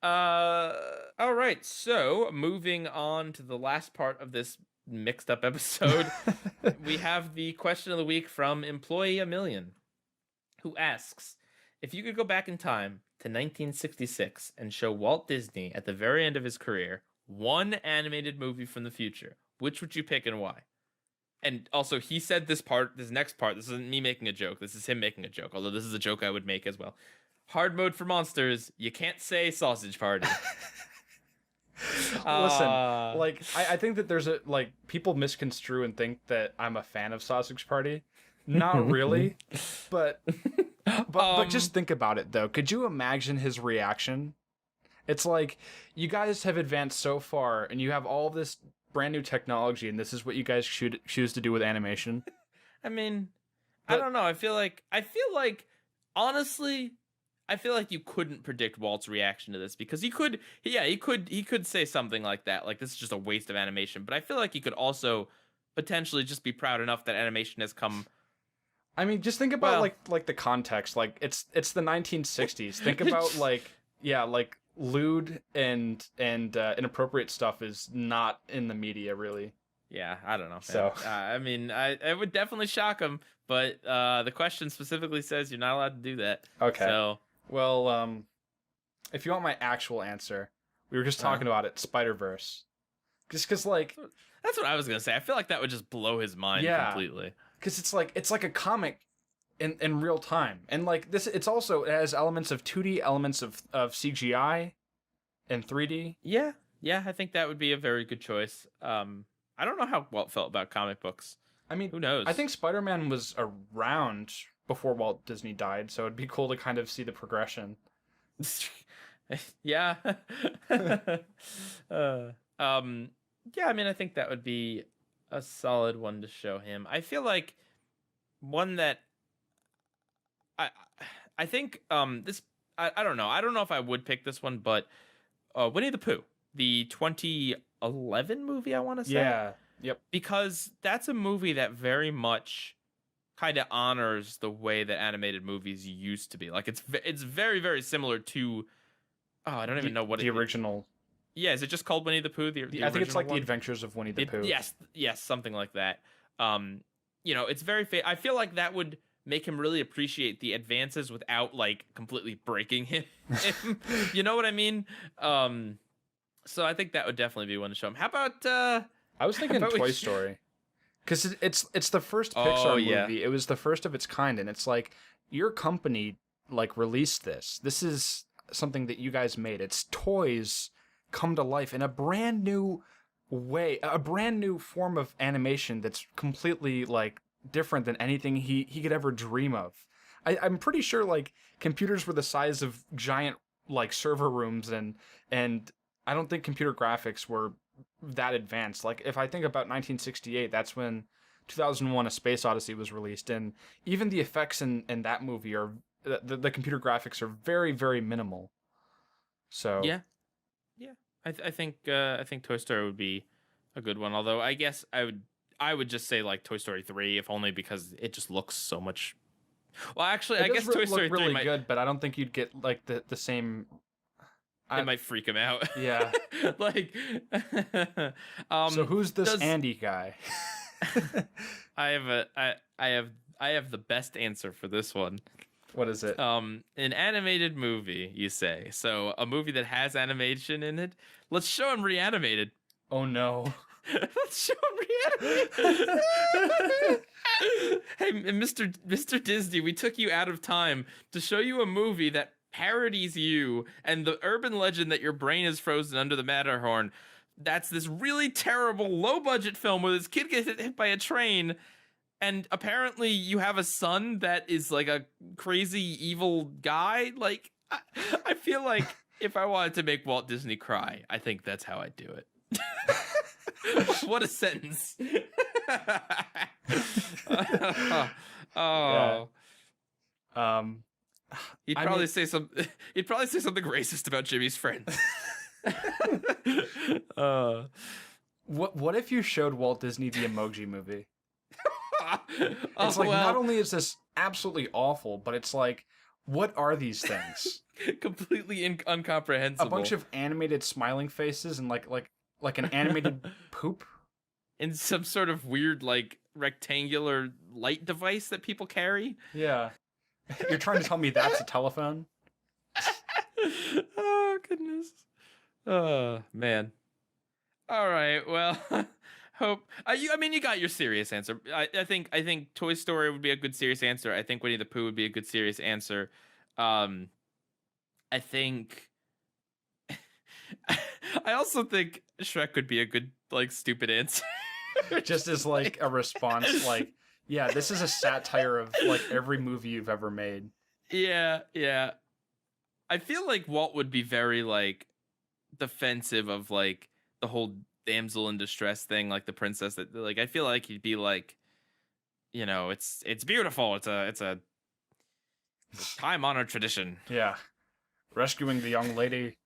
all right. So moving on to the last part of this mixed up episode, we have the question of the week from Employee a Million, who asks, if you could go back in time to 1966 and show Walt Disney at the very end of his career one animated movie from the future, which would you pick and why? And also, he said this next part, this isn't me making a joke, this is him making a joke, although this is a joke I would make as well. Hard mode for monsters, you can't say sausage party. Listen, like, I think that there's like, people misconstrue and think that I'm a fan of Sausage Party. Not really, but just think about it, though. Could you imagine his reaction? It's like, you guys have advanced so far, and you have all this brand new technology, and this is what you guys choose to do with animation. I mean, I don't know. I feel like honestly, I feel like you couldn't predict Walt's reaction to this, because he could say something like that, like this is just a waste of animation. But I feel like he could also potentially just be proud enough that animation has come. I mean, just think about like the context. Like it's the 1960s. Think about like lewd and inappropriate stuff is not in the media really. Yeah, I don't know. So I mean, it would definitely shock him, but the question specifically says you're not allowed to do that. Okay. So well, if you want my actual answer, we were just talking about it, Spider-Verse. Just because like that's what I was gonna say. I feel like that would just blow his mind completely. Because it's like a comic in real time, and like this, it has elements of 2D, elements of CGI, and 3D. Yeah, I think that would be a very good choice. I don't know how Walt felt about comic books. I mean, who knows? I think Spider-Man was around before Walt Disney died, so it'd be cool to kind of see the progression. Yeah. Yeah, I mean, I think that would be a solid one to show him. I feel like one that I think this I don't know. I don't know if I would pick this one, but Winnie the Pooh, the 2011 movie, I want to say. Yeah. Yep. Because that's a movie that very much kind of honors the way that animated movies used to be. Like it's very, very similar to I don't even know what the original. Yeah, is it just called Winnie the Pooh? I think it's like The Adventures of Winnie the Pooh. Yes, something like that. It's very I feel like that would make him really appreciate the advances without like completely breaking him. You know what I mean? So I think that would definitely be one to show him. How about I was thinking Toy Story. Because it's the first Pixar movie. It was the first of its kind, and it's like your company like released this. This is something that you guys made. It's toys come to life in a brand new way, a brand new form of animation that's completely like different than anything he could ever dream of. I'm pretty sure like computers were the size of giant like server rooms, and I don't think computer graphics were that advanced. Like if I think about 1968, that's when 2001: A Space Odyssey was released, and even the effects in that movie are the computer graphics are very, very minimal. So yeah. I think Toy Story would be a good one. Although I guess I would just say like Toy Story 3, if only because it just looks so much. Well, actually, I guess Toy Story 3 really might good, but I don't think you'd get like the same. It might freak him out. Yeah. Like. So who's this Andy guy? I have the best answer for this one. What is it? An animated movie, you say. So a movie that has animation in it. Let's show him reanimated. Oh no. Let's show him reanimated. Hey, Mr. Disney, we took you out of time to show you a movie that parodies you and the urban legend that your brain is frozen under the Matterhorn. That's this really terrible low-budget film where this kid gets hit by a train, and apparently you have a son that is like a crazy evil guy. Like, I feel like if I wanted to make Walt Disney cry, I think that's how I'd do it. What a sentence. Oh. Yeah. He'd probably say something racist about Jimmy's friends. What if you showed Walt Disney the Emoji Movie? It's like, well, not only is this absolutely awful, but it's like, what are these things? completely incomprehensible. A bunch of animated smiling faces and like an animated poop in some sort of weird like rectangular light device that people carry. Yeah. You're trying to tell me that's a telephone? Oh goodness. Oh man. All right. Well, hope you got your serious answer. I think Toy Story would be a good serious answer. I think Winnie the Pooh would be a good serious answer. I think I also think Shrek would be a good like stupid answer. Just as like a response, like, yeah, this is a satire of like every movie you've ever made. Yeah. I feel like Walt would be very like defensive of like the whole damsel in distress thing, like the princess that like I feel like he'd be like, you know, it's beautiful. It's a time-honored tradition. Yeah. Rescuing the young lady.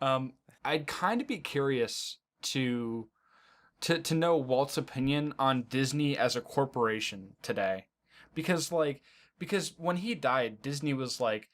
I'd kind of be curious to know Walt's opinion on Disney as a corporation today. Because when he died, Disney was like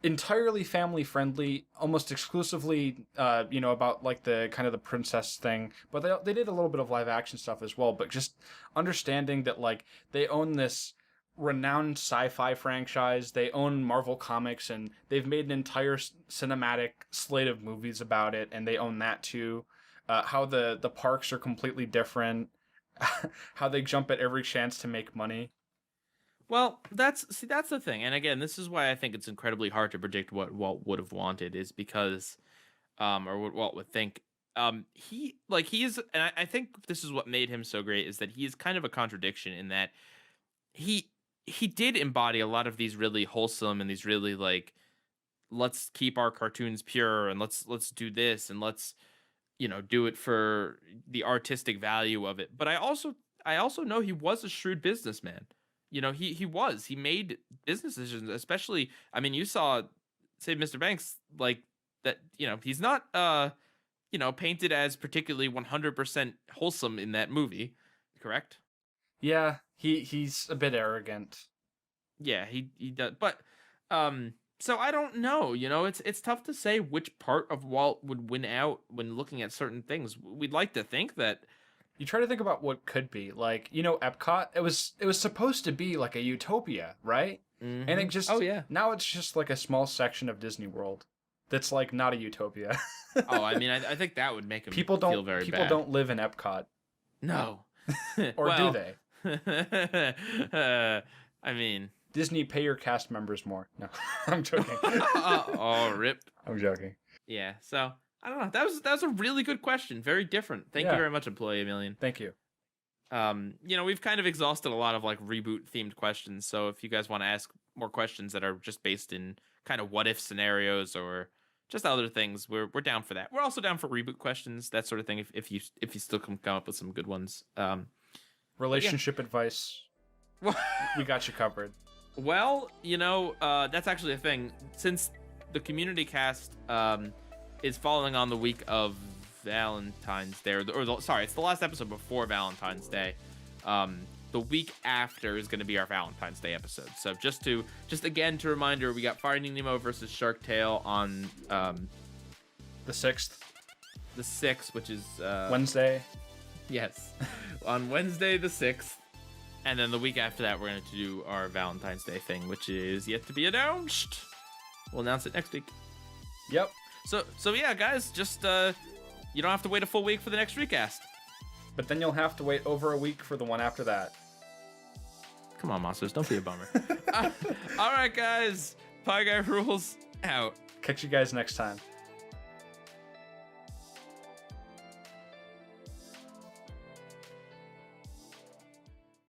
entirely family friendly, almost exclusively about like the kind of the princess thing, but they did a little bit of live action stuff as well. But just understanding that like they own this renowned sci-fi franchise, they own Marvel Comics, and they've made an entire cinematic slate of movies about it, and they own that too. How the parks are completely different, how they jump at every chance to make money. Well, that's the thing. And again, this is why I think it's incredibly hard to predict what Walt would have wanted, is because or what Walt would think. He is, and I think this is what made him so great, is that he is kind of a contradiction in that he did embody a lot of these really wholesome and these really like, let's keep our cartoons pure and let's do this and let's, you know, do it for the artistic value of it. But I also know he was a shrewd businessman. You know, he made business decisions, especially, I mean, you saw, say, Mr. Banks, like that, you know, he's not, painted as particularly 100% wholesome in that movie, correct? Yeah, he's a bit arrogant. Yeah, he does. But, so I don't know, you know, it's tough to say which part of Walt would win out when looking at certain things. We'd like to think that. You try to think about what could be, like, you know, Epcot, it was supposed to be like a utopia, right? Mm-hmm. And it just, now it's just like a small section of Disney World that's like not a utopia. I mean, I think that would make him feel very bad. People don't live in Epcot. No. Or do they? I mean, Disney, pay your cast members more. No, I'm joking. Oh, rip. I'm joking. Yeah, so I don't know. That was a really good question. Very different. Thank you very much, Employee Million. Thank you. You know, we've kind of exhausted a lot of like reboot themed questions. So if you guys want to ask more questions that are just based in kind of what if scenarios or just other things, we're down for that. We're also down for reboot questions, that sort of thing. If you still come up with some good ones. Relationship advice. We got you covered. Well, you know, that's actually a thing. Since the community cast is following on the week of Valentine's Day, sorry, it's the last episode before Valentine's Day. The week after is going to be our Valentine's Day episode. So just again to reminder, we got Finding Nemo versus Shark Tale on the 6th. The 6th, which is Wednesday. Yes, on Wednesday the 6th. And then the week after that, we're going to do our Valentine's Day thing, which is yet to be announced. We'll announce it next week. Yep. So yeah, guys, just you don't have to wait a full week for the next recast. But then you'll have to wait over a week for the one after that. Come on, monsters, don't be a bummer. All right, guys, PieGuyRulz out. Catch you guys next time.